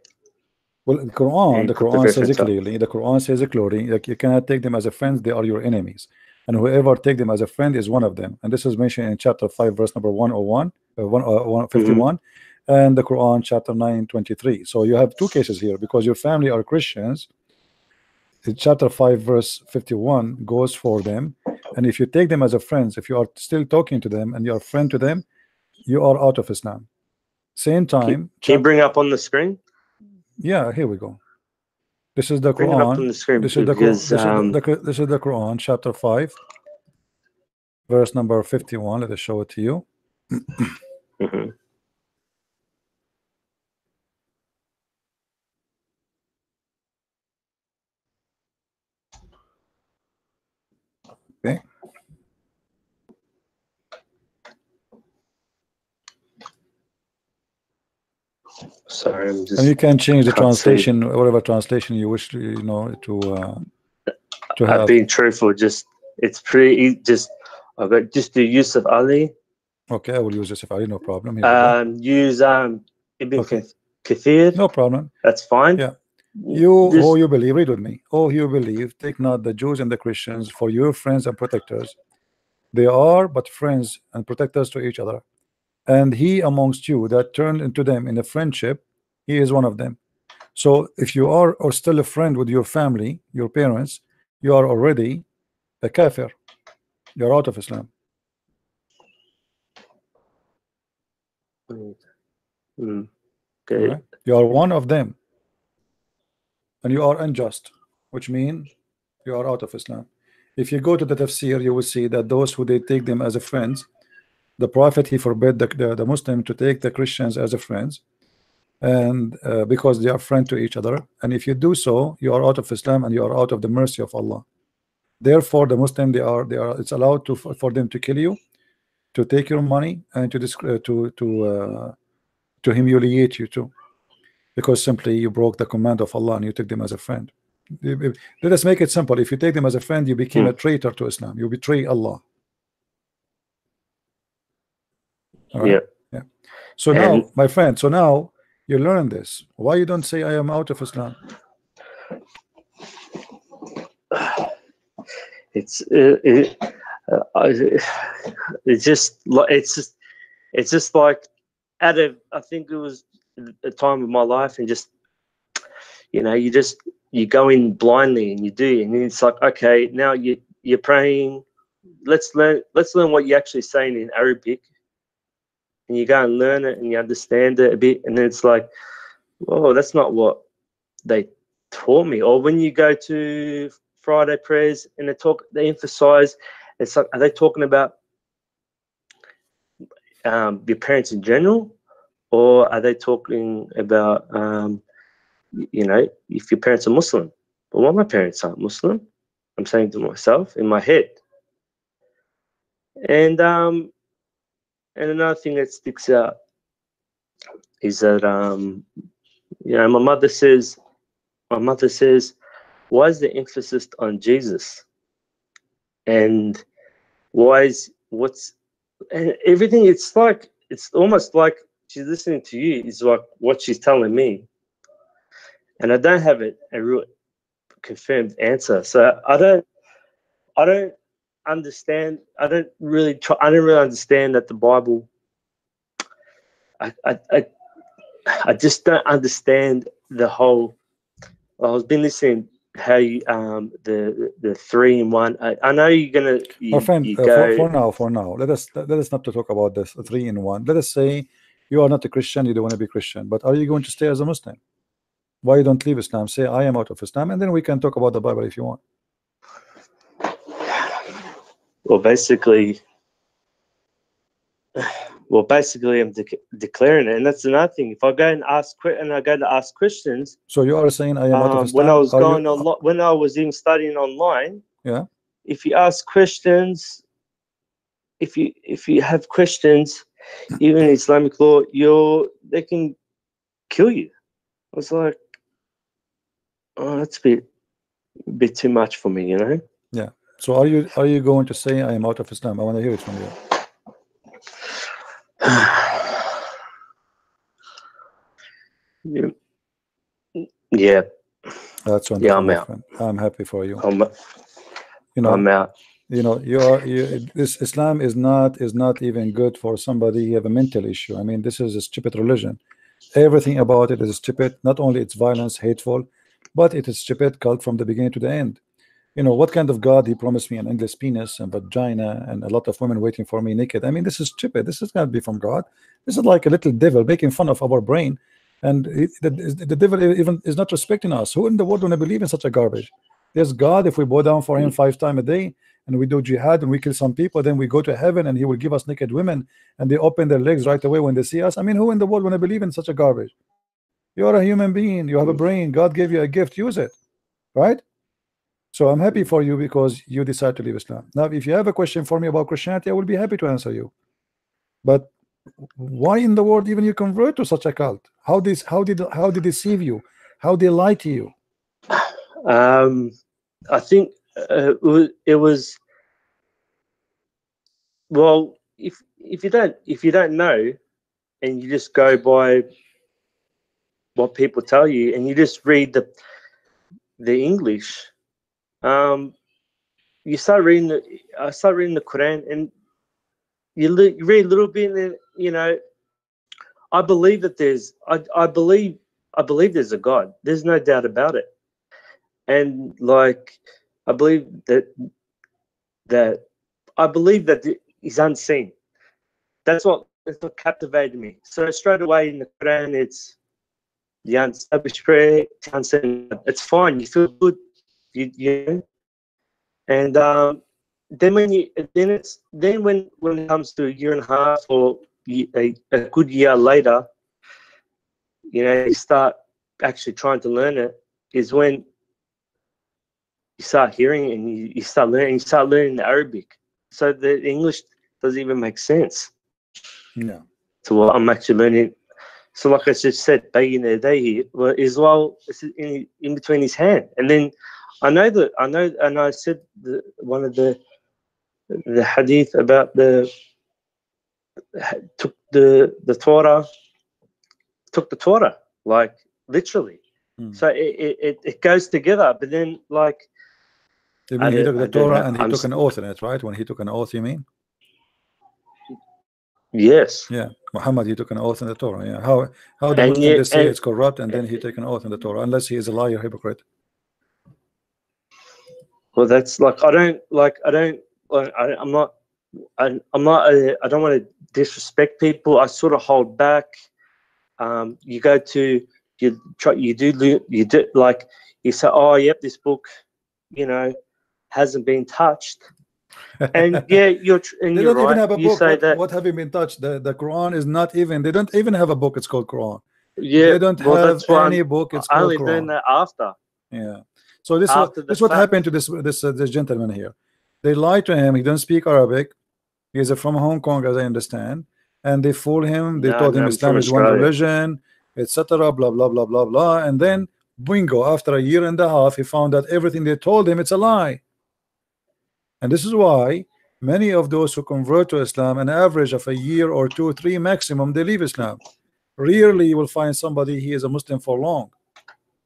Well, the Quran says it clearly. The Quran says it clearly. Like, you cannot take them as a friend; they are your enemies. And whoever take them as a friend is one of them. And this is mentioned in chapter 5, verse number 101, 151, and the Quran chapter 9:23. So you have two cases here because your family are Christians. Chapter 5, verse 51 goes for them. And if you take them as a friend, if you are still talking to them and you are a friend to them, you are out of Islam. Same time. Can you bring up on the screen? Yeah, here we go. This is the Bring Quran. it up on the screen. This is the Quran, chapter 5, verse number 51. Let us show it to you. Okay. Sorry, I'm just. And you can change the translation, whatever translation you wish to, you know, to have. I've been truthful. It's pretty. I've got just the Yusuf Ali. Okay, I will use Yusuf Ali, no problem. Use Ibn Kathir. No problem. That's fine. Yeah. You believe, read with me. Oh, you believe, take not the Jews and the Christians for your friends and protectors. They are but friends and protectors to each other. And he amongst you that turned into them in a friendship, he is one of them. So if you are or still a friend with your family, your parents, you are already a kafir. You're out of Islam. Okay. Right? You are one of them. And you are unjust, which means you are out of Islam. If you go to the tafsir, you will see that those who they take them as a friends, the Prophet, he forbid the Muslim to take the Christians as a friends, and because they are friends to each other. And if you do so, you are out of Islam and you are out of the mercy of Allah. Therefore, the Muslim, it's allowed for them to kill you, to take your money, and to humiliate you too. because simply you broke the command of Allah and you took them as a friend. Let us make it simple. If you take them as a friend, you became a traitor to Islam. You betray Allah. All right? Yeah. So now, my friend, so now you learn this. Why you don't say I am out of Islam? It's just like out of, I think it was a time of my life, and just, you know, you go in blindly and you do, and then it's like, okay, now you're praying. Let's learn what you're actually saying in Arabic, and you go and learn it and you understand it a bit, and then it's like, oh, that's not what they taught me. Or when you go to Friday prayers and they emphasize, it's like, are they talking about your parents in general, or are they talking about you know, if your parents are Muslim? But well, my parents aren't Muslim. I'm saying to myself in my head. And another thing that sticks out is that you know, my mother says, why is the emphasis on Jesus? And and everything, it's almost like she's listening to you, is like what she's telling me. And I don't have a real confirmed answer. So I don't understand. I don't really understand that the Bible. I just don't understand the whole. I was been listening how you the 3 in 1. I know you're gonna. My friend, for now, let us not to talk about this 3 in 1. Let us say you are not a Christian, you don't want to be Christian, but are you going to stay as a Muslim? Why you don't leave Islam? Say I am out of Islam, and then we can talk about the Bible if you want. Well, basically, I'm declaring it, and that's another thing. If I go and ask Christians, so you are saying I am out of Islam. When I was even studying online, yeah. If you ask Christians, if you have Christians, even in Islamic law, they can kill you. I was like, oh, that's a bit too much for me, you know. Yeah. So are you going to say I am out of Islam? I want to hear it from you. Yeah. That's wonderful. Yeah, I'm out. Friend. I'm happy for you. I'm out. You know, this Islam is not even good for somebody who have a mental issue. I mean, this is a stupid religion. Everything about it is stupid. Not only it's violence, hateful, but it is stupid cult from the beginning to the end. You know, what kind of God he promised me an endless penis and vagina and a lot of women waiting for me naked? I mean, this is stupid. This is not be from God. This is like a little devil making fun of our brain, and the devil even is not respecting us. Who in the world want to believe in such a garbage? There's God. If we bow down for him 5 times a day and we do jihad and we kill some people, then we go to heaven and he will give us naked women and they open their legs right away when they see us. I mean, who in the world want to believe in such a garbage? You are a human being. You have a brain. God gave you a gift. Use it, right? So I'm happy for you because you decide to leave Islam. Now, if you have a question for me about Christianity, I will be happy to answer you. But why in the world even you convert to such a cult? How did they deceive you? How they lie to you? I think it was well. If you don't know, and you just go by what people tell you, and you just read the English, you start reading I start reading the Quran, and you read a little bit, and you know, I believe that I believe there's a God. There's no doubt about it. And like, I believe that he's unseen. That's what captivated me. So straight away in the Quran, it's the unestablished prayer, unseen. It's fine. You feel good. You know. And then when it comes to a year and a half or a good year later, you know, you start actually trying to learn it. Is when you start hearing it and you start learning the Arabic. So the English doesn't even make sense. Yeah. So what I'm actually learning. So like I just said, Bayyin Yadayhi, well, Israel is in between his hand. And then I know, and I said one of the hadith about took the Torah, like literally. So it goes together. But then like, You mean he took the Torah and he took an oath in it, right? When he took an oath, you mean? Yes. Yeah, Muhammad, he took an oath in the Torah. Yeah, how the Muslims say it's corrupt and then he take an oath in the Torah, unless he is a liar, hypocrite. Well, that's like I don't want to disrespect people. I sort of hold back. You go to you do like you say, oh yep, this book, you know, hasn't been touched. And yeah, you're they you're don't even right. have a You book. say that what have you been touched? The Quran is not even. They don't even have a book. It's called Quran. Yeah, they don't have any book. It's called only Quran. learned that after. Yeah. So this is what happened to this gentleman here. They lied to him. He doesn't speak Arabic. He is from Hong Kong, as I understand, and they fooled him. They told him Islam is one religion, etc. Blah blah blah blah blah. And then bingo! After a year and a half, he found that everything they told him it's a lie. And this is why many of those who convert to Islam, an average of a year or 2 or 3 maximum, they leave Islam. Rarely you will find somebody he is a Muslim for long,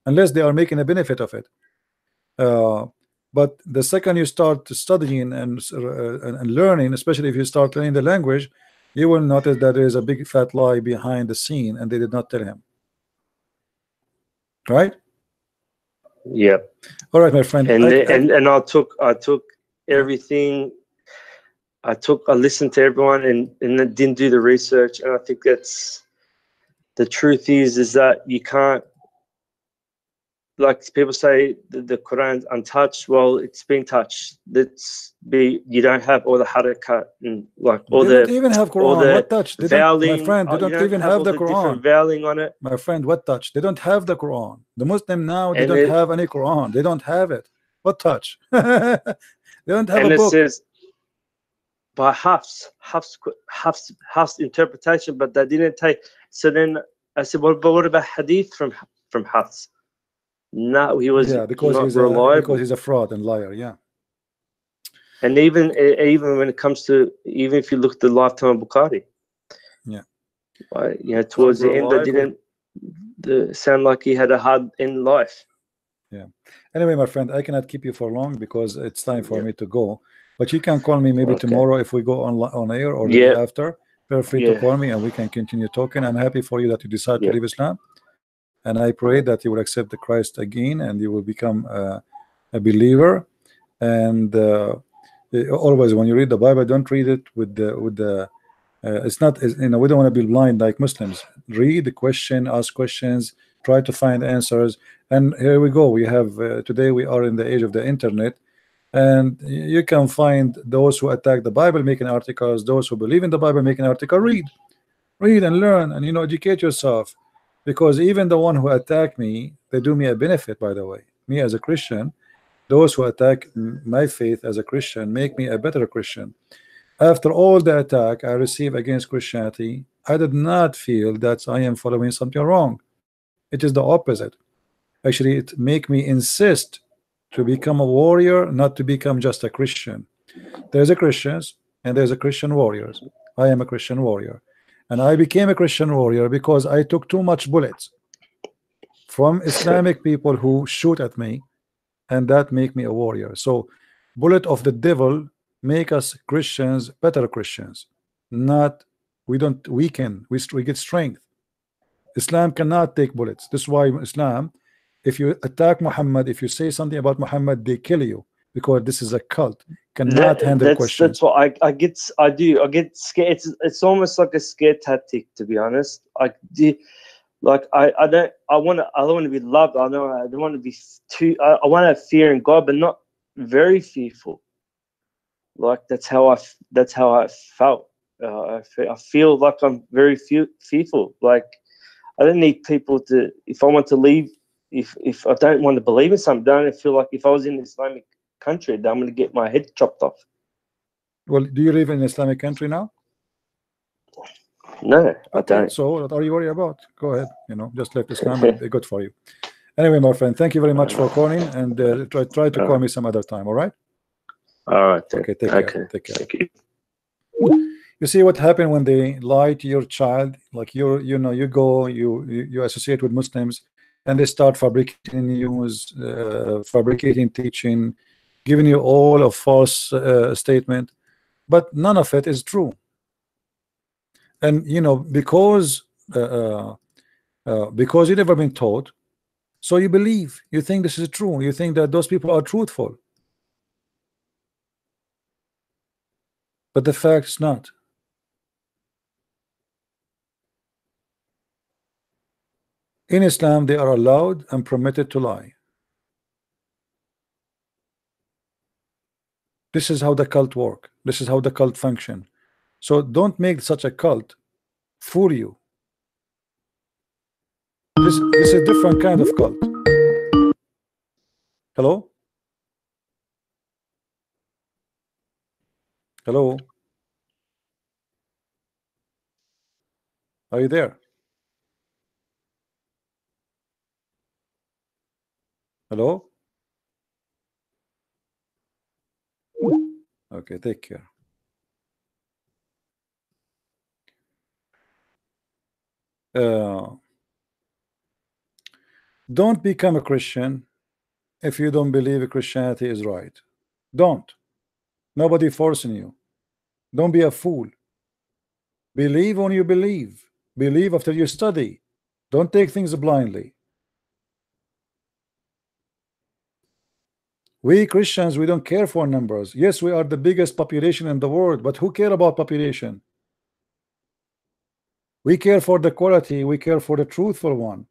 unless they are making a benefit of it. But the second you start studying and learning, especially if you start learning the language, you will notice that there is a big fat lie behind the scene, and they did not tell him. Right? Yeah. All right, my friend. And I took everything. I listened to everyone and didn't do the research. And I think that's the truth is that you can't, like people say the Quran's untouched. Well, it's been touched. You don't have all the harakat and like all they don't even have Quran. What touch? They vowing, my friend, they don't even have the Quran. Vowing on it. My friend, what touch? They don't have the Quran. The Muslim now, they don't have any Quran. They don't have it. What touch? They don't have a book. And it says by Hafs interpretation, but they didn't take. So then I said, well, but what about hadith from Hafs? No, he was because not he's reliable. because he's a fraud and liar. Yeah. And even when it comes to, even if you look at the lifetime of Bukhari, towards the end, they didn't sound like he had a hard end life. Yeah. Anyway, my friend, I cannot keep you for long because it's time for me to go. But you can call me maybe tomorrow if we go on air or the day after. Feel free to call me and we can continue talking. I'm happy for you that you decide to leave Islam. And I pray that you will accept the Christ again and you will become a believer. And always when you read the Bible, don't read it with the it's not, we don't want to be blind like Muslims. Read the question, ask questions, try to find answers. And here we go. We have today we are in the age of the internet, and you can find those who attack the Bible making articles, those who believe in the Bible making articles. Read and learn and educate yourself. Because even the one who attack me, they do me a benefit, by the way. Me as a Christian, those who attack my faith as a Christian make me a better Christian. After all the attack I receive against Christianity, I did not feel that I am following something wrong. It is the opposite. Actually, it make me insist to become a warrior, not to become just a Christian. There's a Christians and there's a Christian warriors. I am a Christian warrior. And I became a Christian warrior because I took too much bullets from Islamic people who shoot at me, and that make me a warrior. So bullet of the devil make us Christians better Christians. Not we don't weaken, we get strength. Islam cannot take bullets. This is why Islam, if you attack Muhammad, if you say something about Muhammad, they kill you, because this is a cult. Cannot handle questions. That's what I get scared. It's almost like a scare tactic, to be honest. I don't want to be loved. I don't want to be too. I want to have fear in God, but not very fearful. Like that's how I felt. I feel like I'm very fearful. Like I don't need people to. If I want to leave, if I don't want to believe in something, I don't feel like if I was in an Islamic country, I'm going to get my head chopped off. Well, do you live in an Islamic country now? No, I Okay, don't. so what are you worried about? Go ahead, you know, just let Islam be good for you. Anyway, my friend, thank you very much for calling, and try to call me some other time. All right? All right. Then. Okay, take Okay. care. Take care. Thank you. You see what happened when they lie to your child? Like you know, you go, you associate with Muslims, and they start fabricating news, fabricating teaching, giving you all a false statement, but none of it is true. And you know, because you never been taught, so you believe, you think this is true, you think that those people are truthful, but the fact is not. In Islam, they are allowed and permitted to lie. This is how the cult work. This is how the cult function. So don't make such a cult fool you. This is a different kind of cult. Hello? Hello? Are you there? Hello? Okay, take care. Don't become a Christian if you don't believe Christianity is right. Don't. Nobody forcing you. Don't be a fool. Believe when you believe. Believe after you study. Don't take things blindly. We Christians, we don't care for numbers. Yes, we are the biggest population in the world, but who care about population? We care for the quality. We care for the truthful one.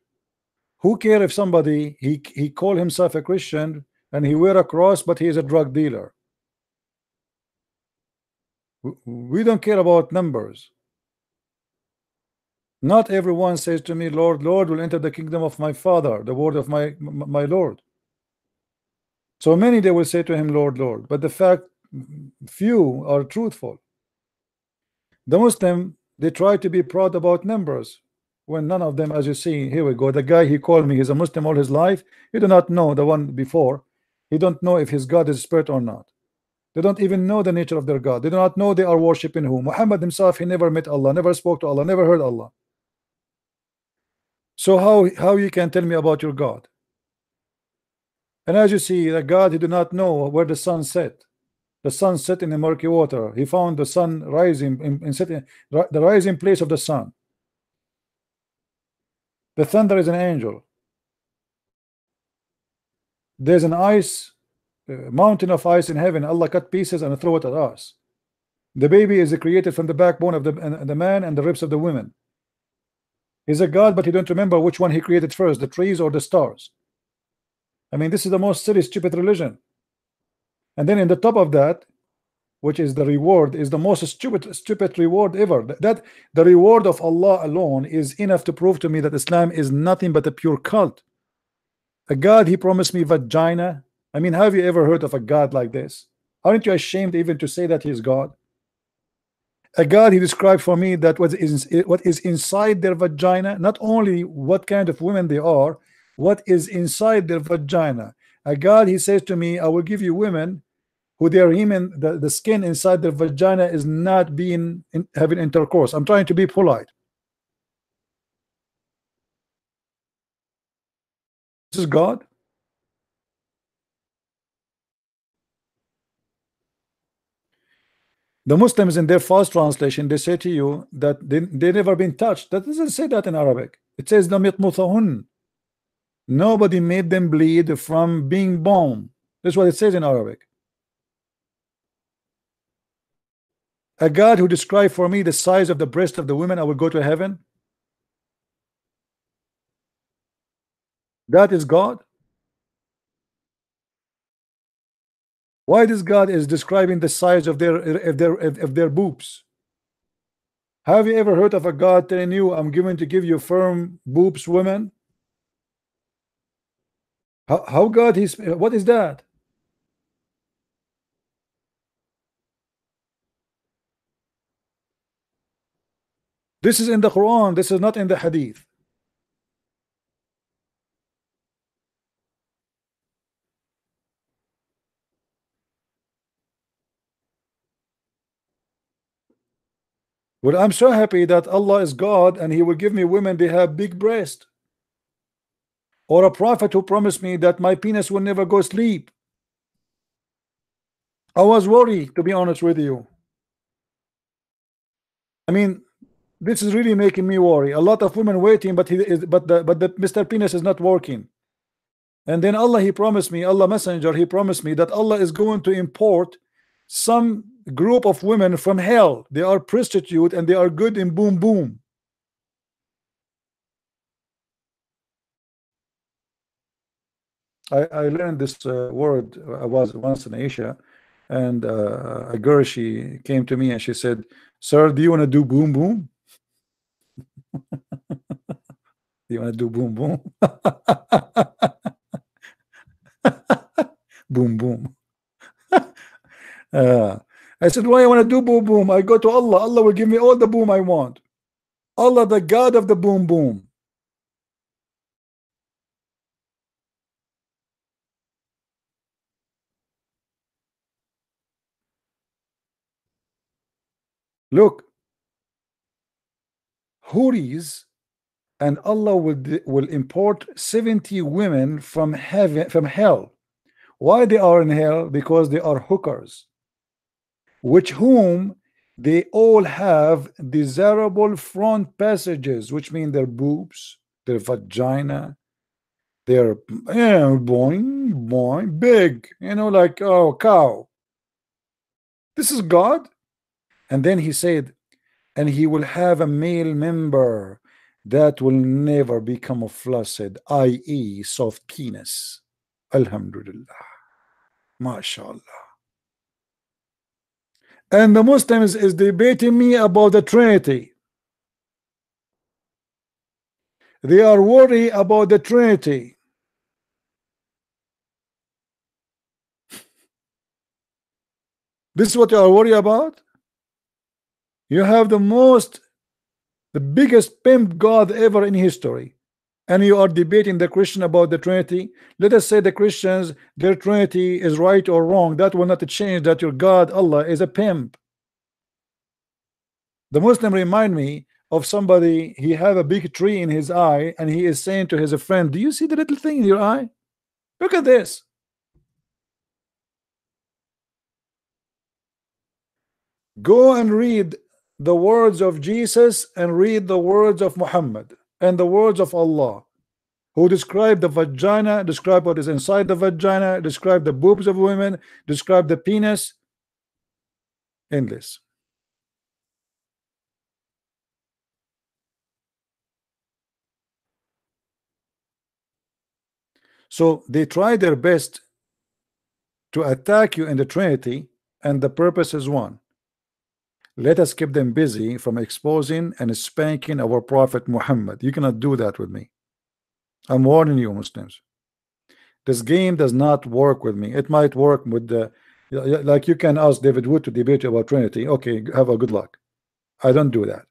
Who care if somebody he call himself a Christian and he wear a cross, but he is a drug dealer? We don't care about numbers. Not everyone says to me, Lord, Lord, will enter the kingdom of my Father, the word of my Lord. So many they will say to him, Lord, Lord, but the fact few are truthful. The Muslim, they try to be proud about numbers when none of them, as you see, here we go, the guy he called me, he's a Muslim all his life. He do not know the one before. He don't know if his God is spirit or not. They don't even know the nature of their God. They do not know they are worshiping whom. Muhammad himself, he never met Allah, never spoke to Allah, never heard Allah. So how you can tell me about your God? And as you see, the God, he do not know where the sun set. The sun set in the murky water. He found the sun rising in setting, the rising place of the sun. The thunder is an angel. There's an ice mountain of ice in heaven. Allah cut pieces and throw it at us. The baby is created from the backbone of the man and the ribs of the women. He's a God, but he don't remember which one he created first, the trees or the stars. I mean, this is the most silly, stupid religion. And then in the top of that, which is the reward, is the most stupid reward ever. That the reward of Allah alone is enough to prove to me that Islam is nothing but a pure cult. A God, he promised me vagina. I mean, have you ever heard of a God like this? Aren't you ashamed even to say that he is God? A God, he described for me that what is inside their vagina, not only what kind of women they are, what is inside their vagina. A God, he says to me, I will give you women who their human, the skin inside their vagina is not being having intercourse. I'm trying to be polite. This is God. The Muslims in their false translation, they say to you that they never been touched. That doesn't say that in Arabic. It says lam yatmuthahun. Nobody made them bleed from being born. That's what it says in Arabic. A God who described for me the size of the breast of the women, I will go to heaven. That is God. Why this God is describing the size of their boobs? Have you ever heard of a God telling you, I'm going to give you firm boobs, women? How God is? What is that? This is in the Quran, this is not in the Hadith. Well, I'm so happy that Allah is God and He will give me women they have big breast, or a prophet who promised me that my penis will never go sleep. I was worried, to be honest with you. I mean, this is really making me worry. A lot of women waiting, but the Mr. Penis is not working. And then Allah, He promised me, Allah Messenger, He promised me that Allah is going to import some group of women from hell. They are prostitute and they are good in boom boom. I learned this word. I was once in Asia, and a girl, she came to me and she said, "Sir, do you want to do boom boom? Do you want to do boom boom?" Boom boom. I said, "Why I want to do boom boom? I go to Allah. Allah will give me all the boom I want. Allah, the God of the boom boom." Look, Houris, and Allah will import 70 women from heaven, from hell. Why they are in hell? Because they are hookers, which whom they all have desirable front passages, which mean their boobs, their vagina, their boing boing big, you know, like oh cow. This is God. And then He said, and He will have a male member that will never become flaccid, i.e. soft penis. Alhamdulillah. MashaAllah. And the Muslims is debating me about the Trinity. They are worried about the Trinity. This is what you are worried about? You have the biggest pimp God ever in history, and you are debating the Christian about the Trinity. Let us say the Christians, their Trinity is right or wrong. That will not change that your God Allah is a pimp. The Muslim remind me of somebody. He have a big tree in his eye, and he is saying to his friend, "Do you see the little thing in your eye? Look at this." Go and read the words of Jesus and read the words of Muhammad and the words of Allah, who describe the vagina, describe what is inside the vagina, describe the boobs of women, describe the penis. Endless. So they try their best to attack you in the Trinity, and the purpose is one: let us keep them busy from exposing and spanking our Prophet Muhammad. You cannot do that with me. I'm warning you, Muslims. This game does not work with me. It might work with the, like you can ask David Wood to debate about Trinity. Okay, have a good luck. I don't do that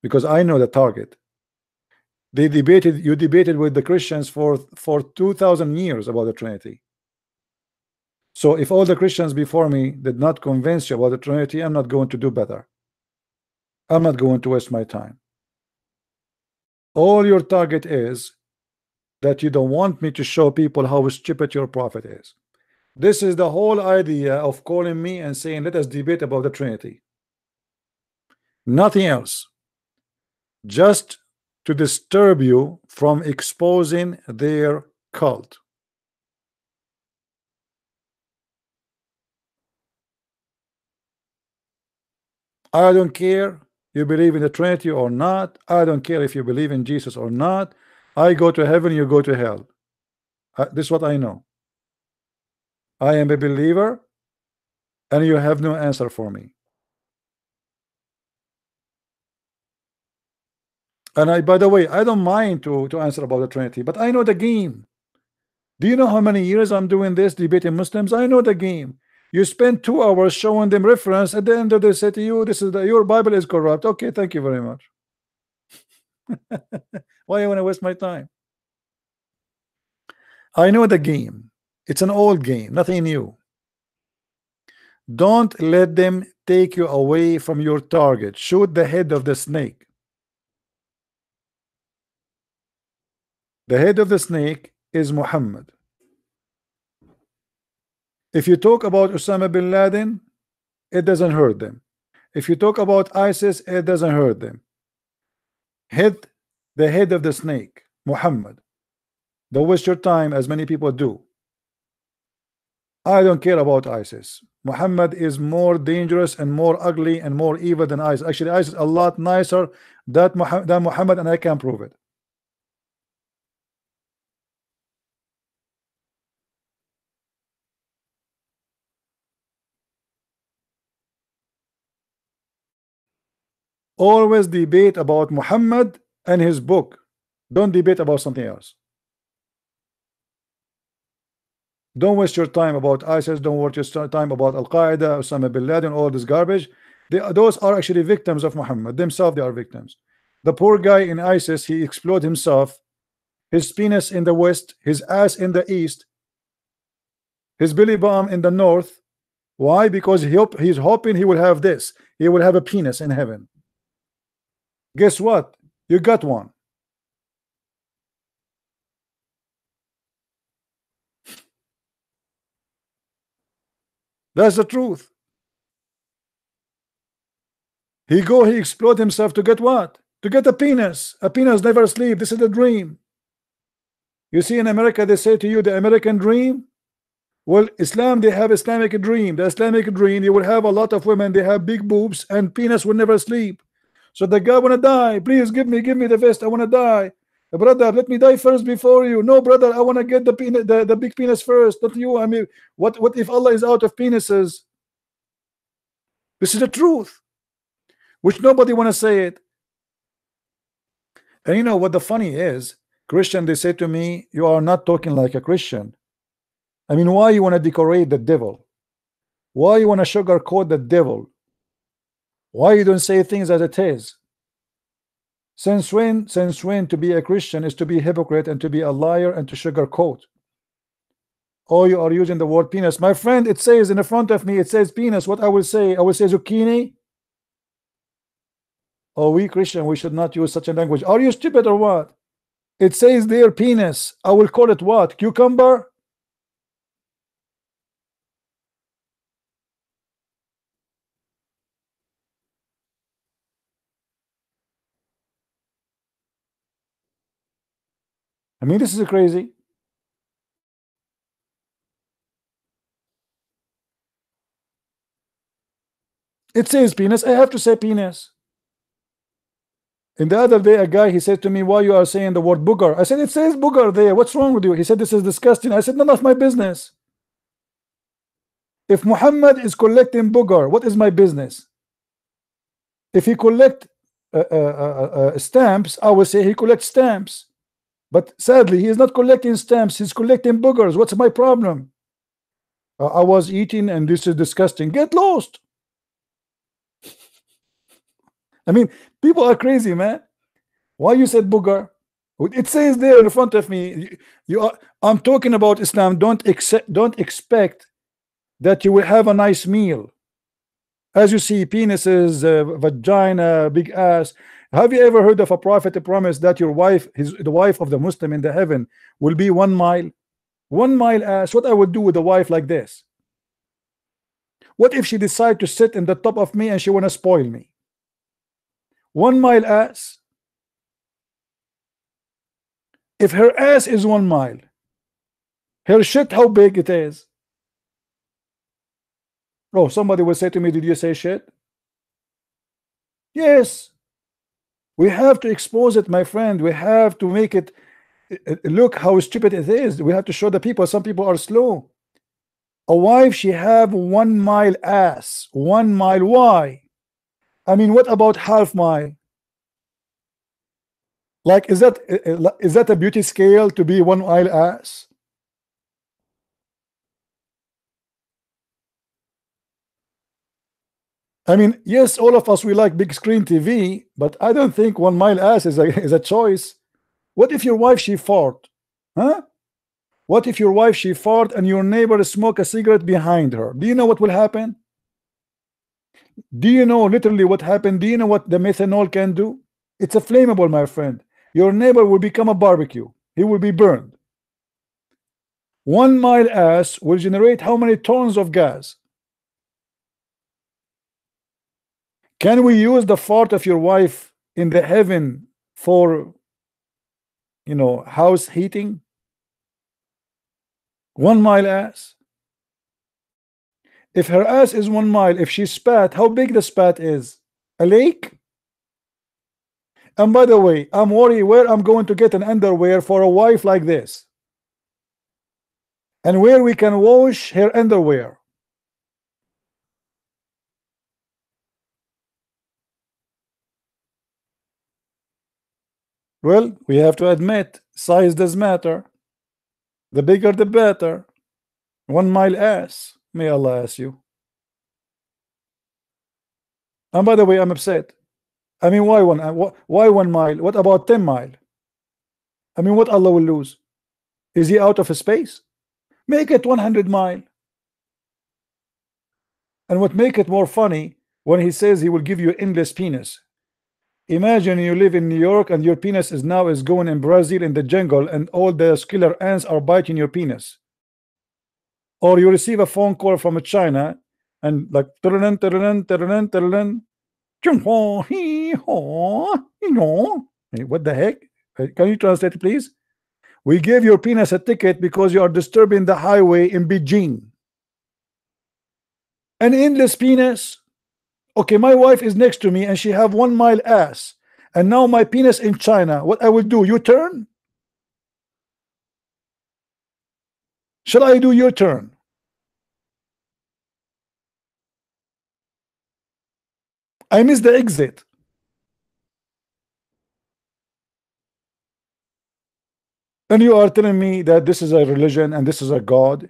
because I know the target. They debated, you debated with the Christians for 2,000 years about the Trinity. So if all the Christians before me did not convince you about the Trinity, I'm not going to do better. I'm not going to waste my time. All your target is that you don't want me to show people how stupid your prophet is. This is the whole idea of calling me and saying, let us debate about the Trinity. Nothing else. Just to disturb you from exposing their cult. I don't care you believe in the Trinity or not. I don't care if you believe in Jesus or not. I go to heaven, you go to hell. This is what I know. I am a believer, and you have no answer for me. And by the way, I don't mind to answer about the Trinity, but I know the game. Do you know how many years I'm doing this, debating Muslims? I know the game. You spend 2 hours showing them reference. At the end of the day, say to you, this is your Bible is corrupt. Okay, thank you very much. Why you want to waste my time? I know the game. It's an old game, nothing new. Don't let them take you away from your target. Shoot the head of the snake. The head of the snake is Muhammad. If you talk about Osama bin Laden, it doesn't hurt them. If you talk about ISIS, it doesn't hurt them. Hit the head of the snake, Muhammad. Don't waste your time as many people do. I don't care about ISIS. Muhammad is more dangerous and more ugly and more evil than ISIS. Actually, ISIS is a lot nicer than Muhammad, and I can prove it. Always debate about Muhammad and his book. Don't debate about something else. Don't waste your time about ISIS. Don't waste your time about Al-Qaeda, Osama bin Laden, all this garbage. Those are actually victims of Muhammad. Themselves, they are victims. The poor guy in ISIS, he exploded himself. His penis in the west, his ass in the east, his belly bomb in the north. Why? Because he's hoping he will have this. He will have a penis in heaven. Guess what? You got one. That's the truth. He explode himself to get what? To get a penis. A penis never sleep. This is a dream. You see, in America, they say to you the American dream. Well, Islam, they have Islamic dream. The Islamic dream, you will have a lot of women. They have big boobs, and penis will never sleep. So the guy wanna die. Please give me the vest. I wanna die. Brother, let me die first before you. No, brother, I wanna get the penis, the big penis first. Not you. I mean, what if Allah is out of penises? This is the truth, which nobody wanna say it. And you know what the funny is? Christian, they say to me, you are not talking like a Christian. I mean, why you want to decorate the devil? Why you want to sugarcoat the devil? Why you don't say things as it is? Since when to be a Christian is to be a hypocrite and to be a liar and to sugarcoat? Oh, you are using the word penis. My friend, it says in the front of me, it says penis. What I will say zucchini. Oh, we Christian, we should not use such a language. Are you stupid or what? It says there penis. I will call it what? Cucumber? I mean, this is crazy. It says penis. I have to say penis. And the other day, a guy, he said to me, why you are saying the word booger? I said, it says booger there. What's wrong with you? He said, this is disgusting. I said, none of my business. If Muhammad is collecting booger, what is my business? If he collect stamps, I will say he collects stamps. But sadly, he is not collecting stamps. He's collecting boogers. What's my problem? I was eating and this is disgusting. Get lost. I mean, people are crazy, man. Why you said booger? It says there in front of me. I'm talking about Islam. Don't expect that you will have a nice meal. As you see, penises, vagina, big ass. Have you ever heard of a prophet promise that your wife, the wife of the Muslim in the heaven, will be 1 mile? 1 mile ass. What I would do with a wife like this? What if she decide to sit in the top of me and she wanna spoil me? 1 mile ass. If her ass is 1 mile, her shit, how big it is? Oh, somebody will say to me, did you say shit? Yes. We have to expose it, my friend. We have to make it look how stupid it is. We have to show the people. Some people are slow. A wife, she have 1 mile ass. 1 mile. Why? I mean, what about half mile? Like, is that a beauty scale to be 1 mile ass? I mean, yes, all of us, we like big screen TV, but I don't think 1 mile ass is a choice. What if your wife, she fart? Huh? What if your wife, she fart and your neighbor smoke a cigarette behind her? Do you know what will happen? Do you know literally what happened? Do you know what the methanol can do? It's a flammable, my friend. Your neighbor will become a barbecue. He will be burned. 1 mile ass will generate how many tons of gas? Can we use the fart of your wife in the heaven for, you know, house heating? 1 mile ass. If her ass is 1 mile, if she spat, how big the spat is? A lake? And by the way, I'm worried where I'm going to get an underwear for a wife like this, and where we can wash her underwear. Well, we have to admit, size does matter. The bigger the better. 1 mile ass. May Allah ask you. And by the way, I'm upset. I mean, why 1 mile? What about 10 mile? I mean, what Allah will lose? Is he out of space? Make it 100 mile. And what make it more funny, when he says he will give you endless penis. Imagine you live in New York and your penis is going in Brazil in the jungle, and all the killer ants are biting your penis. Or you receive a phone call from China and like what the heck? Can you translate it, please? We gave your penis a ticket because you are disturbing the highway in Beijing. An endless penis. Okay, my wife is next to me and she have 1 mile ass, and now my penis in China. What I will do? U-turn? Shall I do U-turn? I missed the exit. And you are telling me that this is a religion and this is a God?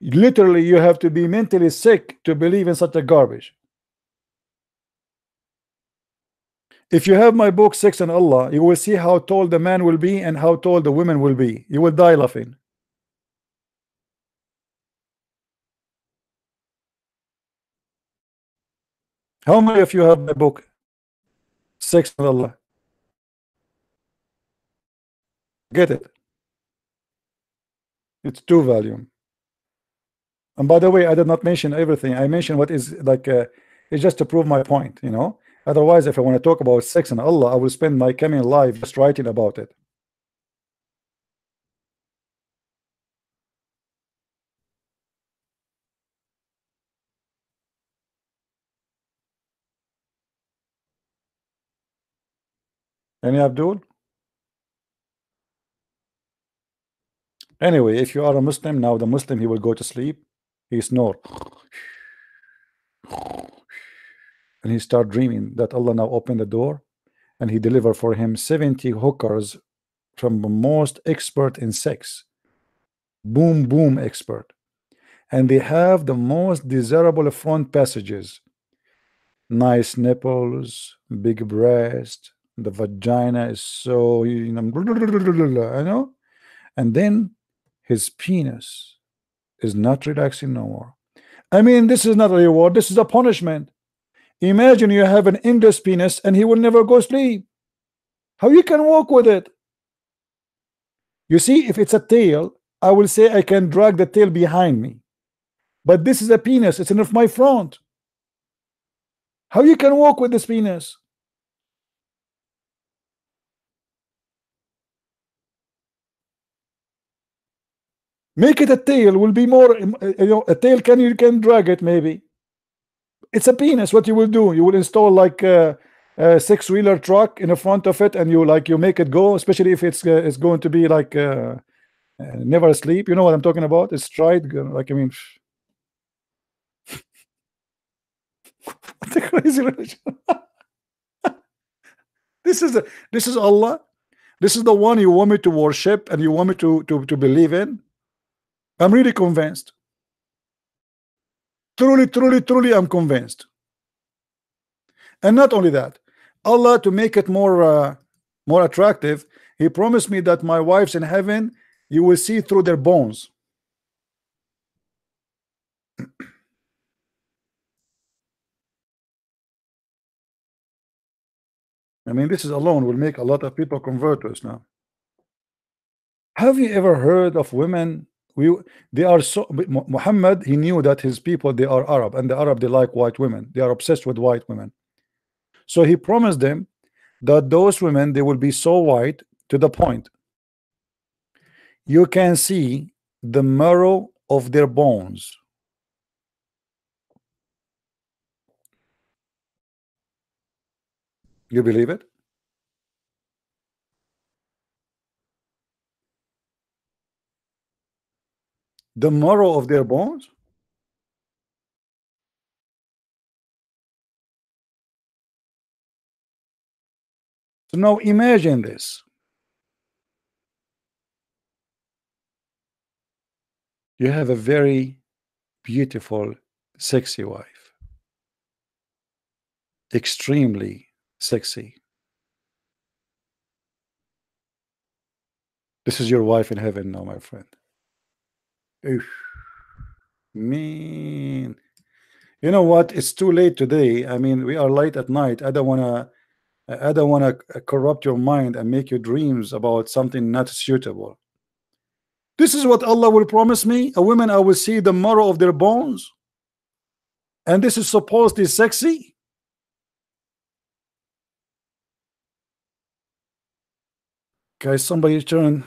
Literally, you have to be mentally sick to believe in such a garbage. If you have my book, Sex and Allah, you will see how tall the man will be and how tall the women will be. You will die laughing. How many of you have my book, Sex and Allah? Get it. It's 2 volume. And by the way, I did not mention everything. I mentioned what is like it's just to prove my point, you know. Otherwise, if I want to talk about sex and Allah, I will spend my coming life just writing about it. Any Abdul? Anyway, if you are a Muslim, now the Muslim, he will go to sleep, he snore, and he start dreaming that Allah now opened the door and he deliver for him 70 hookers from the most expert in sex, boom expert, and they have the most desirable front passages, nice nipples, big breast, the vagina is so, you know, I know, and then his penis is not relaxing no more. I mean, this is not a reward, this is a punishment. Imagine you have an endless penis and he will never go sleep. How you can walk with it? You see, if it's a tail, I will say I can drag the tail behind me. But this is a penis, it's in my front. How you can walk with this penis? Make it a tail, will be more, you know, a tail you can drag it maybe. It's a penis. What you will do? You will install like a 6-wheeler truck in the front of it, and you make it go. Especially if it's going to be like never asleep. You know what I'm talking about? It's stride. Like I mean, what a crazy religion. This is Allah. This is the one you want me to worship and you want me to believe in. I'm really convinced. Truly, I'm convinced. And not only that, Allah, to make it more attractive, He promised me that my wives in heaven, you will see through their bones. I mean, this is alone will make a lot of people convert to Islam. Have you ever heard of women? They are so. Muhammad, he knew that his people, they are Arab, and the Arab, they like white women. They are obsessed with white women. So he promised them that those women, they will be so white to the point you can see the marrow of their bones. You believe it? The marrow of their bones? So now imagine this. You have a very beautiful, sexy wife. Extremely sexy. This is your wife in heaven now, my friend. Oof. Man. You know what? It's too late today. I mean, we are late at night. I don't wanna corrupt your mind and make you dreams about something not suitable. This is what Allah will promise me. A woman, I will see the marrow of their bones. And this is supposedly sexy. Guys, somebody turn.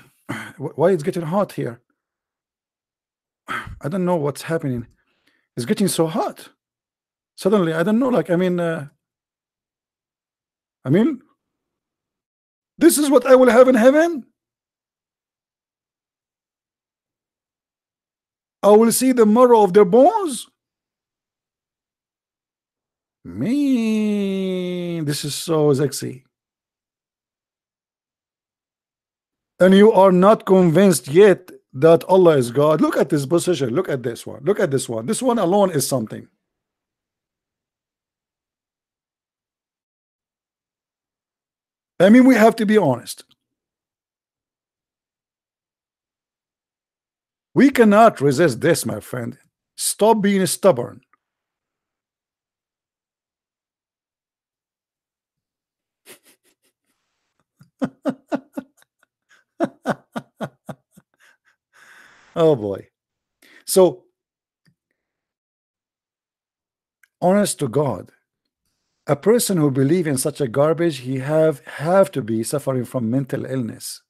Why it's getting hot here? I don't know what's happening. It's getting so hot. Suddenly, I don't know. Like, I mean, this is what I will have in heaven. I will see the marrow of their bones. Man, this is so sexy. And you are not convinced yet that Allah is God. Look at this position. Look at this one. Look at this one. This one alone is something. I mean, we have to be honest. We cannot resist this, my friend. Stop being stubborn. Oh boy. So, honest to God, a person who believes in such a garbage, he have to be suffering from mental illness.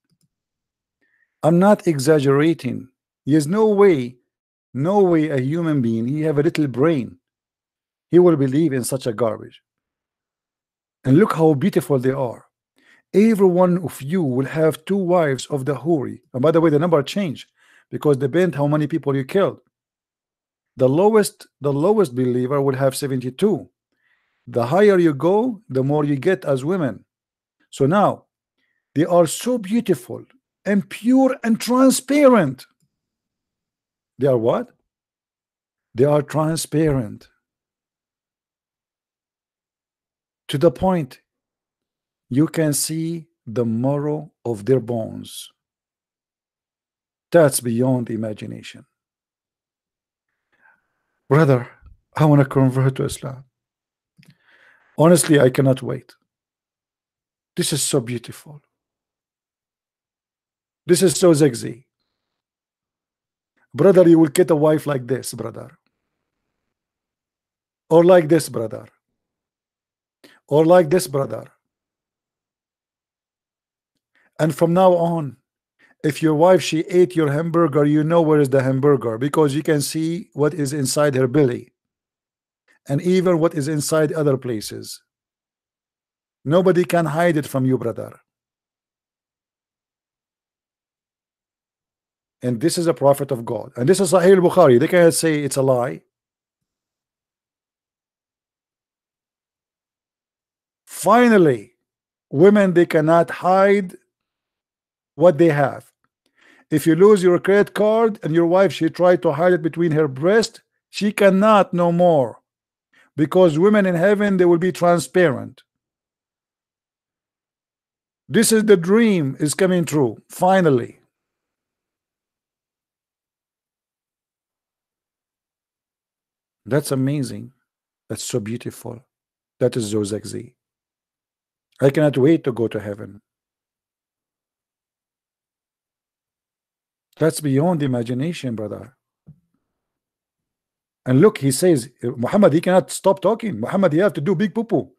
I'm not exaggerating. There's no way a human being, he have a little brain, he will believe in such a garbage. And look how beautiful they are. Every one of you will have 2 wives of the Huri. And by the way, the number changed because depend how many people you killed. The lowest believer will have 72. The higher you go, the more you get as women. So now they are so beautiful and pure and transparent. They are what? They are transparent to the point you can see the marrow of their bones. That's beyond imagination. Brother, I want to convert to Islam. Honestly, I cannot wait. This is so beautiful. This is so sexy. Brother, you will get a wife like this, brother. Or like this, brother. Or like this, brother. And from now on, if your wife, she ate your hamburger, you know where is the hamburger, because you can see what is inside her belly. And even what is inside other places. Nobody can hide it from you, brother. And this is a prophet of God. And this is Sahih al-Bukhari. They cannot say it's a lie. Finally, women, they cannot hide what they have. If you lose your credit card and your wife, she tried to hide it between her breast, she cannot no more. because women in heaven, they will be transparent. This is the dream is coming true finally. That's amazing. That's so beautiful. That is so sexy. I cannot wait to go to heaven. That's beyond imagination, brother. And look, he says, Muhammad, he cannot stop talking. Muhammad, you have to do big poo-poo.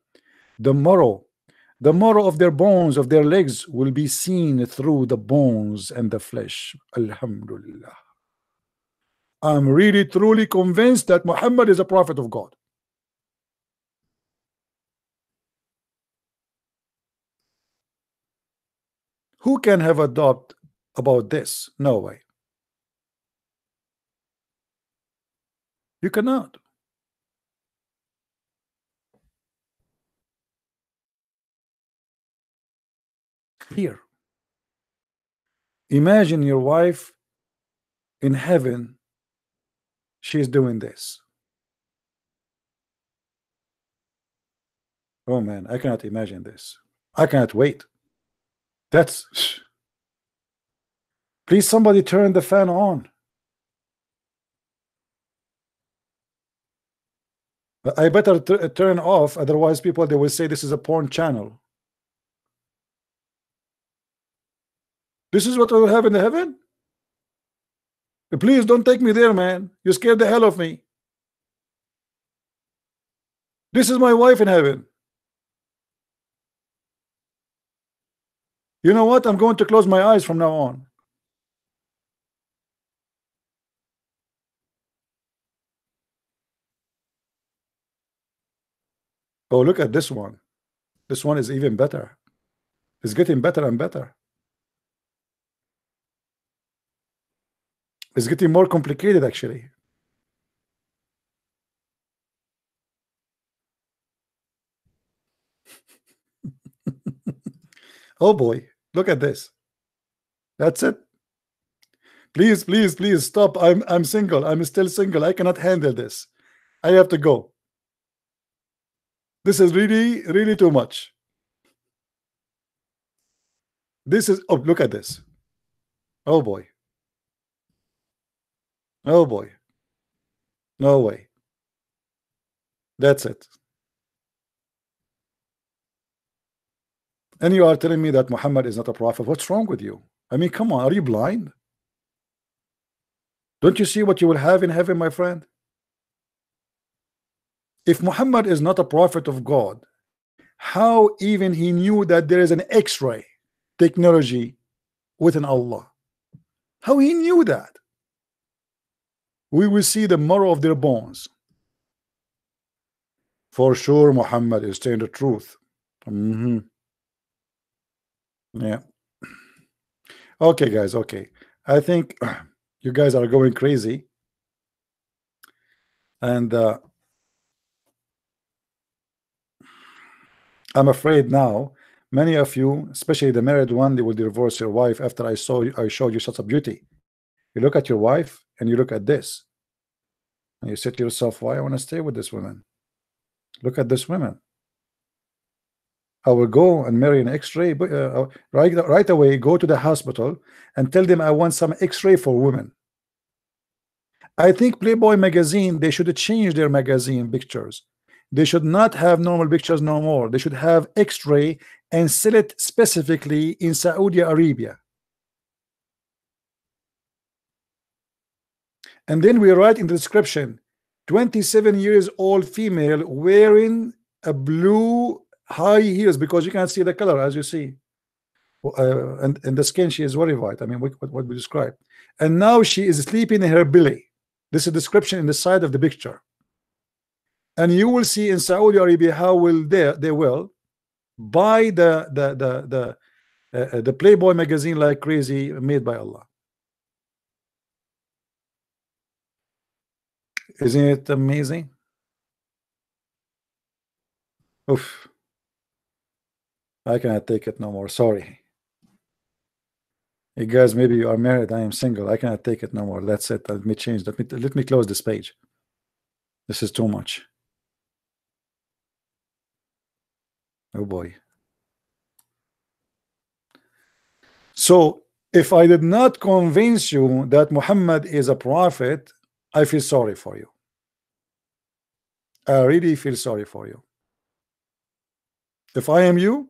The marrow of their bones, of their legs, will be seen through the bones and the flesh. Alhamdulillah. I'm really truly convinced that Muhammad is a prophet of God. Who can have a doubt about this? No way. You cannot. Here, imagine your wife in heaven. She's doing this. Oh man, I cannot imagine this. I cannot wait. That's, please somebody turn the fan on. I better turn off, otherwise people, they will say this is a porn channel. This is what we will have in the heaven? Please don't take me there, man. You scared the hell of me. This is my wife in heaven. You know what? I'm going to close my eyes from now on. Oh, look at this one. This one is even better. It's getting better and better. It's getting more complicated, actually. Oh boy, look at this. That's it. Please, please, please stop. I'm single. I'm still single. I cannot handle this. I have to go. This is really, really too much. This is, oh, look at this. Oh boy. Oh boy. No way. That's it. And you are telling me that Muhammad is not a prophet. What's wrong with you? I mean, come on, are you blind? Don't you see what you will have in heaven, my friend? If Muhammad is not a prophet of God, how even he knew that there is an X-ray technology within Allah? How he knew that? We will see the marrow of their bones. For sure, Muhammad is saying the truth. Yeah. Okay, guys. Okay. I think you guys are going crazy. And I'm afraid now, many of you, especially the married one, they will divorce your wife after I showed you such a beauty. You look at your wife and you look at this. And you say to yourself, why I want to stay with this woman? Look at this woman. I will go and marry an X-ray, right away, go to the hospital and tell them I want some X-ray for women. I think Playboy magazine, they should change their magazine pictures. They should not have normal pictures no more. They should have X-ray and sell it specifically in Saudi Arabia. And then we write in the description, 27 years old female wearing a blue high heels, because you can't see the color, as you see. And the skin, she is very white. I mean, what we describe. And now she is sleeping in her belly. This is a description in the side of the picture. And you will see in Saudi Arabia how will they will buy the Playboy magazine like crazy, made by Allah. Isn't it amazing? Oof. I cannot take it no more. Sorry. You guys, maybe you are married. I am single. I cannot take it no more. That's it. Let me change. Let me close this page. This is too much. Oh boy. So if I did not convince you that Muhammad is a prophet, I feel sorry for you. I really feel sorry for you. If I am you,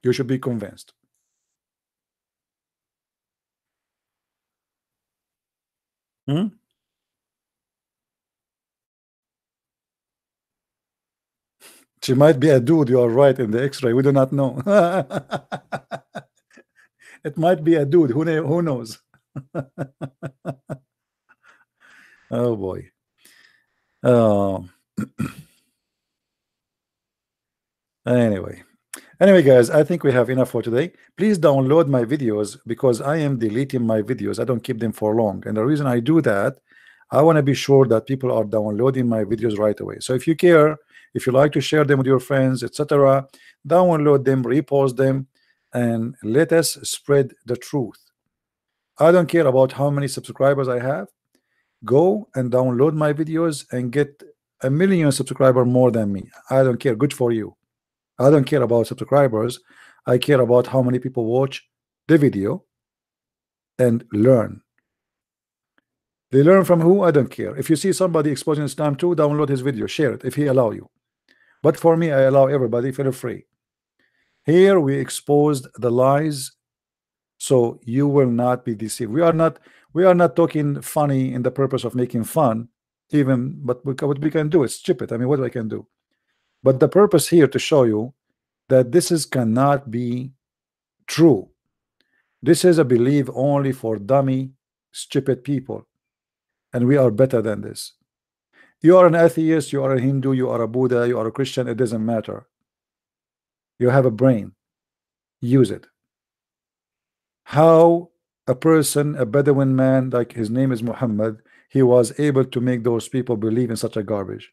you should be convinced. She might be a dude, you are right, in the x-ray. We do not know. It might be a dude. Who knows? Oh boy. Anyway guys, I think we have enough for today. Please download my videos, because I am deleting my videos. I don't keep them for long, and the reason I do that, I want to be sure that people are downloading my videos right away. So if you care, if you like to share them with your friends, etc., download them, repost them, and let us spread the truth. I don't care about how many subscribers I have. Go and download my videos and get 1 million subscribers more than me. I don't care. Good for you. I don't care about subscribers. I care about how many people watch the video and learn. They learn from who? I don't care. If you see somebody exposing Islam too, download his video, share it if he allow you. But for me, I allow everybody, feel free. Here we exposed the lies, so you will not be deceived. We are not talking funny in the purpose of making fun, even, but what we can do is stupid. I mean, what I can do? But the purpose here to show you that this cannot be true. This is a belief only for dummy, stupid people, and we are better than this. You are an atheist, you are a Hindu, you are a Buddha, you are a Christian, it doesn't matter. You have a brain. Use it. How a person, a Bedouin man, like his name is Muhammad, he was able to make those people believe in such a garbage?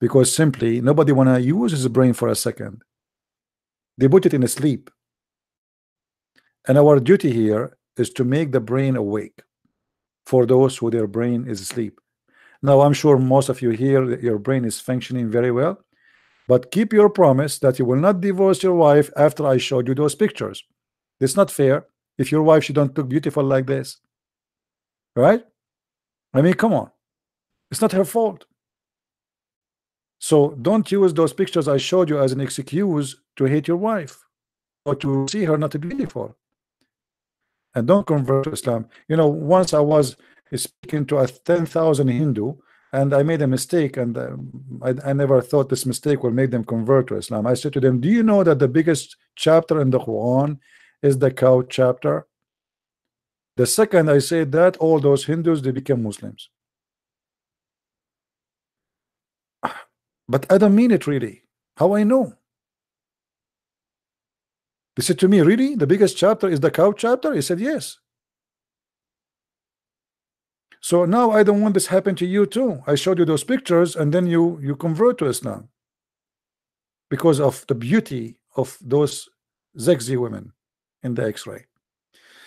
Because simply nobody want to use his brain for a second. They put it in a sleep. And our duty here is to make the brain awake for those who their brain is asleep. Now, I'm sure most of you here, your brain is functioning very well, but keep your promise that you will not divorce your wife after I showed you those pictures. It's not fair if your wife, she don't look beautiful like this, right? I mean, come on, it's not her fault. So don't use those pictures I showed you as an excuse to hate your wife or to see her not beautiful. And don't convert to Islam. You know, once I was speaking to a 10,000 Hindu, and I made a mistake, and I never thought this mistake will make them convert to Islam. I said to them, do you know that the biggest chapter in the Quran is the cow chapter? The second I said that, all those Hindus, they became Muslims. But I don't mean it really. How I know? They said to me, really? The biggest chapter is the cow chapter? He said, yes. So now I don't want this happen to you too. I showed you those pictures, and then you convert to Islam because of the beauty of those sexy women in the X-ray.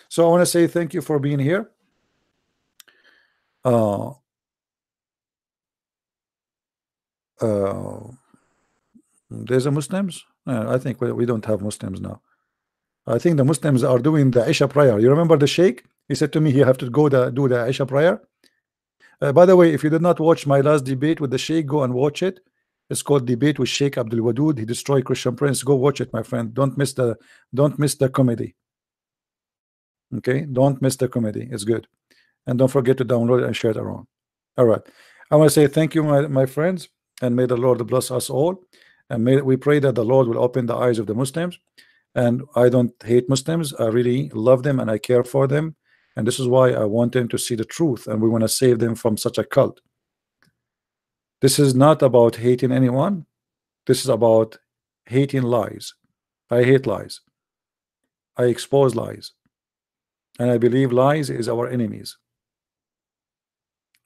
So I want to say thank you for being here. There's a Muslims. I think we don't have Muslims now. I think the Muslims are doing the Isha prayer. You remember the Sheikh? He said to me, you have to go do the Isha prayer. By the way, if you did not watch my last debate with the Sheikh, go and watch it. It's called Debate with Sheikh Abdul Wadud. He destroyed Christian Prince. Go watch it, my friend. Don't miss the comedy. Okay, don't miss the comedy. It's good. And don't forget to download it and share it around. All right. I want to say thank you, my friends, and may the Lord bless us all. And may we pray that the Lord will open the eyes of the Muslims. And I don't hate Muslims. I really love them and I care for them. And this is why I want them to see the truth, and we want to save them from such a cult. This is not about hating anyone. This is about hating lies. I hate lies. I expose lies. And I believe lies is our enemies.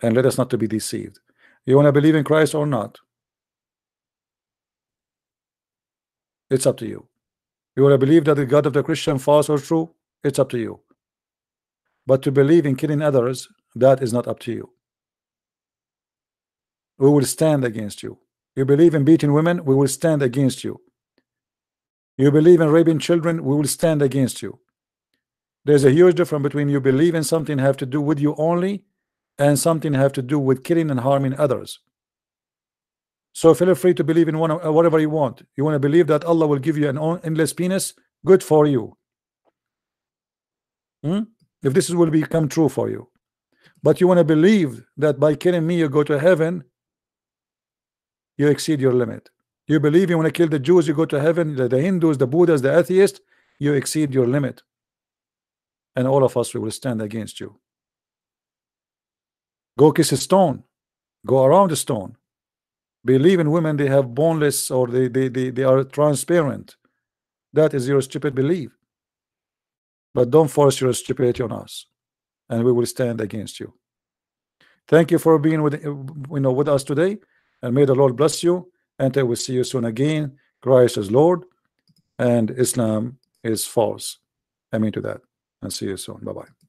And let us not to be deceived. You want to believe in Christ or not? It's up to you. You want to believe that the God of the Christian false or true? It's up to you. But to believe in killing others, that is not up to you. We will stand against you. You believe in beating women, we will stand against you. You believe in raping children, we will stand against you. There's a huge difference between you believe in something have to do with you only and something have to do with killing and harming others. So feel free to believe in whatever you want. You want to believe that Allah will give you an endless penis, good for you. If this will become true for you. But you want to believe that by killing me you go to heaven, you exceed your limit. You believe you want to kill the Jews, you go to heaven, the Hindus, the Buddhas, the atheists, you exceed your limit. And all of us, we will stand against you. Go kiss a stone. Go around a stone. Believe in women, they have boneless or they are transparent. That is your stupid belief. But don't force your stupidity on us, and we will stand against you. Thank you for being with us today, and may the Lord bless you. And I will see you soon again. Christ is Lord, and Islam is false. Amen to that. And see you soon. Bye bye.